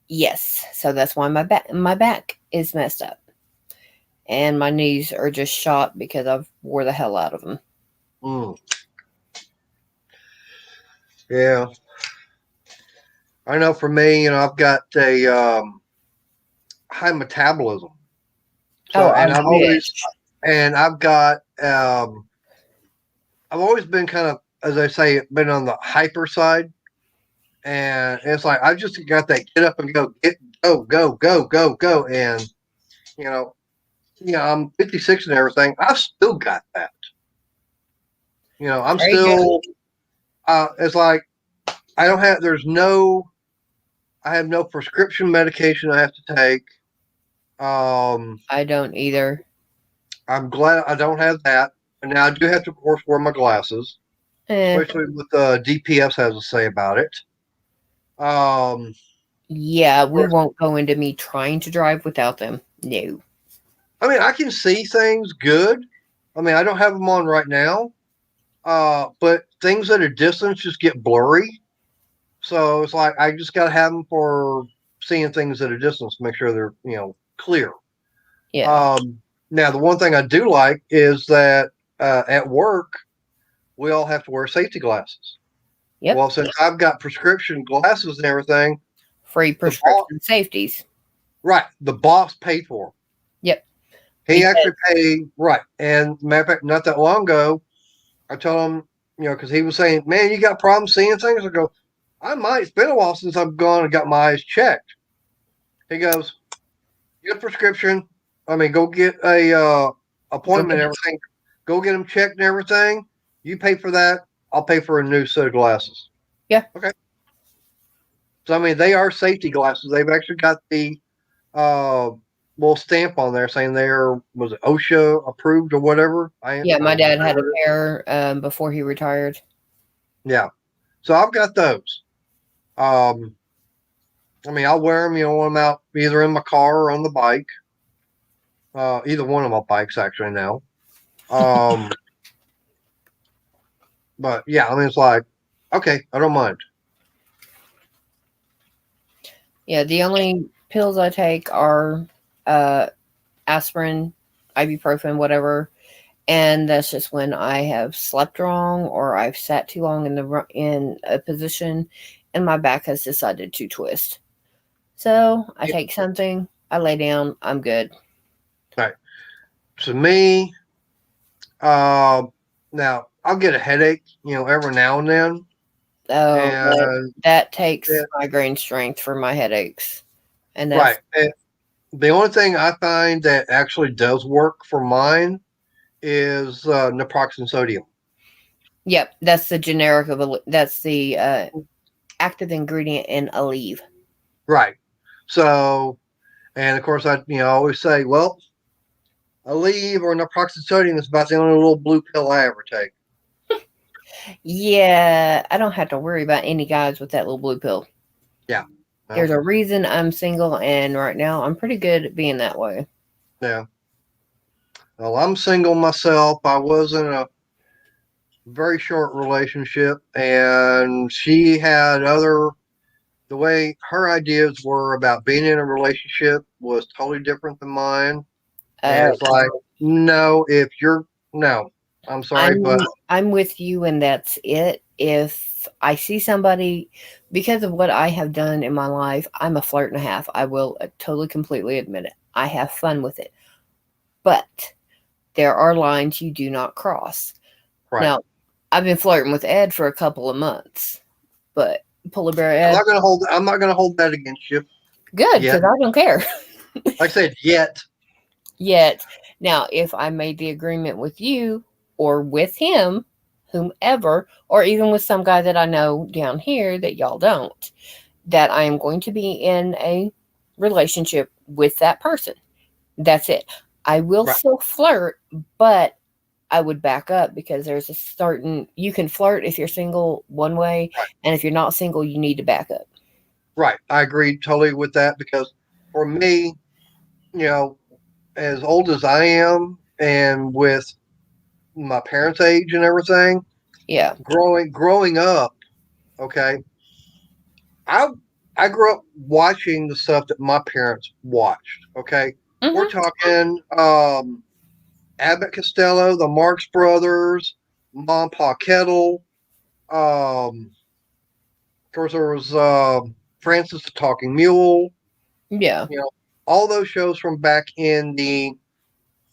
Yes, so that's why my back is messed up. And my knees are just shot because I've wore the hell out of them.
Yeah. I know for me, I've got a high metabolism. So, and I've got, I've always been kind of, as I say, been on the hyper side. And it's like, I just got that get up and go, go. And, I'm 56 and everything. I've still got that. I'm still, it's like, I have no prescription medication I have to take.
I don't either.
I'm glad I don't have that. And now I do have to, of course, wear my glasses, especially with DPS has to say about it.
Yeah, we won't go into me trying to drive without them. No.
I mean, I can see things good. I mean, I don't have them on right now. But things at a distance just get blurry. So it's like I just got to have them for seeing things at a distance to make sure they're, clear.
Yeah.
Now, the one thing I do like is that at work, we all have to wear safety glasses.
Yep.
Well, since I've got prescription glasses and everything,
free prescription safeties.
Right. The boss paid for them.
Yep.
He actually paid, right. And matter of fact, not that long ago, I told him, because he was saying, man, you got problems seeing things? I go, I might. It's been a while since I've gone and got my eyes checked. He goes, get a prescription. I mean, go get a appointment and everything. Go get them checked and everything. You pay for that. I'll pay for a new set of glasses.
Yeah.
Okay. So, I mean, they are safety glasses. They've actually got the little stamp on there saying was it OSHA approved or whatever?
Yeah, my dad had a pair before he retired.
Yeah. So I've got those. I mean, I'll wear them, when I'm out either in my car or on the bike. Either one of my bikes actually now. But yeah, I mean, it's like, okay, I don't mind.
Yeah, the only pills I take are aspirin, ibuprofen, whatever, and that's just when I have slept wrong or I've sat too long in a position and my back has decided to twist. So I take something, I lay down, I'm good.
All right. To me, now I'll get a headache, every now and then.
Oh,
And
that takes migraine strength for my headaches. And that's
right. And the only thing I find that actually does work for mine is naproxen sodium.
Yep, that's the generic of that's the active ingredient in Aleve.
Right. So, and of course, I always say, well, Aleve or naproxen sodium is about the only little blue pill I ever take.
Yeah, I don't have to worry about any guys with that little blue pill.
Yeah.
No. There's a reason I'm single, and right now I'm pretty good at being that way.
Yeah. Well, I'm single myself. I was in a very short relationship, and she had the way her ideas were about being in a relationship was totally different than mine. And it's like, no, I'm sorry, but
I'm with you, and that's it. If I see somebody, because of what I have done in my life, I'm a flirt and a half. I will totally, completely admit it. I have fun with it. But there are lines you do not cross. Right. Now, I've been flirting with Ed for a couple of months, but Polar Bear Ed,
I'm not gonna hold that against you.
Good, because I don't care.
Like I said, yet.
Now, if I made the agreement with you or with him, whomever, or even with some guy that I know down here that y'all don't, that I am going to be in a relationship with that person. That's it. I will still flirt, but I would back up because there's a certain, you can flirt if you're single one way, and if you're not single, you need to back up.
Right. I agree totally with that because for me, as old as I am and with my parents' age and everything,
yeah,
growing up, okay, I grew up watching the stuff that my parents watched. Okay, we're talking Abbott Costello, the Marx Brothers, Mom Pa Kettle. Of course, there was Francis the Talking Mule.
Yeah,
all those shows from back in the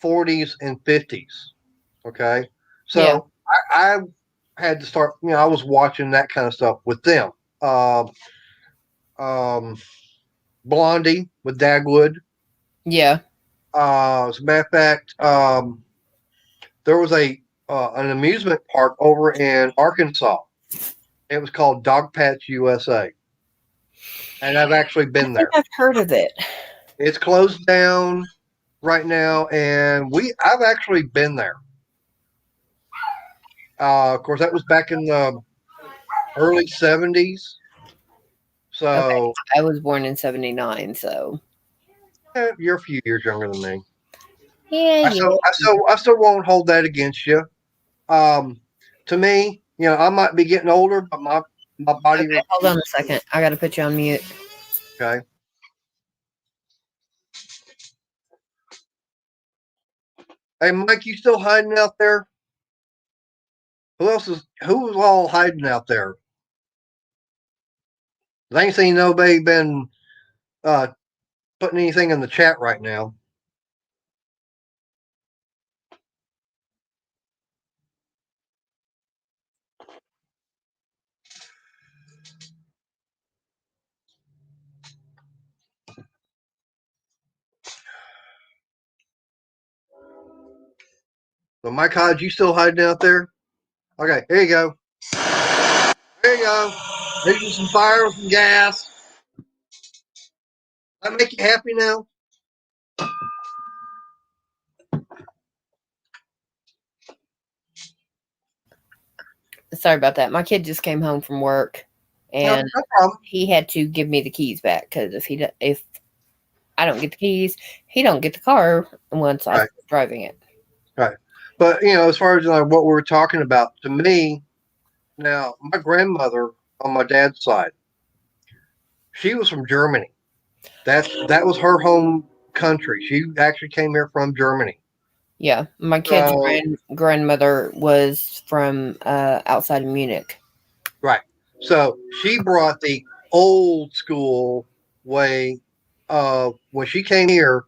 40s and 50s. Okay, so I had to start. I was watching that kind of stuff with them. Blondie with Dagwood.
Yeah.
As a matter of fact, there was an amusement park over in Arkansas. It was called Dog Patch USA, and I've actually been there.
I've heard of it.
It's closed down right now, and I've actually been there. Of course, that was back in the early 70s. So
I was born in 79, so
you're a few years younger than me.
Yeah,
I still won't hold that against you. To me, I might be getting older, but my body.
Okay, hold on a second. I got to put you on mute.
Okay. Hey, Mike, you still hiding out there? Who's all hiding out there? I ain't seen nobody been putting anything in the chat right now. So, Mike Hodge, you still hiding out there? Okay, here you go. There you go. There's you some fire with some gas. That make you happy now?
Sorry about that. My kid just came home from work, and he had to give me the keys back because if I don't get the keys, he don't get the car once I start driving it.
Right. But as far as what we were talking about, to me, Now, my grandmother on my dad's side, she was from Germany. That was her home country. She actually came here from Germany.
Yeah, my kid's grandmother was from outside of Munich.
Right. So she brought the old school way. When she came here,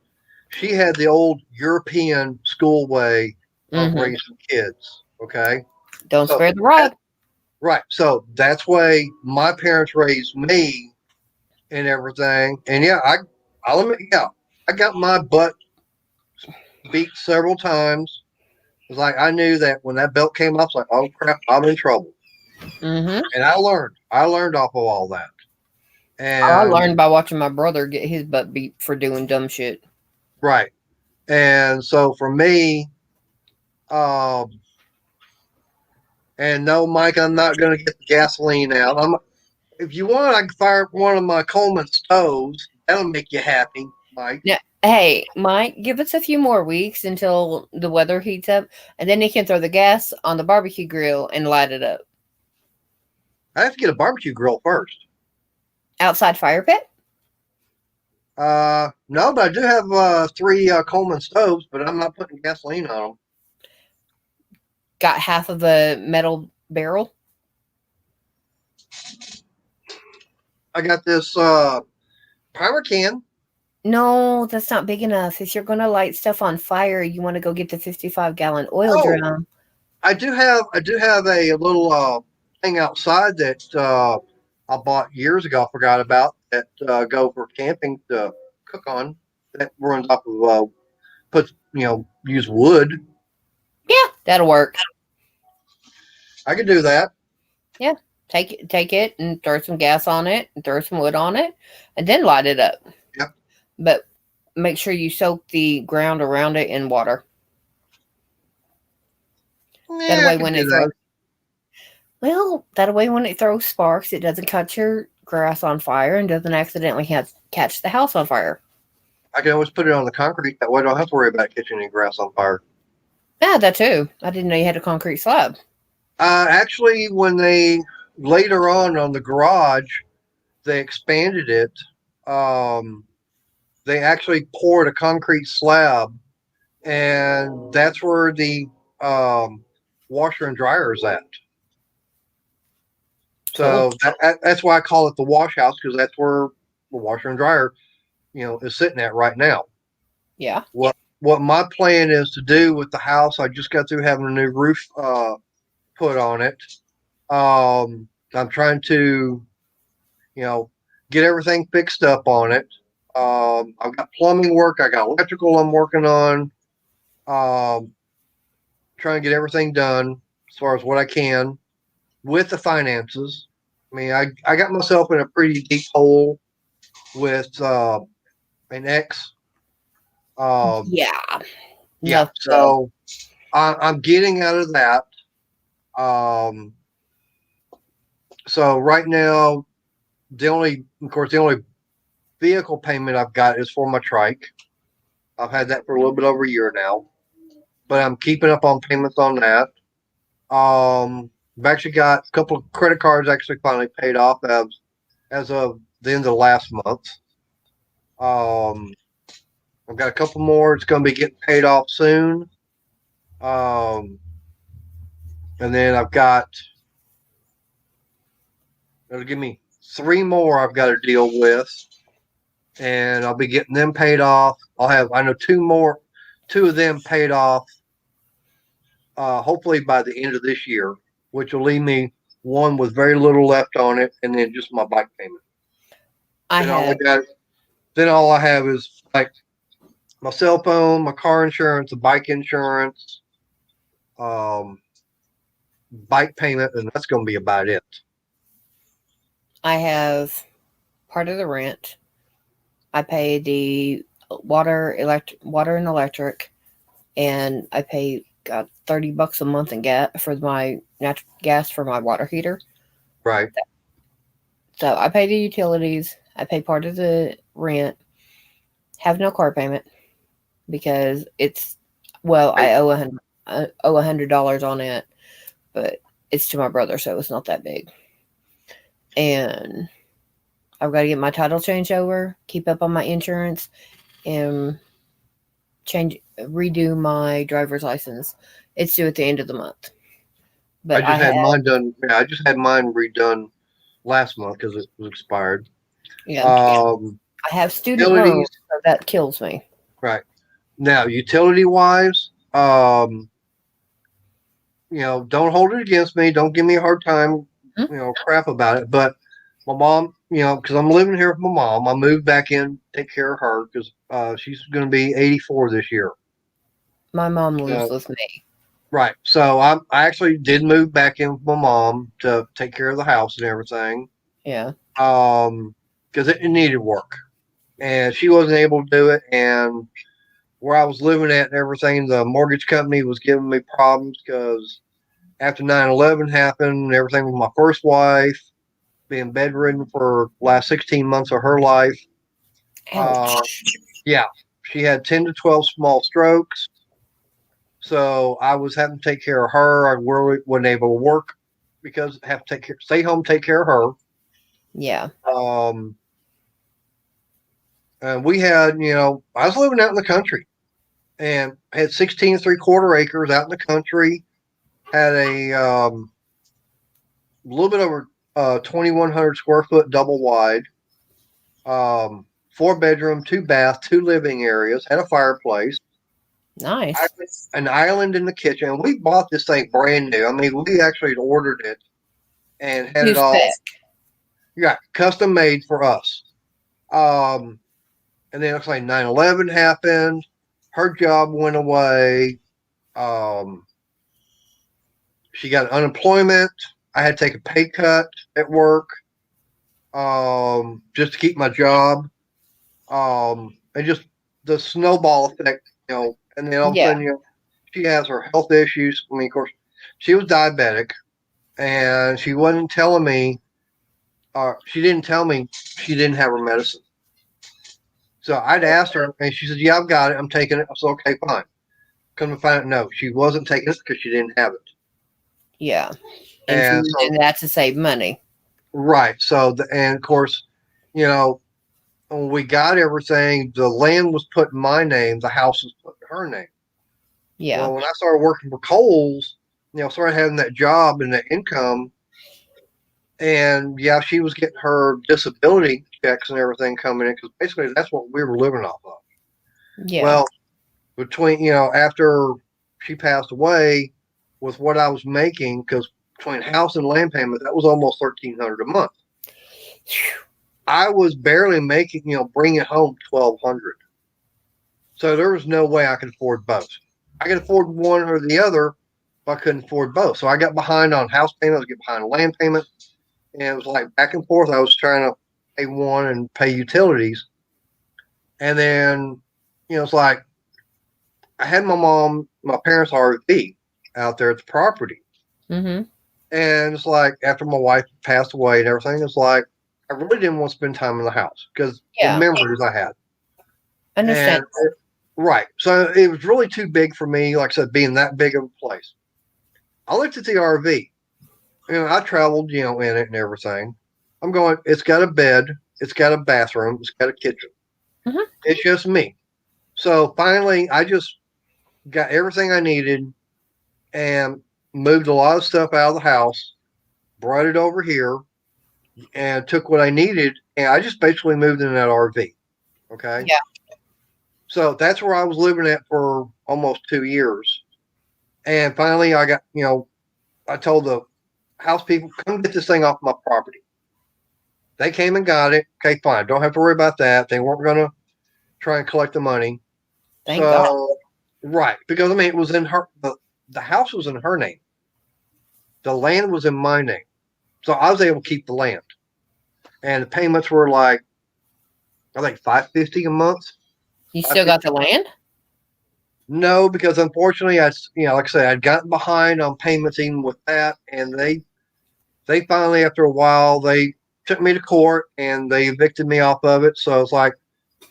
she had the old European school way of raising kids. Okay.
Don't spare the rod.
Right. So that's why my parents raised me and everything. And yeah, I'll admit, yeah, I got my butt beat several times. It's like I knew that when that belt came off, it's like, oh crap, I'm in trouble. And I learned off of all that. And
I learned by watching my brother get his butt beat for doing dumb shit.
Right. And so for me, and no, Mike, I'm not going to get the gasoline out. If you want, I can fire up one of my Coleman stoves. That'll make you happy, Mike.
Yeah. Hey, Mike, give us a few more weeks until the weather heats up, and then you can throw the gas on the barbecue grill and light it up.
I have to get a barbecue grill first.
Outside fire pit?
No, but I do have 3 Coleman stoves, but I'm not putting gasoline on them.
Got half of a metal barrel?
I got this primer can.
No, that's not big enough. If you're going to light stuff on fire, you want to go get the 55-gallon oil drum.
I do have a little thing outside that I bought years ago. I forgot about that. Go for camping to cook on. That runs off of use wood.
Yeah, that'll work.
I could do that.
Yeah, take it and throw some gas on it and throw some wood on it, and then light it up.
Yep.
But make sure you soak the ground around it in water.
Yeah,
that way when it throws, that way when it throws sparks, it doesn't catch your grass on fire and doesn't accidentally catch the house on fire.
I can always put it on the concrete. That way I don't have to worry about catching any grass on fire.
Yeah, that too. I didn't know you had a concrete slab.
Actually, when they later on the garage, they expanded it. They actually poured a concrete slab, and that's where the washer and dryer is at. So that's why I call it the wash house, because that's where the washer and dryer, is sitting at right now.
Yeah.
What my plan is to do with the house, I just got through having a new roof put on it. I'm trying to, get everything fixed up on it. I've got plumbing work. I got electrical I'm working on. Trying to get everything done as far as what I can with the finances. I mean, I got myself in a pretty deep hole with an ex.
Yeah.
So I'm getting out of that. So right now, the only vehicle payment I've got is for my trike. I've had that for a little bit over a year now, but I'm keeping up on payments on that. I've actually got a couple of credit cards actually finally paid off as of the end of last month. I've got a couple more. It's going to be getting paid off soon. And then I've got, it'll give me 3 more I've got to deal with, and I'll be getting them paid off. I know 2 of them paid off, hopefully by the end of this year, which will leave me one with very little left on it, and then just my bike payment. Then all I have is like my cell phone, my car insurance, the bike insurance, bike payment, and that's going to be about it.
I have part of the rent. I pay the water and electric, and I pay $30 a month in gas for my natural gas for my water heater.
Right.
So I pay the utilities. I pay part of the rent. Have no car payment because I owe $100 on it, but it's to my brother, so it's not that big. And I've got to get my title changed over, keep up on my insurance, and redo my driver's license. It's due at the end of the month. But
I just had mine done. Yeah, I just had mine redone last month because it was expired.
Yeah. I have student loans, so that kills me.
Right. Now, utility wise, don't hold it against me. Don't give me a hard time, crap about it. But my mom, because I'm living here with my mom, I moved back in to take care of her because she's going to be 84 this year.
My mom lives with me.
Right. So I actually did move back in with my mom to take care of the house and everything.
Yeah.
Because it needed work. And she wasn't able to do it. And where I was living at and everything, the mortgage company was giving me problems because after 9/11 happened and everything with my first wife, being bedridden for the last 16 months of her life. Yeah, she had 10 to 12 small strokes. So I was having to take care of her. I wasn't able to work because I have to stay home, take care of her.
Yeah.
And we had, I was living out in the country and had 16 3/4 acres out in the country. Had a little bit over 2,100 square foot double wide, 4-bedroom, 2-bath, 2 living areas, had a fireplace.
Nice.
An island in the kitchen. We bought this thing brand new. I mean, we actually ordered it and had it all. Yeah, custom made for us. And then it looks like 9/11 happened. Her job went away. She got unemployment. I had to take a pay cut at work just to keep my job. And just the snowball effect, and then all of a sudden, she has her health issues. I mean, of course, she was diabetic, and she wasn't telling me, she didn't tell me she didn't have her medicine. So I'd asked her, and she said, "Yeah, I've got it. I'm taking it." I said, "Okay, fine." Come to find out, no, she wasn't taking it because she didn't have it.
Yeah, and so, that's to save money,
right? So, and of course, when we got everything, the land was put in my name, the house was put in her name.
Yeah.
Well, when I started working for Kohl's, started having that job and that income, and she was getting her disability checks and everything coming in because basically that's what we were living off of.
Yeah.
Well, between after she passed away, with what I was making, because between house and land payment, that was almost $1,300 a month. I was barely making, bringing home $1,200. So there was no way I could afford both. I could afford one or the other, but I couldn't afford both. So I got behind on house payment. I was getting behind on land payment. And it was like back and forth. I was trying to pay one and pay utilities. And then, it's like I had my parents' RV out there at the property.
Mm-hmm.
And it's like after my wife passed away and everything, it's like I really didn't want to spend time in the house because the memories I had.
Understand.
Right. So it was really too big for me, like I said, being that big of a place. I looked at the RV. I traveled, in it and everything. I'm going, it's got a bed, it's got a bathroom, it's got a kitchen.
Mm-hmm.
It's just me. So finally, I just got everything I needed and moved a lot of stuff out of the house, brought it over here, and took what I needed. And I just basically moved in that RV. Okay.
Yeah.
So that's where I was living at for almost 2 years. And finally, I got, I told the house people, come get this thing off my property. They came and got it. Okay, fine. Don't have to worry about that. They weren't going to try and collect the money.
Thank God.
Right. Because, it was in her, the house was in her name. The land was in my name. So I was able to keep the land. And the payments were like, I think $550 a month.
You still got the land?
No, because unfortunately, like I said, I'd gotten behind on payments even with that. And they finally, after a while, they took me to court and they evicted me off of it. So it's like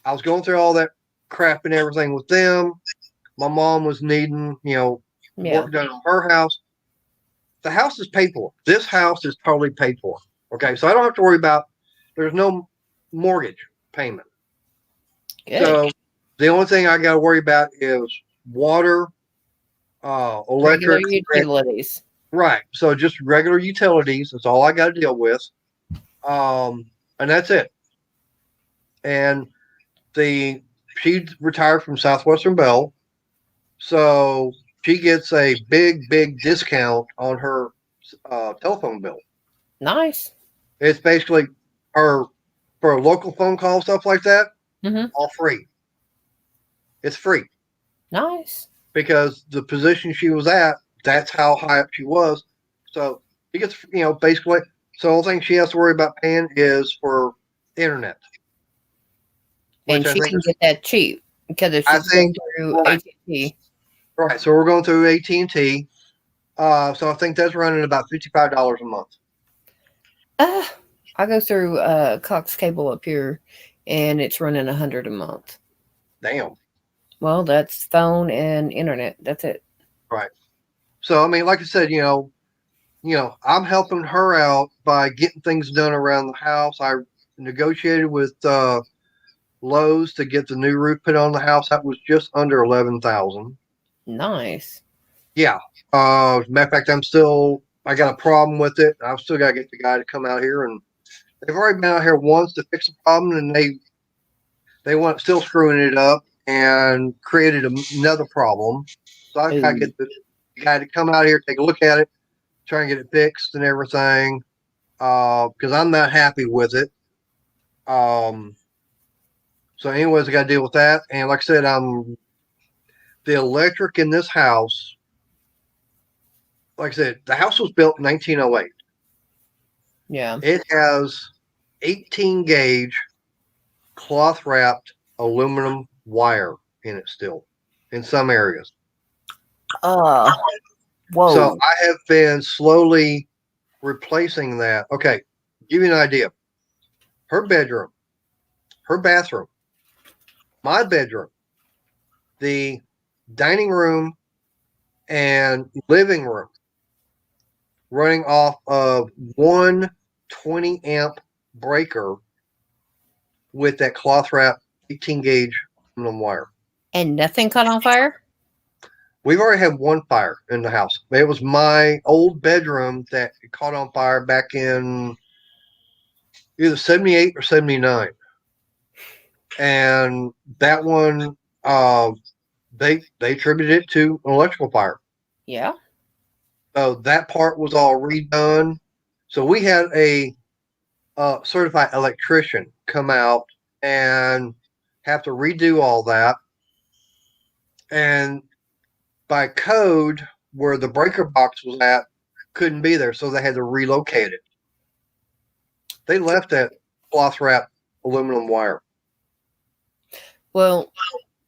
I was going through all that crap and everything with them. My mom was needing, work done on her house. the house is paid for. This house is totally paid for. Okay, so I don't have to worry about. There's no mortgage payment.
Good.
So the only thing I got to worry about is water, electric,
regular utilities.
Right. So just regular utilities. That's all I got to deal with. And that's it. And she retired from Southwestern Bell. So she gets a big discount on her telephone bill.
Nice.
It's basically for a local phone call, stuff like that, all free. It's free.
Nice.
Because the position she was at, that's how high up she was. So she gets, basically, so the only thing she has to worry about paying is for the internet.
And she can get that cheap because it's going through AT&T.
Right. So we're going through AT&T. So I think that's running about $55 a month.
I go through Cox Cable up here, and it's running $100 a month.
Damn.
Well, that's phone and internet. That's it.
Right. So I mean, like I said, I'm helping her out by getting things done around the house. I negotiated with Lowe's to get the new roof put on the house. That was just under $11,000.
Nice.
Yeah. Matter of fact, I got a problem with it. I've still got to get the guy to come out here, and they've already been out here once to fix the problem, and they want still screwing it up and created another problem. So I got to get the guy to come out here, take a look at it, try and get it fixed and everything. Because I'm not happy with it. So anyways, I got to deal with that. And like I said, the electric in this house, like I said, the house was built in 1908.
Yeah.
It has 18 gauge cloth wrapped aluminum wire in it still in some areas.
Whoa.
So I have been slowly replacing that. Okay. Give you an idea. Her bedroom, her bathroom, my bedroom, the dining room and living room running off of one 20 amp breaker with that cloth wrap 18 gauge aluminum wire.
And nothing caught on fire?
We've already had one fire in the house. It was my old bedroom that caught on fire back in either 78 or 79. And that one, they attributed it to an electrical fire.
Yeah.
So that part was all redone. So we had a certified electrician come out and have to redo all that. And by code, where the breaker box was at, couldn't be there. So they had to relocate it. They left that cloth wrap aluminum wire.
Well,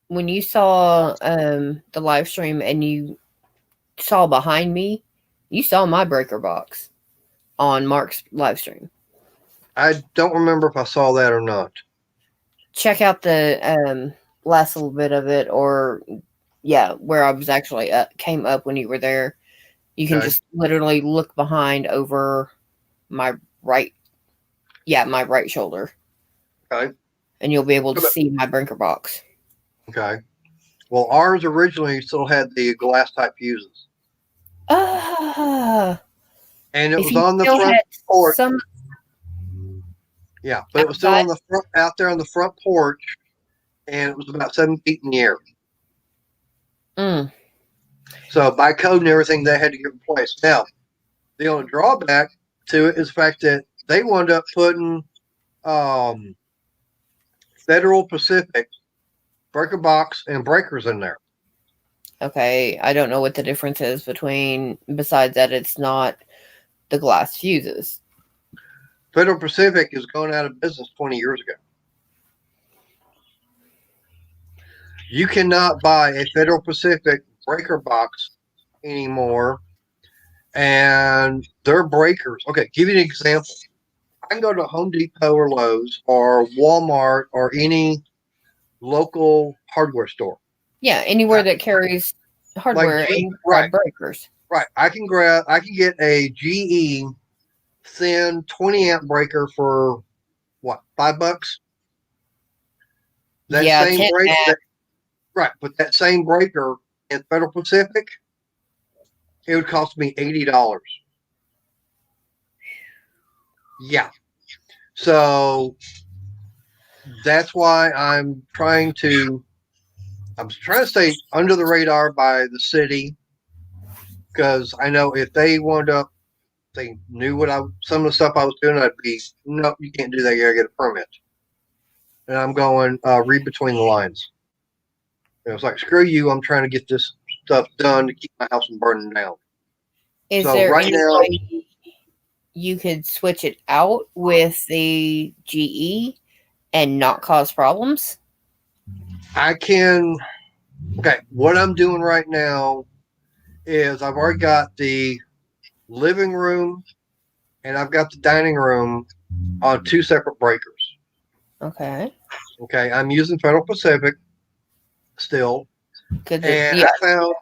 when you saw the live stream and you saw behind me, you saw my breaker box on Mark's live stream.
I don't remember if I saw that or not.
Check out the last little bit of it, or where I was actually came up when you were there. You can just literally look behind over my right shoulder.
Okay.
And you'll be able to see my breaker box.
Okay. Well, ours originally still had the glass type fuses. And it was on the front porch. Yeah, but it was still on the front, out there on the front porch, and it was about 7 feet in the air. So by code and everything, they had to get replaced. Now, the only drawback to it is the fact that they wound up putting Federal Pacific breaker box and breakers in there.
Okay, I don't know what the difference is besides that it's not the glass fuses.
Federal Pacific is going out of business 20 years ago. You cannot buy a Federal Pacific breaker box anymore, and their breakers. Okay, give you an example. I can go to Home Depot or Lowe's or Walmart or any local hardware store.
Yeah, anywhere that carries hardware and breakers.
Right. I can get a GE thin 20 amp breaker for what, $5? That same breaker, right? But that same breaker in Federal Pacific, it would cost me $80. Yeah. So that's why I'm trying to stay under the radar by the city, because I know if they they knew some of the stuff I was doing, I'd be, no, you can't do that. You gotta get a permit. And I'm going, read between the lines. It was like, screw you. I'm trying to get this stuff done to keep my house from burning down.
Is there any way you could switch it out with the GE and not cause problems?
I can. Okay, what I'm doing right now is I've already got the living room and I've got the dining room on 2 separate breakers.
Okay.
Okay, I'm using Federal Pacific still. And I found,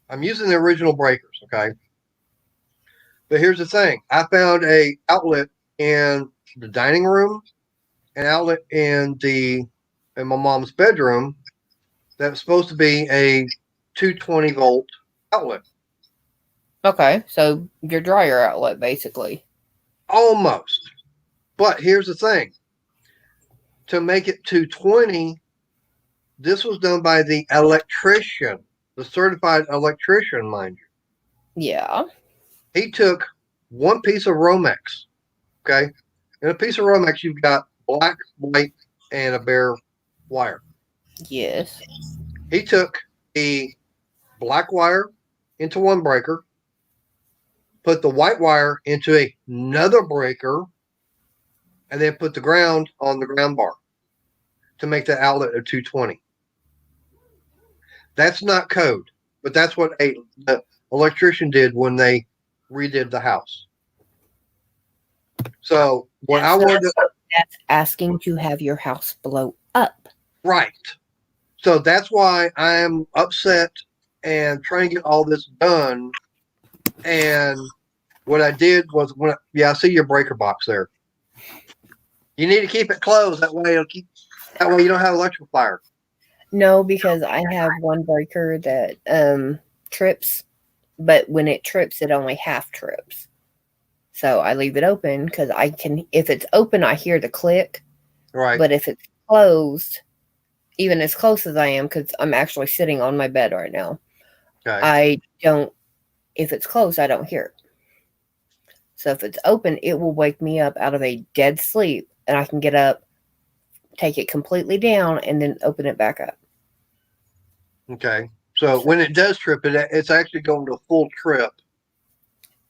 I'm using the original breakers, okay? But here's the thing. I found a outlet in the dining room, an outlet in my mom's bedroom that was supposed to be a 220 volt outlet.
Okay, so your dryer outlet, basically.
Almost. But here's the thing. To make it 220, this was done by the electrician, the certified electrician, mind you.
Yeah.
He took one piece of Romex, okay? In a piece of Romex, you've got black, white, and a bare wire.
Yes.
He took the black wire into one breaker, put the white wire into another breaker, and then put the ground on the ground bar to make the outlet of 220. That's not code, but that's what the electrician did when they redid the house. So what I wanted
that's asking to have your house blow up.
Right. So that's why I'm upset and trying to get all this done. And what I did was I see your breaker box there. You need to keep it closed. That way you don't have electrical fire.
No, because I have one breaker that trips, but when it trips, it only half trips. So I leave it open because if it's open, I hear the click.
Right.
But if it's closed, even as close as I am, because I'm actually sitting on my bed right now, okay. If it's closed, I don't hear it. So if it's open, it will wake me up out of a dead sleep, and I can get up, take it completely down, and then open it back up.
Okay. So when it does trip, it's actually going to full trip.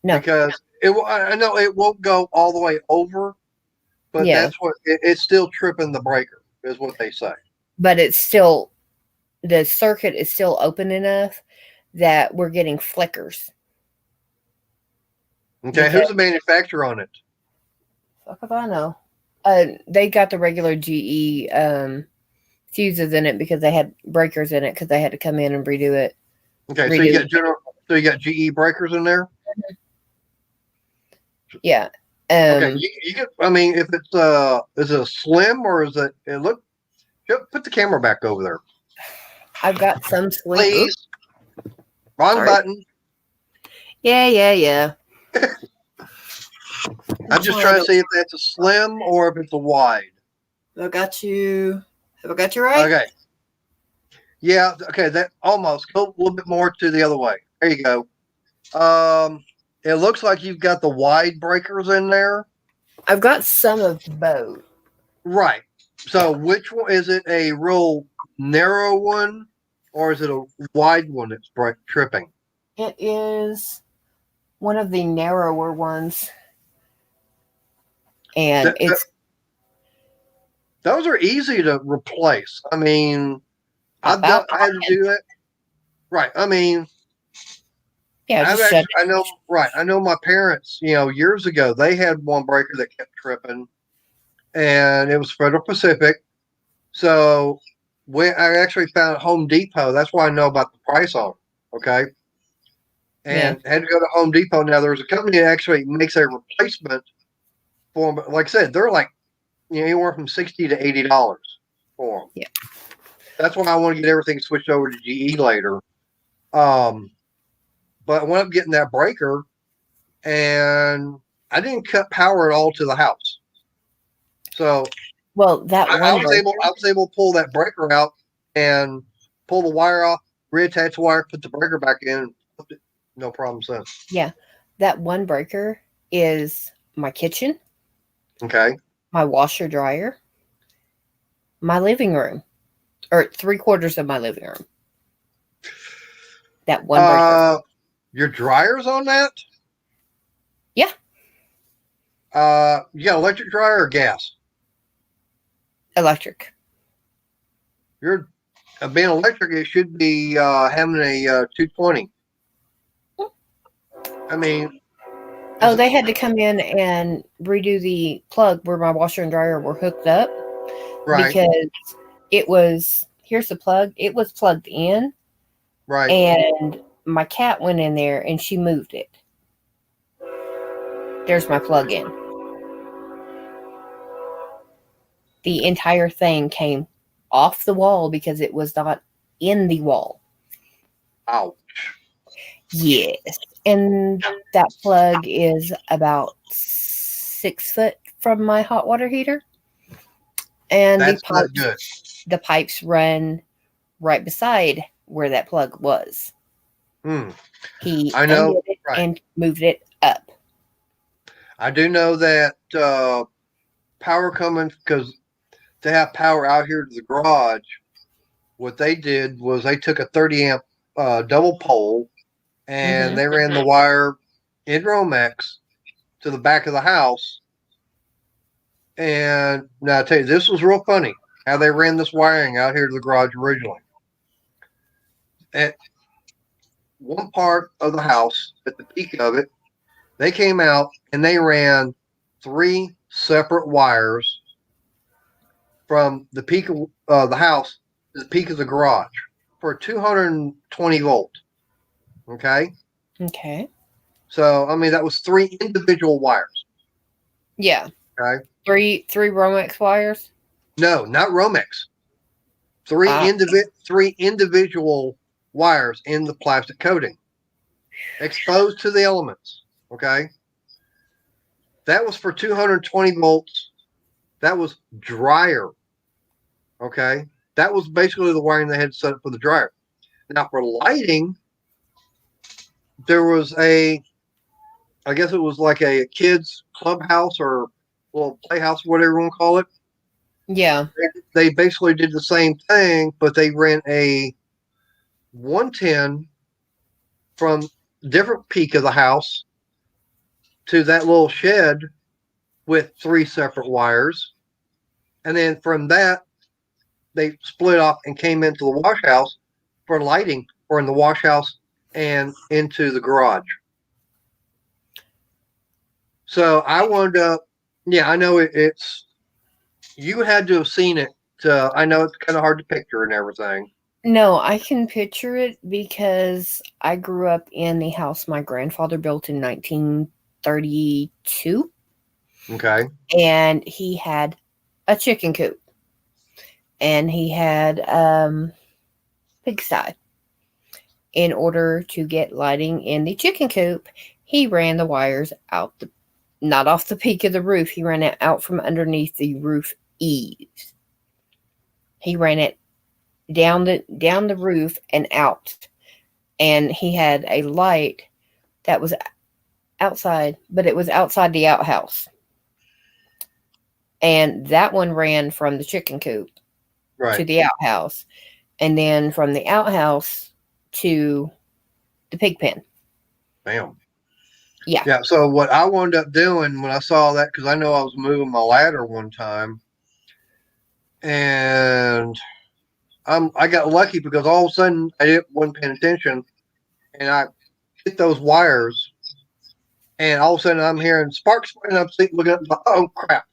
No.
Because I know it won't go all the way over, but that's what it's still tripping the breaker, is what they say.
But the circuit is still open enough that we're getting flickers.
Okay, who's the manufacturer on it?
Fuck if I know. They got the regular GE fuses in it because they had breakers in it because they had to come in and redo it.
Okay, so you got GE breakers in there?
Yeah.
Okay, you get. I mean, if it's is it a slim or is it? Put the camera back over there.
I've got some slim.
Please. Wrong button.
Yeah.
I'm just trying to see if that's a slim or if it's a wide.
Have I got you right?
Okay. Yeah. Okay. That almost. Go a little bit more to the other way. There you go. It looks like you've got the wide breakers in there.
I've got some of both.
Right. So which one is it? A real narrow one, or is it a wide one that's tripping?
It is one of the narrower ones, and
those are easy to replace. I mean, I had to do it. Right. I mean,
yeah.
I know. Right. I know my parents. Years ago, they had one breaker that kept tripping, and it was Federal Pacific. So I actually found Home Depot. That's why I know about the price on it. Okay. and had to go to Home Depot. Now there's a company that actually makes a replacement for them. But like I said, they're like anywhere from $60 to $80 for them.
Yeah,
that's why I want to get everything switched over to GE later. But I went up getting that breaker, and I didn't cut power at all to the house. So,
well,
I was able to pull that breaker out and pull the wire off, reattach the wire, put the breaker back in, no problem since.
Yeah, that one breaker is my kitchen.
Okay.
My washer dryer, my living room, or 3/4 of my living room. That one breaker.
Your dryer's on that?
Yeah.
You got electric dryer or gas?
Electric.
You're being electric. It should be having a 220. I mean.
Oh, they had to come in and redo the plug where my washer and dryer were hooked up.
Right.
Because it was, here's the plug. It was plugged in.
Right.
And my cat went in there and she moved it. There's my plug in. The entire thing came off the wall because it was not in the wall.
Ouch.
Yes. And that plug is about 6 foot from my hot water heater. And
that's not good.
The pipes run right beside where that plug was. He undid it and moved it up.
I do know that power coming, because to have power out here to the garage, what they did was they took a 30 amp double pole and they ran the wire in Romex to the back of the house. And now I tell you, this was real funny how they ran this wiring out here to the garage originally. At one part of the house, at the peak of it, they came out and they ran 3 separate wires from the peak of the house to the peak of the garage for 220 volt. Okay.
Okay.
So, I mean, that was 3 individual wires.
Yeah.
Okay.
3 Romex wires?
No, not Romex. 3 individual wires in the plastic coating, exposed to the elements. Okay. That was for 220 volts. That was dryer. Okay. That was basically the wiring they had set up for the dryer. Now for lighting, there was I guess it was like a kid's clubhouse or little playhouse, whatever you want to call it.
Yeah.
They basically did the same thing, but they ran a 110 from different peak of the house to that little shed with 3 separate wires. And then from that, they split off and came into the wash house for lighting, or in the wash house and into the garage. So I wound up, I know it's, you had to have seen it. I know it's kind of hard to picture and everything.
No, I can picture it because I grew up in the house my grandfather built in 1932.
Okay.
And he had a chicken coop. And he had pigsty. In order to get lighting in the chicken coop, he ran the wires out not off the peak of the roof. He ran it out from underneath the roof eaves. He ran it down the roof and out. And he had a light that was outside, but it was outside the outhouse. And that one ran from the chicken coop to the outhouse. And then from the outhouse to the pig pen.
Bam.
Yeah.
Yeah. So what I wound up doing when I saw that, because I know I was moving my ladder one time, and I got lucky because all of a sudden I wasn't paying attention, and I hit those wires, and all of a sudden I'm hearing sparks, and I'm looking up, oh crap!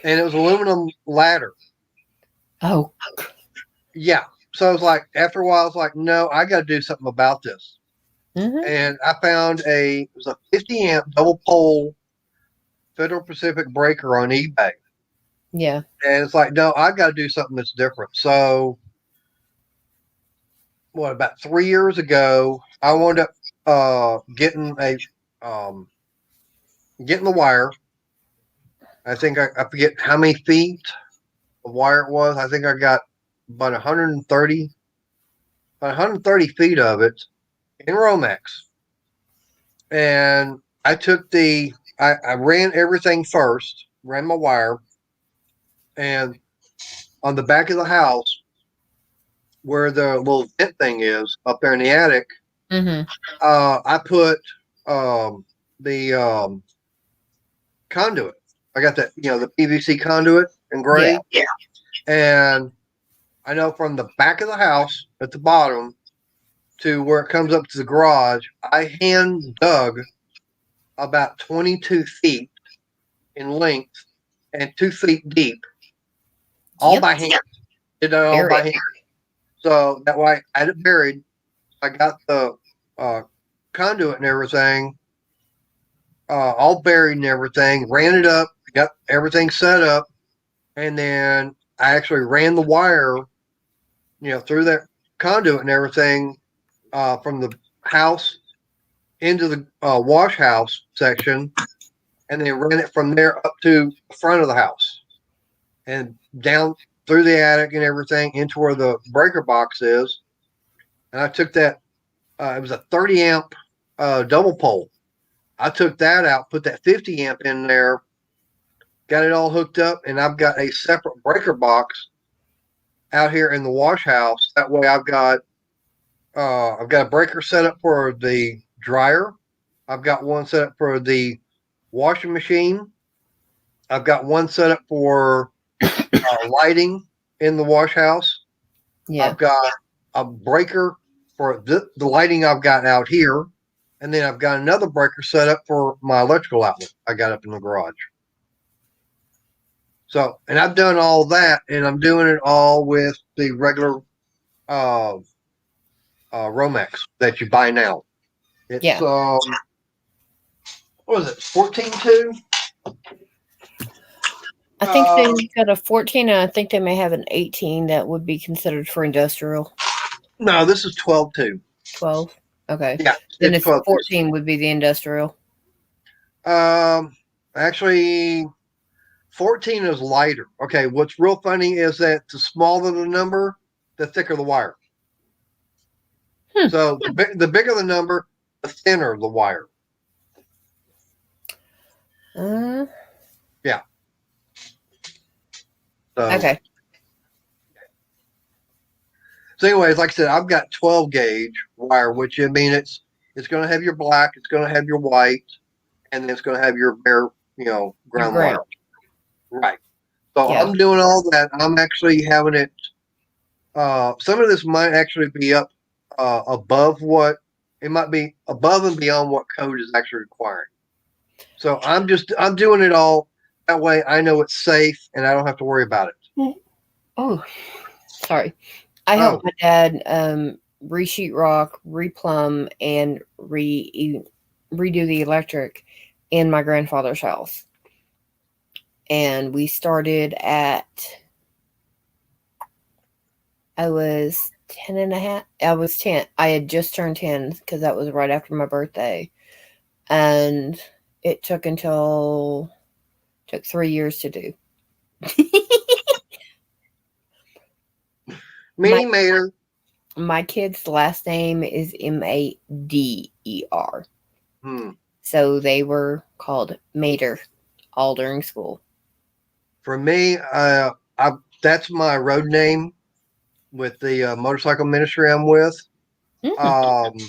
And it was aluminum ladder.
Oh.
Yeah. So I was like, after a while, I was like, no, I got to do something about this. and I found it was a 50 amp double pole Federal Pacific breaker on eBay.
Yeah.
And it's like, no, I've got to do something that's different. So, about 3 years ago, I wound up getting the wire. I think I forget how many feet of wire it was. I think I got about 130 feet of it in Romex. And I took I ran everything first, ran my wire, and on the back of the house where the little vent thing is up there in the attic, I put the conduit. I got that, the PVC conduit engraved.
Yeah.
And I know from the back of the house at the bottom to where it comes up to the garage, I hand dug about 22 feet in length and 2 feet deep, all by hand. Did that all by hand. So that way I had it buried. I got the conduit and everything, all buried and everything, ran it up, got everything set up, and then I actually ran the wire, through that conduit and everything from the house into the wash house section, and then ran it from there up to the front of the house and down through the attic and everything into where the breaker box is. And I took that, it was a 30 amp double pole. I took that out, put that 50 amp in there, got it all hooked up, and I've got a separate breaker box out here in the wash house. That way I've got a breaker set up for the dryer. I've got one set up for the washing machine. I've got one set up for lighting in the wash house. Yeah. I've got a breaker for the lighting I've got out here. And then I've got another breaker set up for my electrical outlet I got up in the garage. So, and I've done all that, and I'm doing it all with the regular Romex that you buy now. It's, what is it, 14.2?
I think they've got a 14, and I think they may have an 18 that would be considered for industrial.
No, this is 12.2.
12? Okay.
Yeah.
Then it's 14 would be the industrial.
Actually, 14 is lighter. Okay, what's real funny is that the smaller the number, the thicker the wire. So the bigger the number, the thinner the wire. Yeah. So,
okay.
So anyways, like I said, I've got 12 gauge wire, which I mean it's going to have your black, it's going to have your white, and then it's going to have your bare, ground wire. Right. So I'm doing all that. I'm actually having it. Some of this might actually be up above what it might be above and beyond what code is actually requiring. So I'm doing it all that way. I know it's safe and I don't have to worry about it.
Oh, sorry. I helped my dad re-sheetrock, replumb, and redo the electric in my grandfather's house. And we started at, I was 10 and a half. I was 10. I had just turned 10 because that was right after my birthday. And it took 3 years to do.
Mater.
My kid's last name is Mader. So they were called Mater all during school.
For me, that's my road name with the motorcycle ministry I'm with. And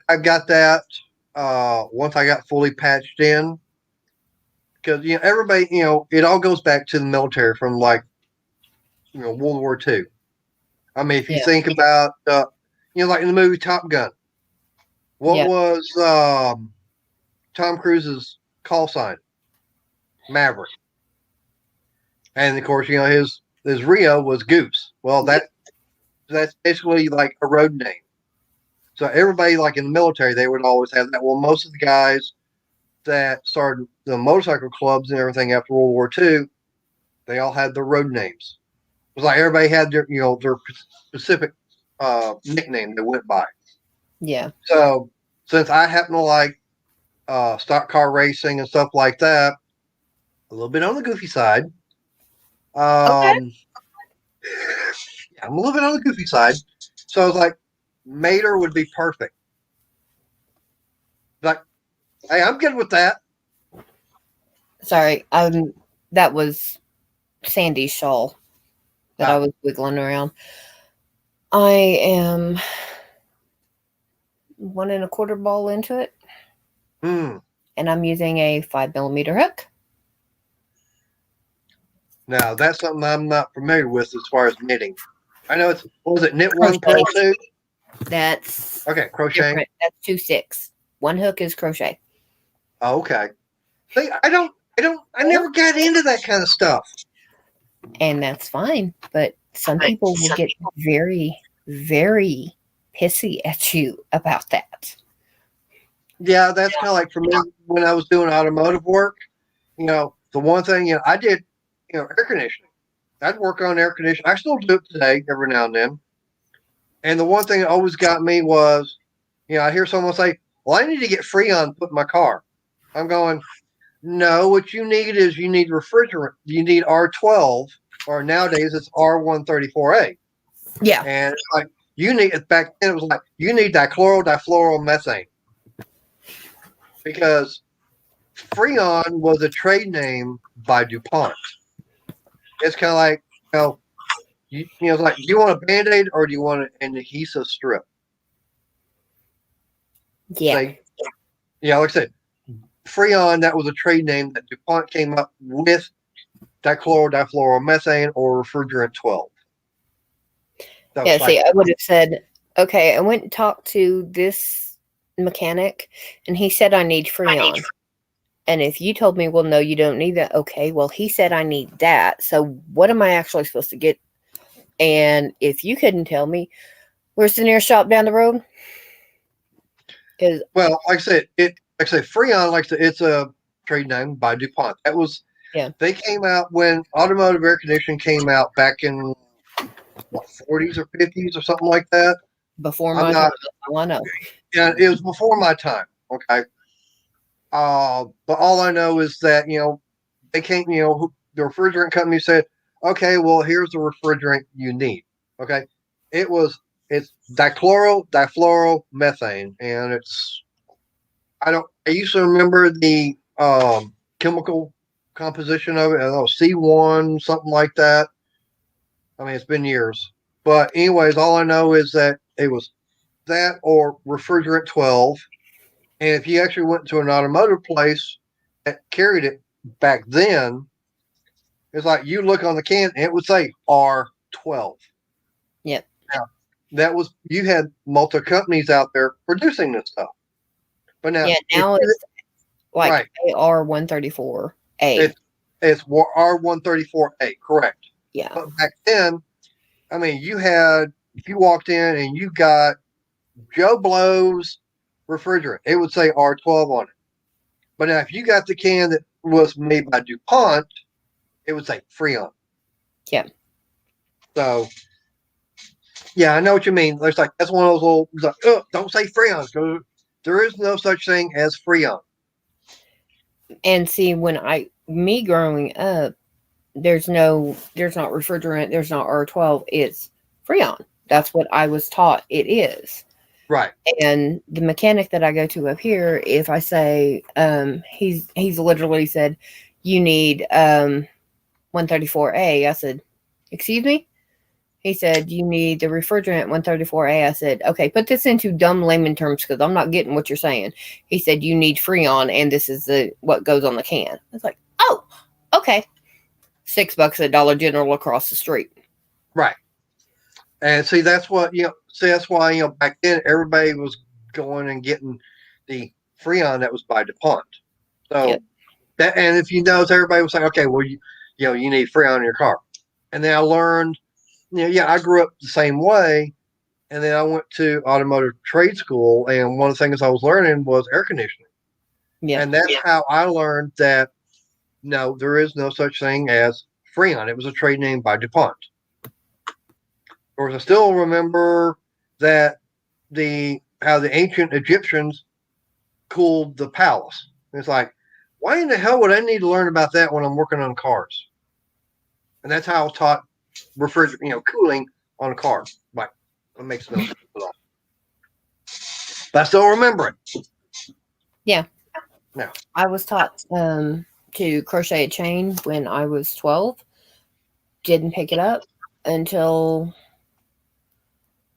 I got that once I got fully patched in. Because, everybody, it all goes back to the military from World War II. I mean, if you think about, like in the movie Top Gun, what was Tom Cruise's call sign? Maverick. And of course, his Rio was Goose. Well, that's basically like a road name. So everybody, like in the military, they would always have that. Well, most of the guys that started the motorcycle clubs and everything after World War II, they all had their road names. It was like everybody had their, their specific nickname they went by.
Yeah.
So since I happen to like stock car racing and stuff like that, a little bit on the goofy side.
Okay.
I'm a little bit on the goofy side. So I was like, Mater would be perfect. Like, hey, I'm good with that.
Sorry, that was Sandy's shawl that I was wiggling around. I am 1 1/4 ball into it. And I'm using a 5mm hook.
Now, that's something I'm not familiar with as far as knitting. I know it's, what was it, knit one, purl two?
That's
okay, crochet.
Different. That's 2/6. One hook is crochet.
Oh, okay. See, I never got into that kind of stuff.
And that's fine. But some people will get very, very pissy at you about that.
Yeah, that's kind of like for me when I was doing automotive work. The one thing, I did, air conditioning. I'd work on air conditioning. I still do it today, every now and then. And the one thing that always got me was, I hear someone say, well, I need to get Freon put in my car. I'm going, no, what you need is you need refrigerant. You need R12, or nowadays it's R134A.
Yeah.
And it's like, back then it was like, you need dichloromethane. Because Freon was a trade name by DuPont. It's kind of like, it's like, do you want a Band-Aid or do you want an adhesive strip?
Yeah.
Like I said, Freon, that was a trade name that DuPont came up with difluoromethane or refrigerant 12.
Yeah, see, I would have said, okay, I went and talked to this mechanic and he said I need Freon. And if you told me, well, no, you don't need that. Okay, well, he said I need that. So what am I actually supposed to get? And if you couldn't tell me, where's the nearest shop down the road?
Well, like I said, Freon, it's a trade name by DuPont. That was, they came out when automotive air conditioning came out back in what, 40s or 50s or something like that.
Before my time, I know.
Yeah, it was before my time. Okay. But all I know is that, they came, the refrigerant company said, okay, well, here's the refrigerant you need. Okay. It's difluoromethane, and I used to remember the chemical composition of it. I don't know, C1, something like that. I mean, it's been years. But anyways, all I know is that it was that or refrigerant 12. And if you actually went to an automotive place that carried it back then, it's like you look on the can and it would say R12.
Yep.
Now, you had multi companies out there producing this stuff. But now,
now it's like R134A.
It's R134A, correct.
Yeah.
But back then, I mean, if you walked in and you got Joe Blow's refrigerant, it would say R12 on it. But now if you got the can that was made by DuPont, it would say Freon.
Yeah.
So, yeah, I know what you mean. There's that's one of those old, don't say Freon, because there is no such thing as Freon.
And see, me growing up, there's not refrigerant, there's not R12, it's Freon. That's what I was taught it is.
Right.
And the mechanic that I go to up here, if I say, he's literally said, you need 134A. I said, excuse me? He said, you need the refrigerant 134A. I said, okay, put this into dumb layman terms because I'm not getting what you're saying. He said, you need Freon, and this is what goes on the can. I was like, oh, okay. $6 at Dollar General across the street.
Right. And see, that's what, that's why, back then everybody was going and getting the Freon that was by DuPont. So and if you notice, everybody was like, okay, well, you need Freon in your car. And then I learned, I grew up the same way. And then I went to automotive trade school, and one of the things I was learning was air conditioning. Yeah. And that's how I learned that no, there is no such thing as Freon. It was a trade name by DuPont. Of course, I still remember that how the ancient Egyptians cooled the palace. It's like, why in the hell would I need to learn about that when I'm working on cars? And that's how I was taught cooling on a car. Like, it makes no sense at all. But I still remember it.
Yeah. No. I was taught to crochet a chain when I was 12. Didn't pick it up until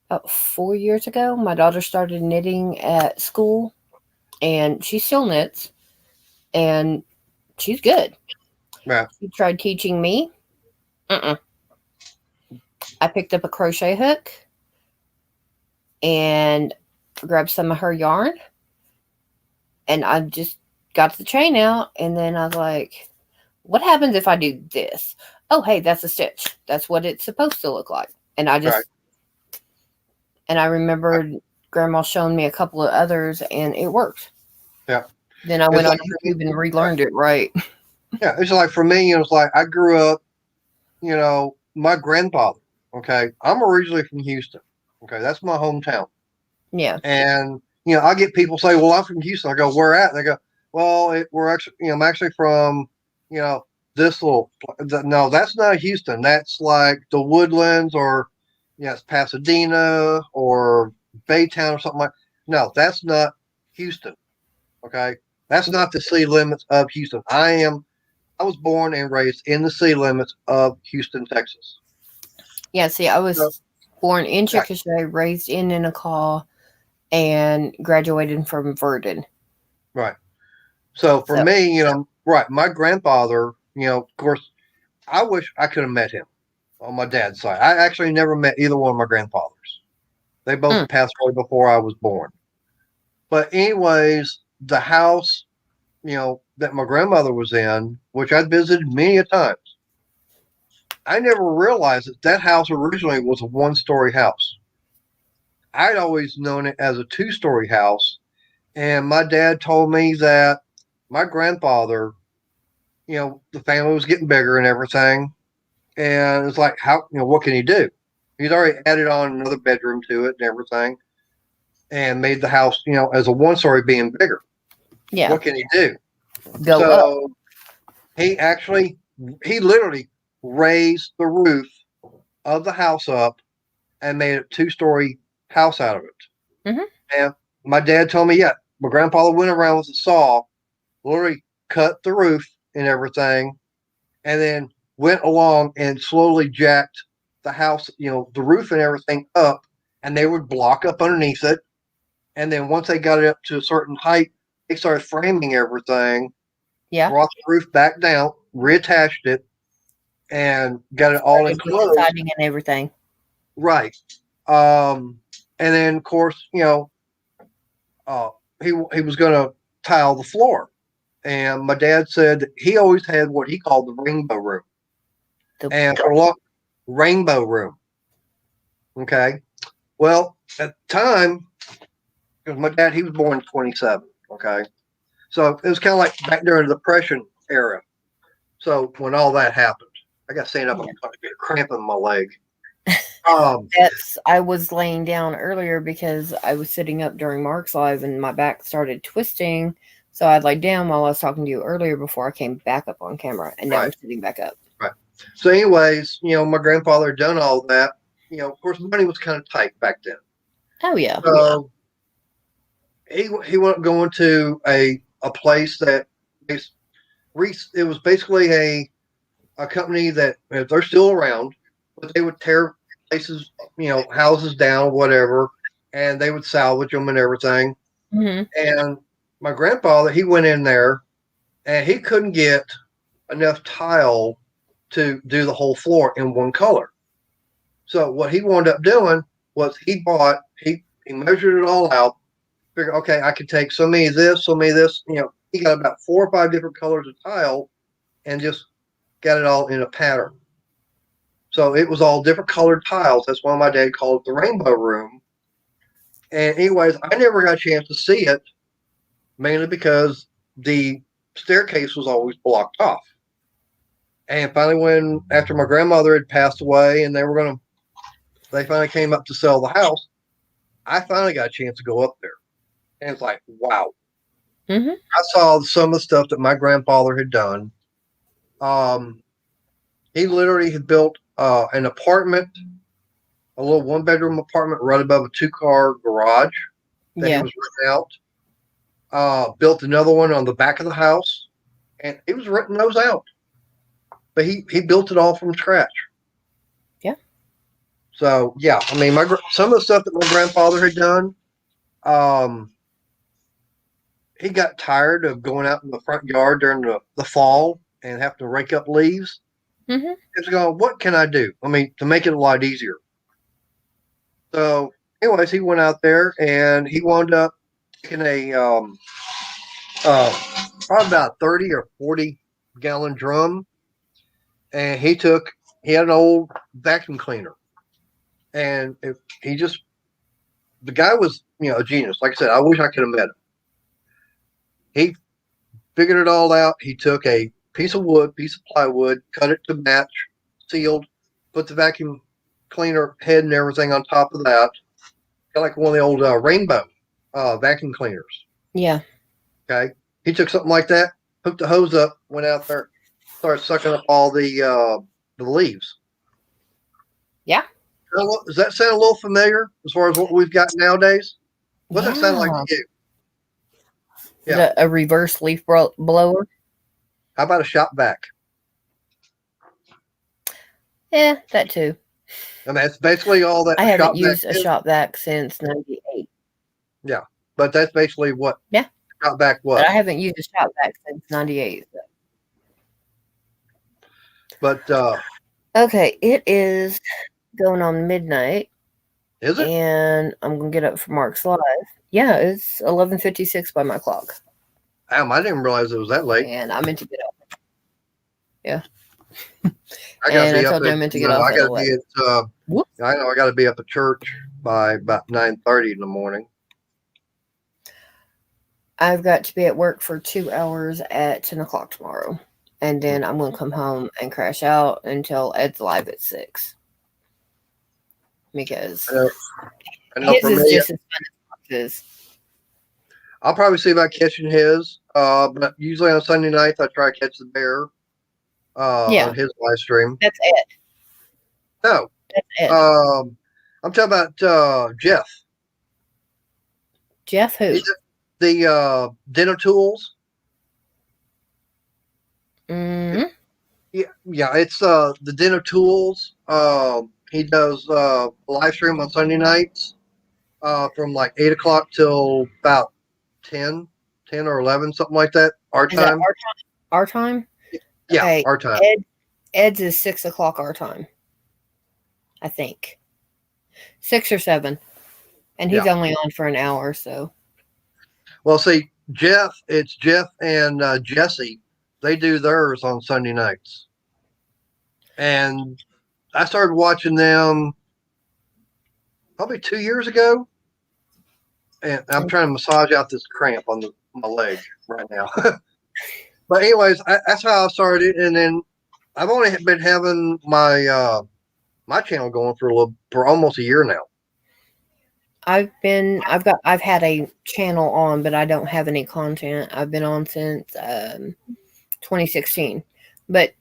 about 4 years ago. My daughter started knitting at school, and she still knits, and she's good.
Right.
She tried teaching me. I picked up a crochet hook and grabbed some of her yarn, and I just got the chain out, and then I was like, what happens if I do this? Oh, hey, that's a stitch. That's what it's supposed to look like. And I just, and I remembered Grandma showing me a couple of others, and it worked.
Yeah.
Then I went on YouTube and relearned it right.
Yeah, it's like for me, it's like I grew up, my grandfather, okay, I'm originally from Houston. Okay, that's my hometown.
Yeah.
And, I get people say, well, I'm from Houston. I go, where at? And they go, well, we're actually, I'm actually from, this little, no, that's not Houston. That's like the Woodlands or, it's Pasadena or Baytown or something like. No, that's not Houston. Okay. That's not the city limits of Houston. I was born and raised in the city limits of Houston, Texas.
Yeah. See, I was born in Chickasha, raised in Ennequa, and graduated from Verdon.
Right. So for me, my grandfather, of course, I wish I could have met him on my dad's side. I actually never met either one of my grandfathers. They both passed away before I was born. But anyways, the house, that my grandmother was in, which I'd visited many a times, I never realized that house originally was a one-story house. I'd always known it as a two-story house. And my dad told me that my grandfather, the family was getting bigger and everything. And it's like, what can he do? He's already added on another bedroom to it and everything, and made the house, as a one-story being bigger.
Yeah.
What can he do?
Go up.
He literally raised the roof of the house up and made a two-story house out of it.
Mm-hmm.
And my dad told me, my grandfather went around with a saw, literally cut the roof and everything, and then went along and slowly jacked the house, the roof and everything up, and they would block up underneath it. And then once they got it up to a certain height, they started framing everything.
Yeah.
Brought the roof back down, reattached it, and got it all enclosed.
Siding and everything.
Right. And then, of course, he was going to tile the floor. And my dad said that he always had what he called the rainbow room. Rainbow room. Okay. Well, at the time, because my dad, he was born in 27. Okay. So it was kind of like back during the Depression era. So when all that happened, I got to stand up and get a cramp in my leg.
I was laying down earlier because I was sitting up during Mark's live and my back started twisting. So I'd lay down while I was talking to you earlier before I came back up on camera, and now I'm sitting back up.
Right. So anyways, my grandfather had done all that. Of course, money was kind of tight back then.
Oh, yeah.
So he went going to a place that it was basically a company that they're still around, but they would tear places, houses down, whatever, and they would salvage them and everything.
Mm-hmm.
And my grandfather, he went in there and he couldn't get enough tile to do the whole floor in one color. So what he wound up doing was he measured it all out, figured, okay, I could take so many of this. He got about 4 or 5 different colors of tile and just got it all in a pattern. So it was all different colored tiles. That's why my dad called it the rainbow room. And anyways, I never got a chance to see it, mainly because the staircase was always blocked off. And finally, after my grandmother had passed away and they finally came up to sell the house, I finally got a chance to go up there. And it's like, wow.
Mm-hmm.
I saw some of the stuff that my grandfather had done. He literally had built an apartment, a little 1-bedroom apartment right above a 2-car garage that he was renting out. Built another one on the back of the house, and he was renting those out. But he built it all from scratch.
Yeah.
So yeah, I mean, some of the stuff that my grandfather had done, he got tired of going out in the front yard during the fall and having to rake up leaves.
Mm-hmm.
He was going, what can I do? I mean, to make it a lot easier. So, anyways, he went out there and he wound up in a probably about 30 or 40 gallon drum, and he had an old vacuum cleaner, and the guy was a genius. Like I said, I wish I could have met him. He figured it all out. He took a piece of plywood, cut it to match, sealed, put the vacuum cleaner head and everything on top of that. Got like one of the old Rainbow vacuum cleaners.
Yeah.
Okay. He took something like that, hooked the hose up, went out there, started sucking up all the leaves.
Yeah.
Does that sound a little familiar as far as what we've got nowadays? What does that sound like to you?
Yeah. A reverse leaf blower.
How about a shop vac?
Yeah, that too.
I mean, that's basically all that.
I haven't used a shop vac since '98.
Yeah, but that's basically what shop vac was.
But I haven't used a shop vac since '98. So.
But
okay, it is going on midnight.
Is it?
And I'm gonna get up for Mark's live. Yeah, it's 11:56 by my clock.
Damn, I didn't realize it was that late.
And I meant to get up. Yeah.
I told you I meant to get up. I got to be at. I know I got to be up at church by about 9:30 in the morning.
I've got to be at work for 2 hours at 10 o'clock tomorrow, and then I'm gonna come home and crash out until Ed's live at 6. Because
I know
his
for
is
me,
just as fun as his.
I'll probably see about catching his. But usually on Sunday nights I try to catch the bear. On his live stream.
That's Ed.
No.
That's Ed.
I'm talking about Jeff.
Jeff who?
The Dental Tools.
Mm-hmm.
Yeah, it's the Dental Tools. He does a live stream on Sunday nights from like 8 o'clock till about 10 or 11, something like that. Our time.
Our time?
Yeah,
okay.
Our time.
Ed's is 6 o'clock our time. I think 6 or 7, and he's only on for an hour. So,
well, see, it's Jeff and Jesse. They do theirs on Sunday nights, and I started watching them probably 2 years ago. And I'm trying to massage out this cramp on my leg right now. But anyways, that's how I started, and then I've only been having my my channel going for almost a year now.
I've had a channel on, but I don't have any content. I've been on since 2016,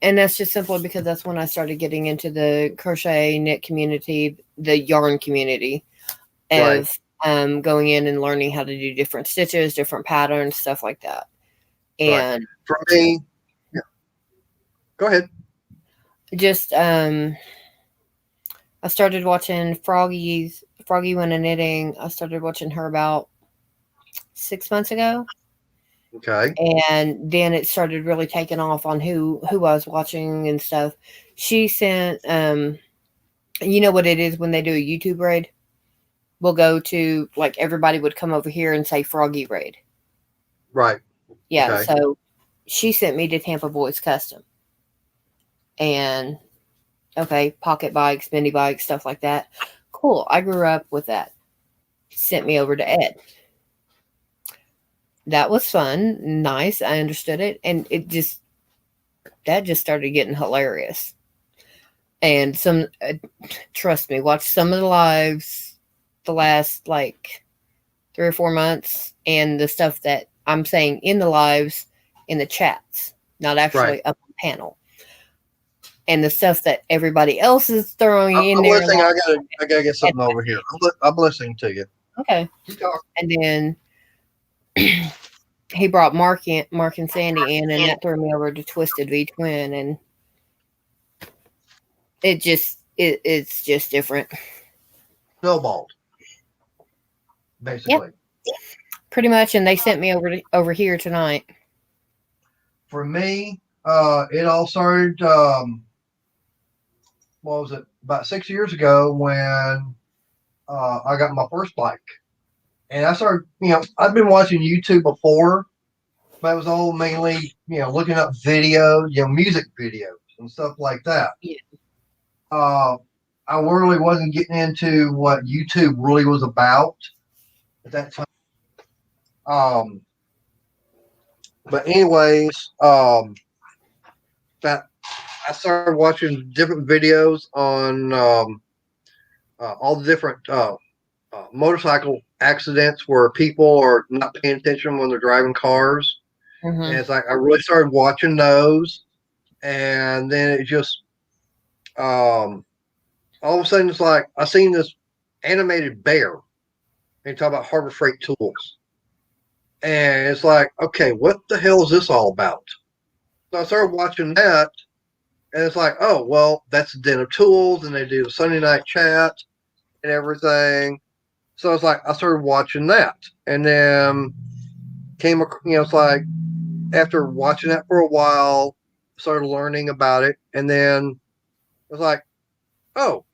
and that's just simply because that's when I started getting into the crochet knit community, the yarn community, of going in and learning how to do different stitches, different patterns, stuff like that. And
for me, go ahead.
Just I started watching Froggy Went a Knitting. I started watching her about 6 months ago.
Okay.
And then it started really taking off on who I was watching and stuff. She sent you know what it is when they do a YouTube raid? We'll go to, like, everybody would come over here and say Froggy Raid.
Right.
Yeah, so she sent me to Tampa Boys Custom. And, pocket bikes, mini bikes, stuff like that. Cool. I grew up with that. sent me over to Ed. That was fun, nice. I understood it, and that just started getting hilarious. And trust me, watch some of the lives the last like 3 or 4 months, and the stuff that I'm saying in the lives, in the chats, not actually up on panel. And the stuff that everybody else is throwing in there.
Listening. I gotta get something over here. I'm listening to you.
Okay. And then he brought Mark and Sandy in, and that threw me over to Twisted V Twin, and it's just different.
Snowballed, basically.
Yep. Pretty much, and they sent me over here tonight.
For me, it all started. What was it? About 6 years ago when I got my first bike, and I started. I've been watching YouTube before, but it was all mainly looking up videos, music videos and stuff like that.
Yeah.
I really wasn't getting into what YouTube really was about at that time. But anyways, that I started watching different videos on all the different motorcycle accidents where people are not paying attention when they're driving cars.
Mm-hmm.
And it's like I really started watching those, and then it just all of a sudden it's like I seen this animated bear and talk about Harbor Freight Tools, and it's like, okay, what the hell is this all about? So I started watching that, and it's like, oh well, that's the Den of Tools, and they do the Sunday night chat and everything. So it's like I started watching that, and then it's like after watching that for a while, started learning about it, and then it was like, oh,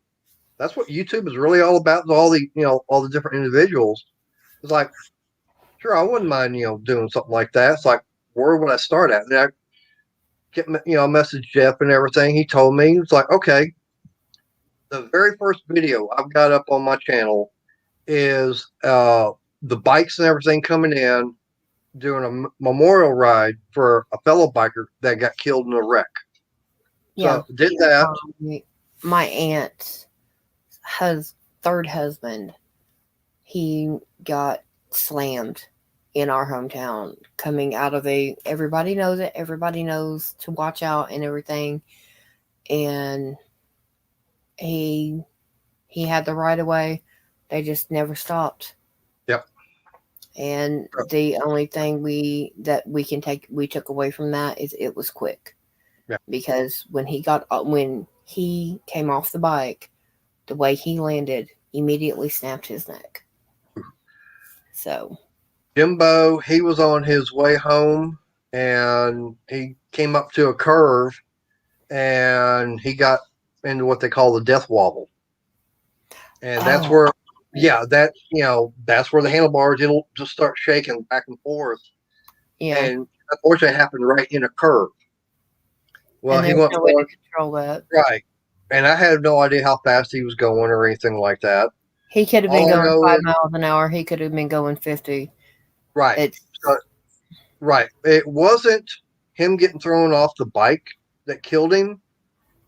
that's what YouTube is really all about. All the different individuals. It's like, sure, I wouldn't mind doing something like that. It's like, where would I start at? And I get message Jeff and everything. He told me, it's like, okay, the very first video I've got up on my channel is the bikes and everything coming in, doing a memorial ride for a fellow biker that got killed in a wreck.
Yeah,
so did that.
My aunt's third husband, he got slammed in our hometown coming out of everybody knows it, everybody knows to watch out and everything, and he had the right of way. They just never stopped.
Yep.
And the only thing we took away from that is it was quick.
Yeah.
Because when he came off the bike, the way he landed immediately snapped his neck. So
Jimbo, he was on his way home, and he came up to a curve, and he got into what they call the death wobble. And that's where, that's where the handlebars, it'll just start shaking back and forth.
Yeah.
And unfortunately, it happened right in a curve. Well,
and
he went
no way to control that.
Right. And I had no idea how fast he was going or anything like that.
He could have been going 5 miles an hour. He could have been going 50.
Right. Right. It wasn't him getting thrown off the bike that killed him.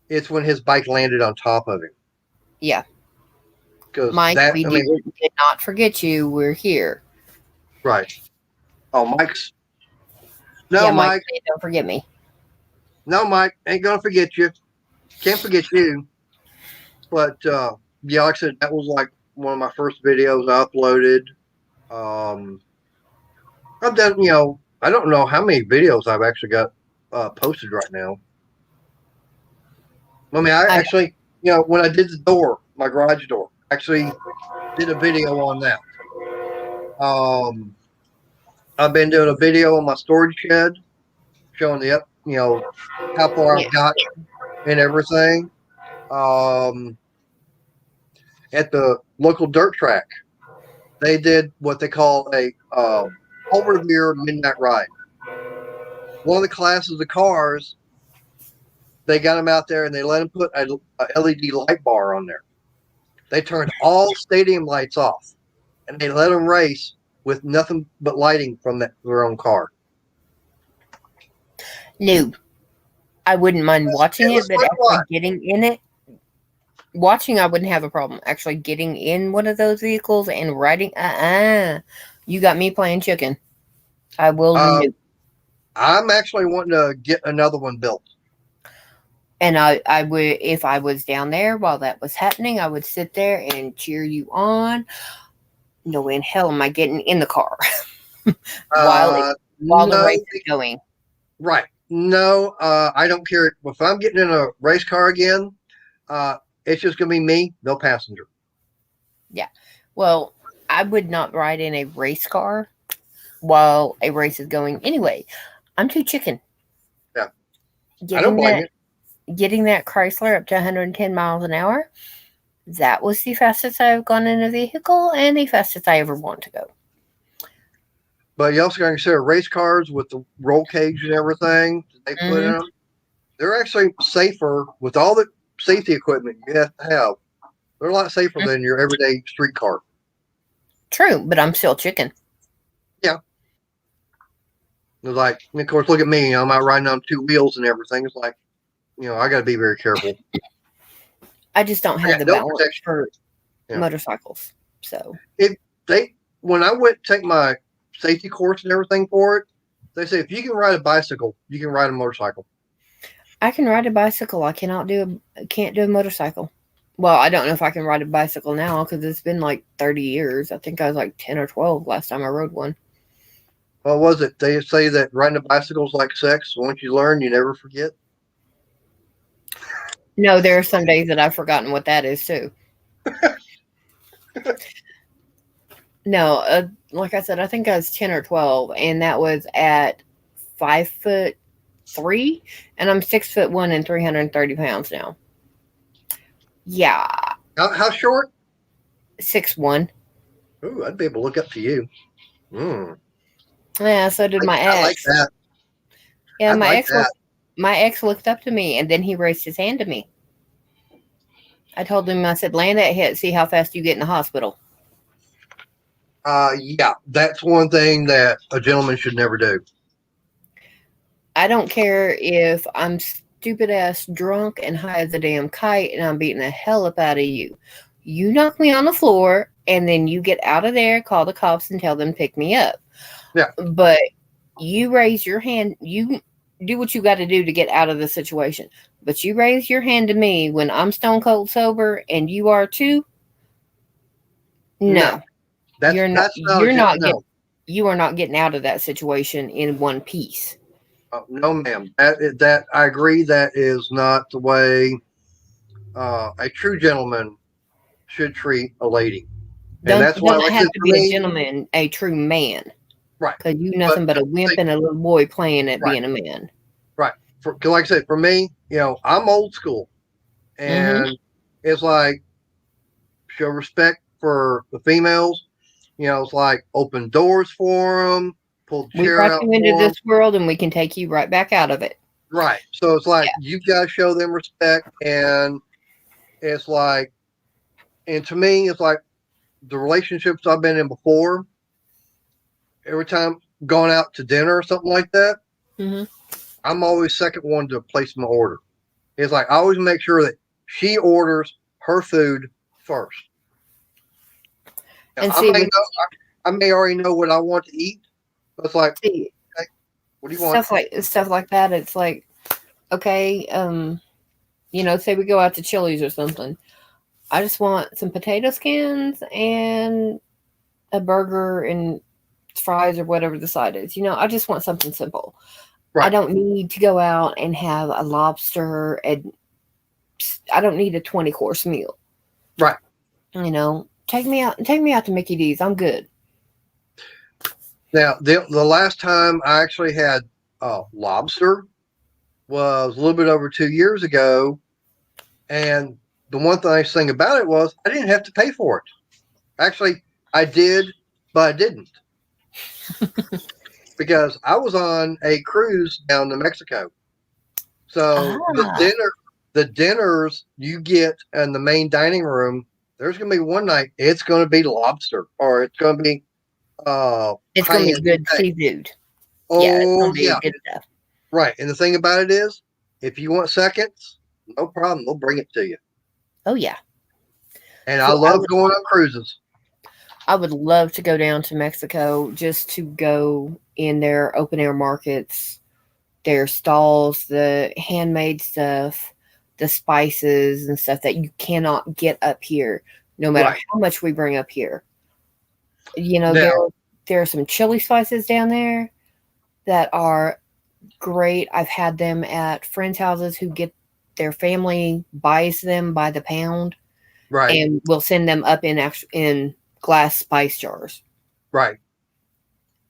It's when his bike landed on top of him.
Yeah. Mike, we did not forget you. We're here.
Right. Oh, Mike's. No, Mike.
Don't forget me.
No, Mike. Ain't going to forget you. Can't forget you. But, like I said, that was like one of my first videos I uploaded. I've done, I don't know how many videos I've actually got posted right now. I mean, I actually, when I did the door, my garage door, actually did a video on that. I've been doing a video on my storage shed, showing how far I've got and everything. At the local dirt track, they did what they call a Home Revere midnight ride. One of the classes of cars, they got them out there and they let them put a LED light bar on there. They turned all stadium lights off. and they let them race with nothing but lighting from their own car.
No, I wouldn't mind watching it, but actually getting in it, watching, I wouldn't have a problem. Actually getting in one of those vehicles and riding, you got me playing chicken. I will.
I'm actually wanting to get another one built.
And I would, if I was down there while that was happening, I would sit there and cheer you on. No way in hell am I getting in the car while the race is going.
Right. No, I don't care. If I'm getting in a race car again, it's just going to be me, no passenger.
Yeah. Well, I would not ride in a race car while a race is going anyway. I'm too chicken.
Yeah. I don't blame you.
Getting that Chrysler up to 110 miles an hour, that was the fastest I've gone in a vehicle and the fastest I ever want to go.
But you also got to consider race cars with the roll cage and everything they put in them. They're actually safer with all the safety equipment you have to have. They're a lot safer than your everyday street car.
True, but I'm still chicken.
Yeah. It's like, and of course, look at me. I'm out riding on two wheels and everything. It's like, I got to be very careful.
I just don't have the balance for motorcycles. So
when I went to take my safety course and everything for it, they say if you can ride a bicycle, you can ride a motorcycle.
I can ride a bicycle. I can't do a motorcycle. Well, I don't know if I can ride a bicycle now because it's been like 30 years. I think I was like 10 or 12 last time I rode one.
What was it? They say that riding a bicycle is like sex. Once you learn, you never forget.
No, there are some days that I've forgotten what that is too. No, like I said, I think I was 10 or 12, and that was at 5'3", and I'm 6'1" and 330 pounds now. Yeah.
How short?
6'1".
Ooh, I'd be able to look up to you.
Yeah, so did my ex.
I like that.
Yeah, my ex looked up to me, and then he raised his hand to me. I told him, I said, land that hit, see how fast you get in the hospital.
Yeah, that's one thing that a gentleman should never do.
I don't care if I'm stupid ass drunk and high as a damn kite and I'm beating the hell up out of you. You knock me on the floor and then you get out of there, call the cops and tell them to pick me up.
Yeah.
But you raise your hand, you do what you got to do to get out of the situation. But you raise your hand to me when I'm stone cold sober and you are too. No. You are not getting out of that situation in one piece.
No, ma'am. That I agree. That is not the way a true gentleman should treat a lady. And that's why
doesn't have to be a gentleman, a true man.
Right.
Because you're nothing but a wimp and a little boy playing at being a man.
Right. Like I said, for me, I'm old school. And it's like, show respect for the females. It's like open doors for them, pull the chair out. We brought you into this
world and we can take you right back out of it.
Right. So it's like, you've got to show them respect. And it's like, and to me, it's like the relationships I've been in before, every time going out to dinner or something like that, I'm always second one to place my order. It's like, I always make sure that she orders her food first. And I may already know what I want to eat. But it's like, okay, what do you want?
Stuff like that. It's like, okay, say we go out to Chili's or something. I just want some potato skins and a burger and fries or whatever the side is. I just want something simple. Right. I don't need to go out and have a lobster, and I don't need a 20-course meal.
Right.
Take me out to Mickey D's. I'm good.
Now, the last time I actually had lobster was a little bit over 2 years ago. And the one nice thing about it was I didn't have to pay for it. Actually, I did, but I didn't. Because I was on a cruise down to Mexico. So the dinners you get in the main dining room there's going to be one night it's going to be lobster, or it's going to be
it's going to be good seafood.
Oh
yeah, it's gonna be good stuff.
Right, and the thing about it is, if you want seconds, no problem, they'll bring it to you.
Oh yeah.
And so I love going on cruises.
I would love to go down to Mexico just to go in their open air markets, their stalls, the handmade stuff, the spices and stuff that you cannot get up here, no matter how much we bring up here. You know, there are some chili spices down there that are great. I've had them at friends' houses who get their family buys them by the pound.
Right.
And we'll send them up in glass spice jars.
Right.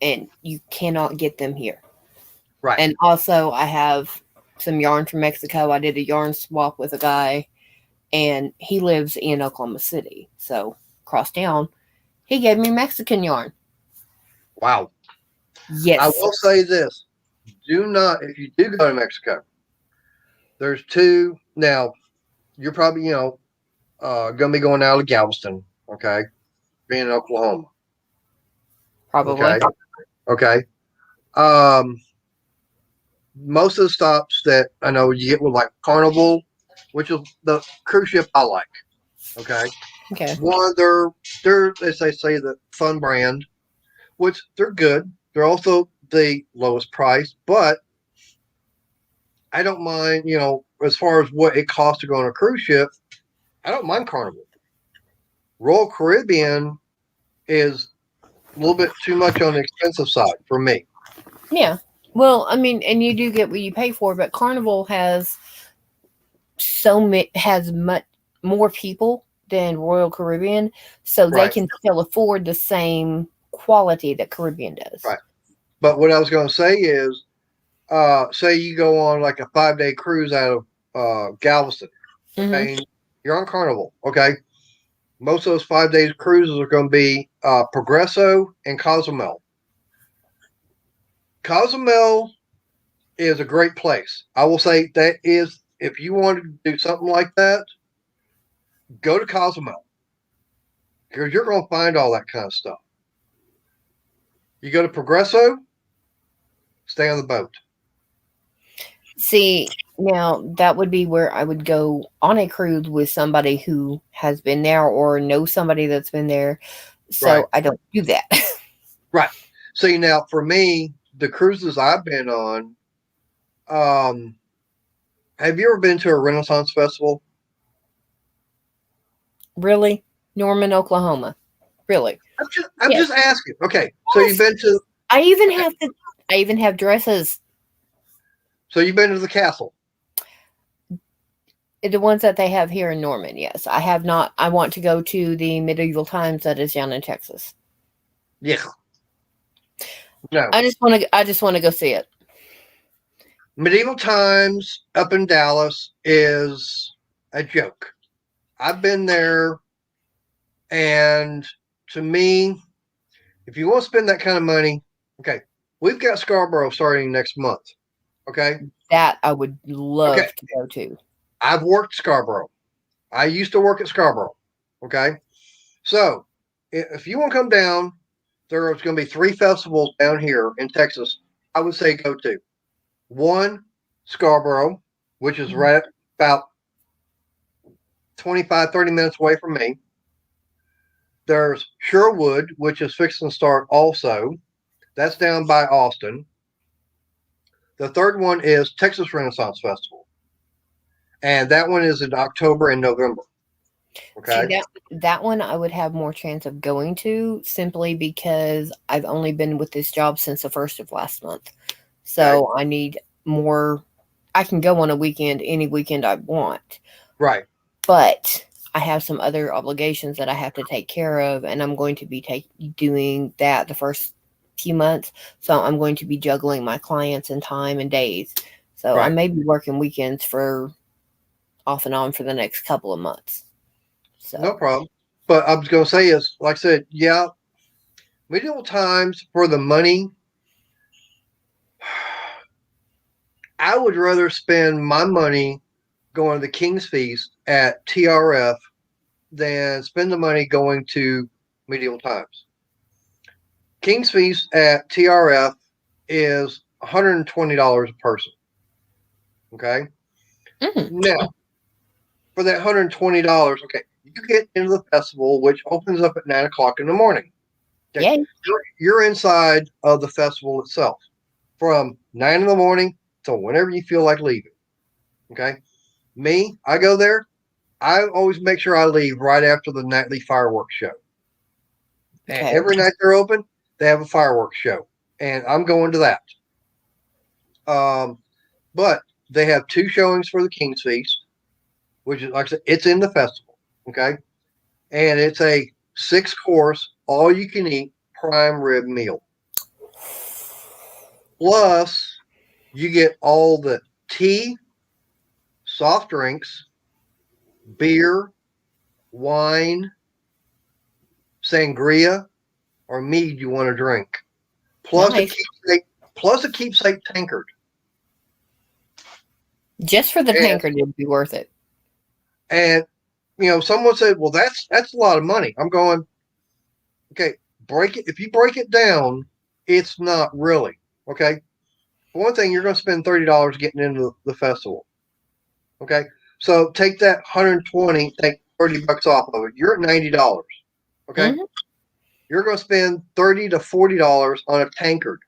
And you cannot get them here.
Right.
And also I have some yarn from Mexico. I did a yarn swap with a guy and he lives in Oklahoma City. So across town, he gave me Mexican yarn.
Wow.
Yes.
I will say this. Do not, if you do go to Mexico, there's two. Now, you're probably, going to be going out of Galveston, okay? Being in Oklahoma.
Probably.
Okay. Most of the stops that I know you get with like Carnival, which is the cruise ship I like. Okay. One, they're they say the Fun brand, which they're good. They're also the lowest price, but I don't mind, as far as what it costs to go on a cruise ship, I don't mind Carnival. Royal Caribbean is a little bit too much on the expensive side for me.
Yeah. Well, I mean, and you do get what you pay for, but Carnival has much more people than Royal Caribbean, so they can still afford the same quality that Caribbean does.
Right. But what I was going to say is, say you go on like a 5-day cruise out of Galveston, and you're on Carnival, okay? Most of those 5 days cruises are going to be Progresso and Cozumel. Cozumel is a great place. I will say that is, if you want to do something like that, go to Cozumel, because you're going to find all that kind of stuff. You go to Progresso, stay on the boat.
See, now that would be where I would go on a cruise with somebody who has been there or knows somebody that's been there. So I don't do that.
Right. See, now for me, the cruises I've been on, have you ever been to a Renaissance Festival?
Really? Norman, Oklahoma. Really?
I'm just asking. Okay. So you've been to
I even have dresses.
So you've been to the castle?
The ones that they have here in Norman, yes. I have not. I want to go to the Medieval Times that is down in Texas.
Yeah. No.
I just want to go see it.
Medieval Times up in Dallas is a joke. I've been there, and to me, if you want to spend that kind of money, okay, we've got Scarborough starting next month. Okay.
That I would love to go to.
I've worked Scarborough. I used to work at Scarborough. Okay. So if you want to come down, there's going to be 3 festivals down here in Texas. I would say go to. One, Scarborough, which is right about 25, 30 minutes away from me. There's Sherwood, which is fixing to start also. That's down by Austin. The third one is Texas Renaissance Festival. And that one is in October and November. Okay.
See, that one I would have more chance of going to, simply because I've only been with this job since the 1st of last month. So I need more. I can go on a weekend, any weekend I want.
Right.
But I have some other obligations that I have to take care of, and I'm going to be doing that the first few months. So I'm going to be juggling my clients and time and days. So I may be working weekends for off and on for the next couple of months. So
no problem. But I was going to say is, like I said, yeah, Medieval Times for the money. I would rather spend my money going to the King's Feast at TRF than spend the money going to medieval times. King's Feast at TRF is $120 a person. Okay. Now, for that $120, okay, you get into the festival, which opens up at 9 o'clock in the morning. Okay? You're inside of the festival itself from 9 in the morning to whenever you feel like leaving. Okay. Me, I go there. I always make sure I leave right after the nightly fireworks show. Okay. And every night they're open, they have a fireworks show, and I'm going to that. But they have 2 showings for the King's Feast, which is, like I said, it's in the festival. Okay. And it's a 6-course, all-you-can-eat prime rib meal. Plus, you get all the tea, soft drinks, beer, wine, sangria, or mead you want to drink. Plus, a keepsake tankard.
Just for the tankard, it would be worth it.
And someone said, "Well, that's a lot of money." I'm going, okay, break it. If you break it down, it's not really. Okay. For one thing, you're going to spend $30 getting into the festival. Okay. So take that 120, take $30 off of it. You're at $90. Okay. Mm-hmm. You're going to spend $30 to $40 on a tankard.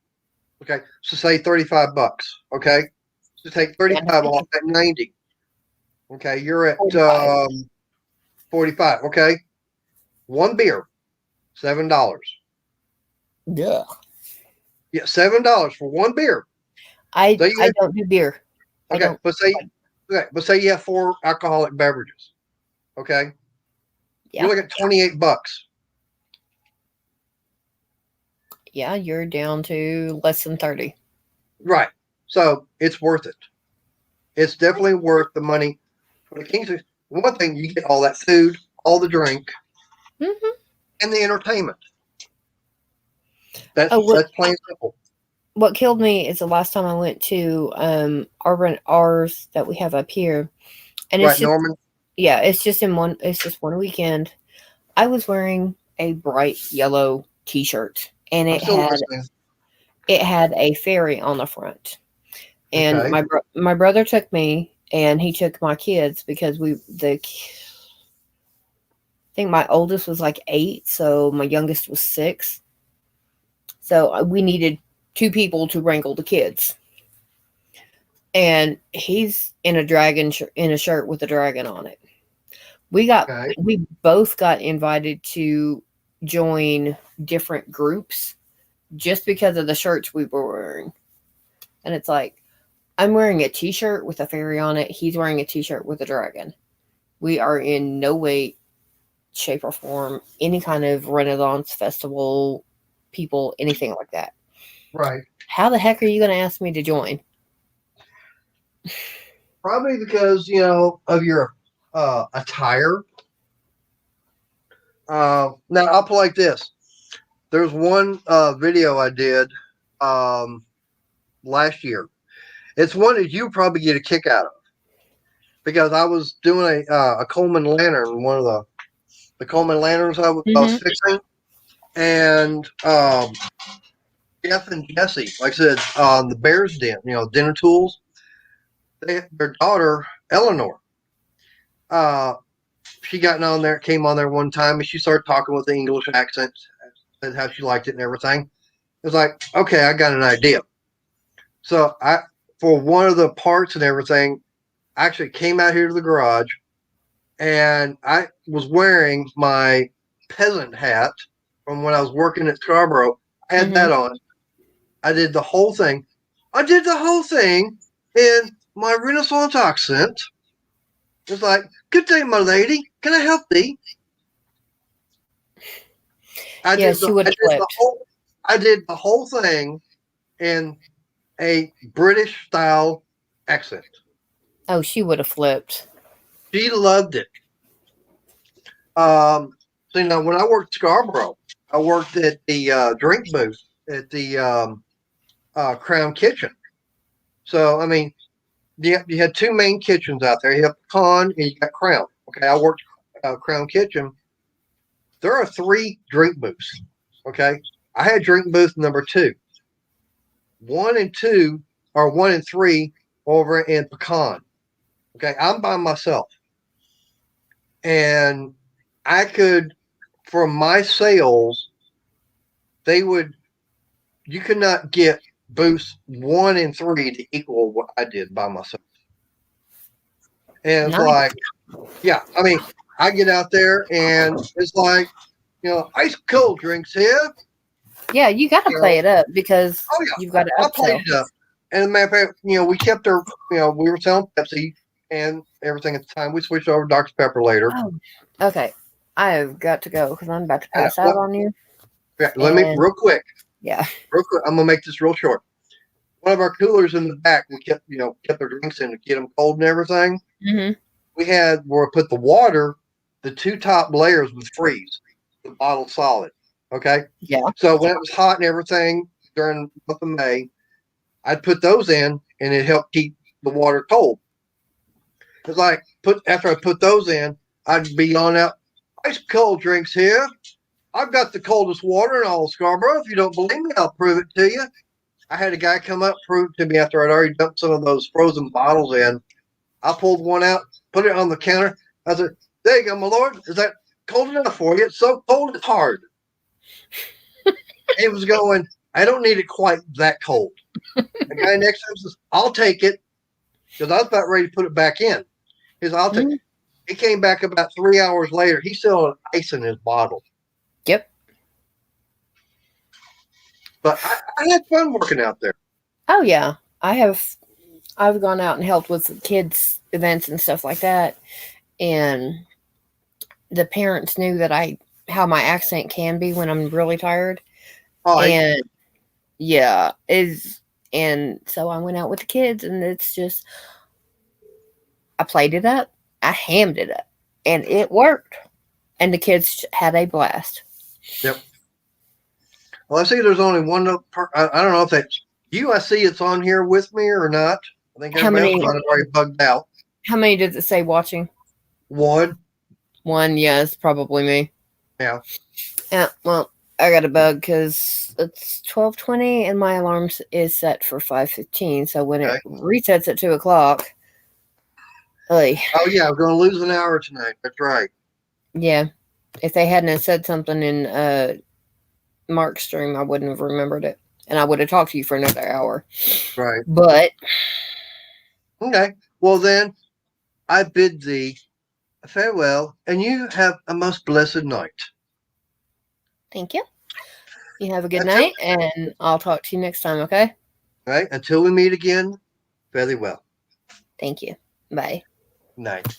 Okay. So say $35. Okay. So take 35 off at 90. Okay. You're at 45. Okay. One beer, $7.
Yeah.
Yeah, $7 for one beer.
I don't do beer.
Okay, but say you have 4 alcoholic beverages. Okay. Yeah. You look at $28.
Yeah, you're down to less than 30.
Right. So it's worth it. It's definitely worth the money for the King's Feast. One thing, you get all that food, all the drink, and the entertainment. That's plain and simple.
What killed me is the last time I went to ours that we have up here, and it's just,
Norman.
Yeah, it's just one weekend. I was wearing a bright yellow T-shirt, and it had a fairy on the front. And my brother took me, and he took my kids because I think my oldest was like 8, so my youngest was 6. So we needed 2 people to wrangle the kids. And he's in a dragon in a shirt with a dragon on it. We both got invited to join different groups just because of the shirts we were wearing. And it's like, I'm wearing a T-shirt with a fairy on it. He's wearing a T-shirt with a dragon. We are in no way, shape, or form any kind of Renaissance festival people, anything like that.
Right.
How the heck are you going to ask me to join?
Probably because, of your attire. Now, I'll put it like this. There's one video I did last year. It's one that you probably get a kick out of. Because I was doing a Coleman lantern, one of the Coleman lanterns I was fixing. And Jeff and Jesse, like I said, the Bears Den, dinner tools. Their daughter, Eleanor, she came on there one time, and she started talking with the English accent, said how she liked it and everything. It was like, okay, I got an idea. So for one of the parts and everything, I actually came out here to the garage, and I was wearing my peasant hat from when I was working at Scarborough. I had that on. I did the whole thing. In my Renaissance accent. It's like, good day, my lady. Can I help thee? I did the whole thing in a British style accent.
Oh, she would have flipped.
She loved it. So, when I worked at Scarborough, I worked at the drink booth at the Crown Kitchen. So, I mean, you had 2 main kitchens out there. You have Con and you got Crown. Okay, I worked Crown Kitchen, there are 3 drink booths. Okay, I had drink booth number 2. 1 and 2 or 1 and 3 over in Pecan. Okay, I'm by myself, and I could, for my sales, you could not get booths 1 and 3 to equal what I did by myself. And it's like, yeah, I mean, I get out there and it's like, ice cold drinks here.
Yeah, you got to play it up because you've got to upsell. I played it up.
And as a matter of fact, we kept our, we were selling Pepsi and everything at the time. We switched over to Dr. Pepper later.
Oh, okay. I've got to go because I'm about to pass out on you.
Yeah, let me, real quick.
Yeah.
Real quick. I'm going to make this real short. One of our coolers in the back, we kept our drinks in to get them cold and everything.
Mm-hmm.
We had where we put the water, the 2 top layers would freeze, the bottle solid. Okay.
Yeah.
So when it was hot and everything during the month of May, I'd put those in and it helped keep the water cold. It's like after I put those in, I'd be on out, ice cold drinks here. I've got the coldest water in all of Scarborough. If you don't believe me, I'll prove it to you. I had a guy come up, prove it to me after I'd already dumped some of those frozen bottles in. I pulled one out, put it on the counter. I said, there you go, my lord. Is that cold enough for you? It's so cold, it's hard. It was going, I don't need it quite that cold. The guy next to him says, I'll take it. Because I was about ready to put it back in. He says, I'll take it. He came back about 3 hours later. He still had ice in his bottle.
Yep.
But I had fun working out there.
Oh, yeah. I've gone out and helped with kids' events and stuff like that. And the parents knew that how my accent can be when I'm really tired.
Oh,
and yeah, and so I went out with the kids, and it's just, I played it up. I hammed it up, and it worked. And the kids had a blast.
Yep. Well, I see there's only one. I don't know if that's you. I see it's on here with me or not. I think everybody else is already bugged out.
How many does it say watching?
1.
Yeah, it's probably me.
Yeah.
Yeah, well, I got a bug because it's 12:20 and my alarm is set for 5:15. So when it resets at 2 o'clock.
Oh, yeah, we're going to lose an hour tonight. That's right.
Yeah. If they hadn't said something in Mark's stream, I wouldn't have remembered it. And I would have talked to you for another hour.
Right.
But.
Okay. Well, then, I bid thee farewell, and you have a most blessed night.
Thank you. You have a good night, and I'll talk to you next time, okay?
All right. Until we meet again, fairly well.
Thank you. Bye.
Night.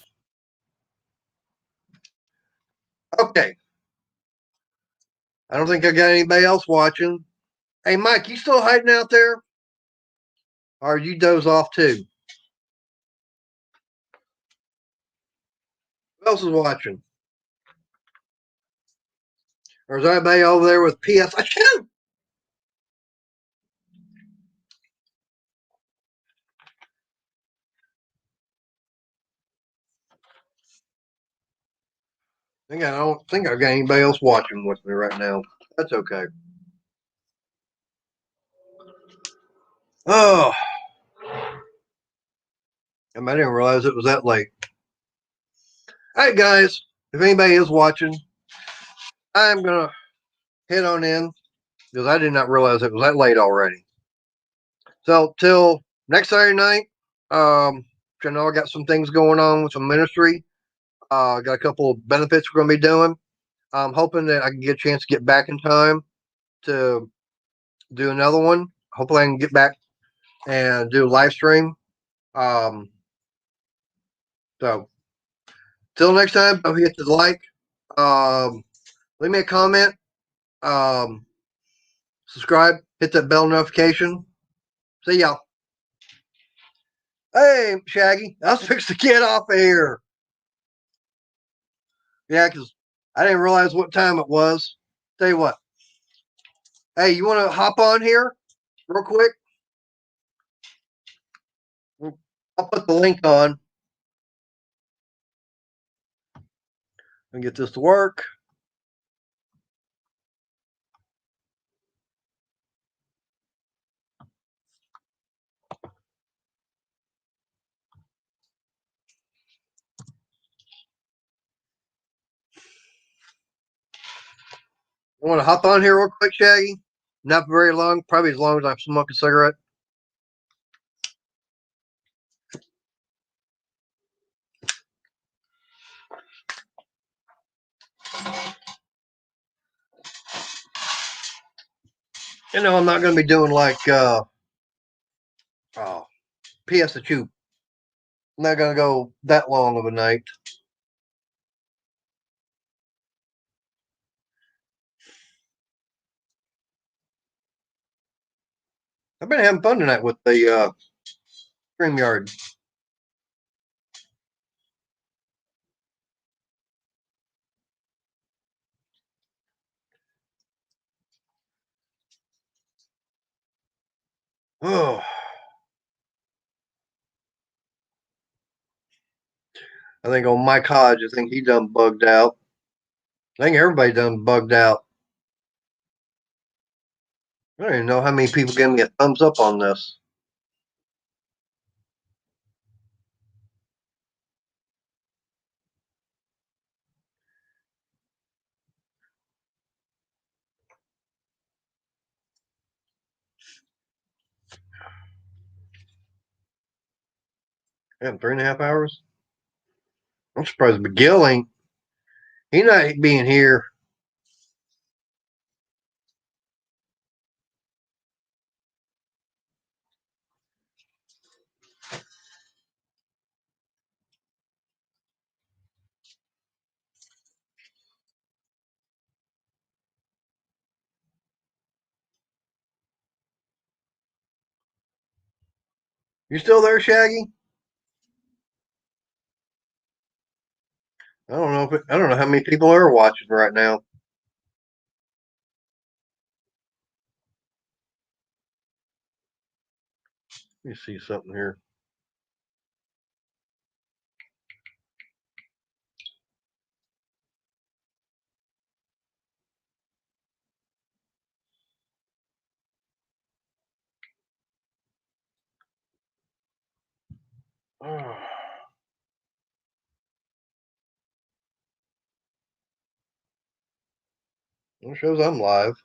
Okay. I don't think I got anybody else watching. Hey, Mike, you still hiding out there? Or you doze off too? Who else is watching? Or is anybody over there with PS? Achoo! I don't think I've got anybody else watching with me right now. That's okay. Oh. I didn't realize it was that late. All right, guys. If anybody is watching, I'm going to head on in because I did not realize it was that late already. So, till next Saturday night, I know I got some things going on with some ministry. Got a couple of benefits we're going to be doing. I'm hoping that I can get a chance to get back in time to do another one. Hopefully I can get back and do a live stream. So till next time, don't forget to like, leave me a comment, subscribe, hit that bell notification. See y'all. Hey, Shaggy, I was fixing to get off of here. Yeah, because I didn't realize what time it was. Tell you what. Hey, you want to hop on here real quick? I'll put the link on. And get this to work. I want to hop on here real quick, Shaggy. Not very long, probably as long as I smoke a cigarette. You know, I'm not going to be doing like PS the Chew. I'm not going to go that long of a night. I've been having fun tonight with the StreamYard. Oh. I think on Mike Hodge, I think he done bugged out. I think everybody done bugged out. I don't even know how many people gave me a thumbs up on this. Yeah, 3.5 hours. I'm surprised McGill ain't. He not being here. You still there, Shaggy? I don't know. I don't know how many people are watching right now. Let me see something here. Oh. It shows I'm live.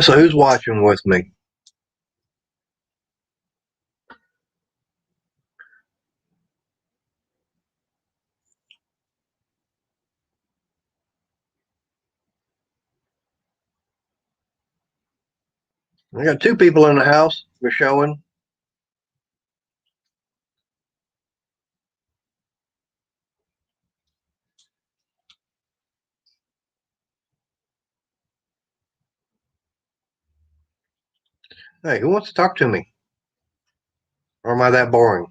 So who's watching with me? I got 2 people in the house. We're showing. Hey, who wants to talk to me? Or am I that boring?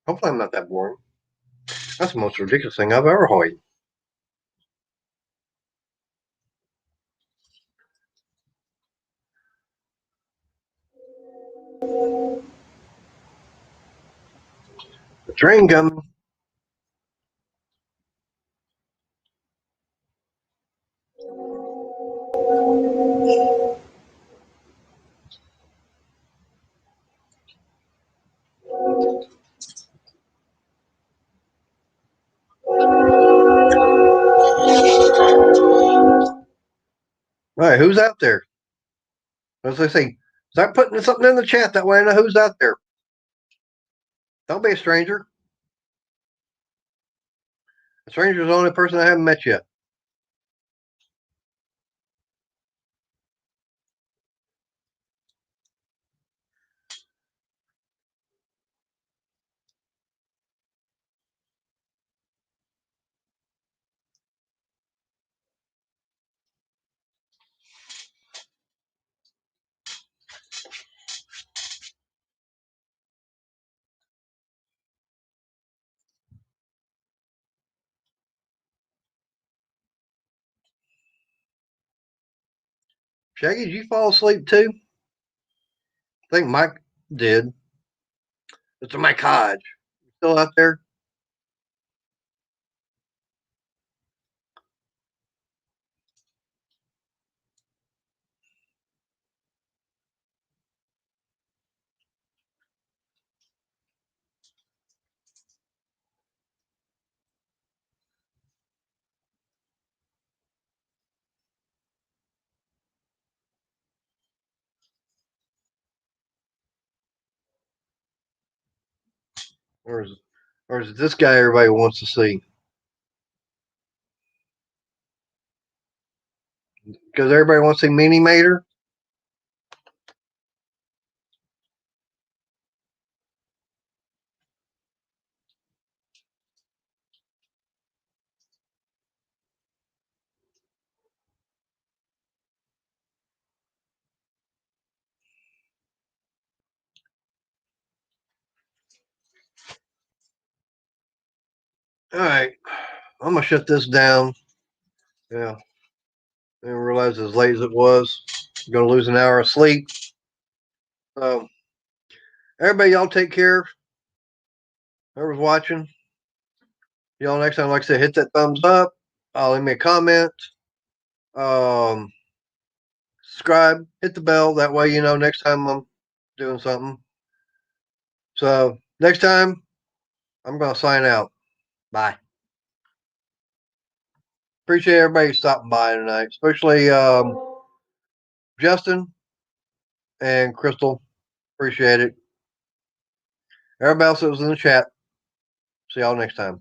Hopefully I'm not that boring. That's the most ridiculous thing I've ever heard. The train coming. All right, who's out there? As I say, start putting something in the chat that way I know who's out there. Don't be a stranger. A stranger's the only person I haven't met yet. Shaggy, did you fall asleep too? I think Mike did. It's Mike Hodge. Still out there? Or is it this guy everybody wants to see? Because everybody wants to see Mini Mater. All right. I'm going to shut this down. Yeah. I didn't realize as late as it was. I'm going to lose an hour of sleep. So, everybody, y'all take care. Whoever's watching. Y'all next time, like I said, hit that thumbs up. Leave me a comment. Subscribe. Hit the bell. That way you know next time I'm doing something. So, next time, I'm going to sign out. Bye. Appreciate everybody stopping by tonight, especially Justin and Crystal. Appreciate it. Everybody else that was in the chat. See y'all next time.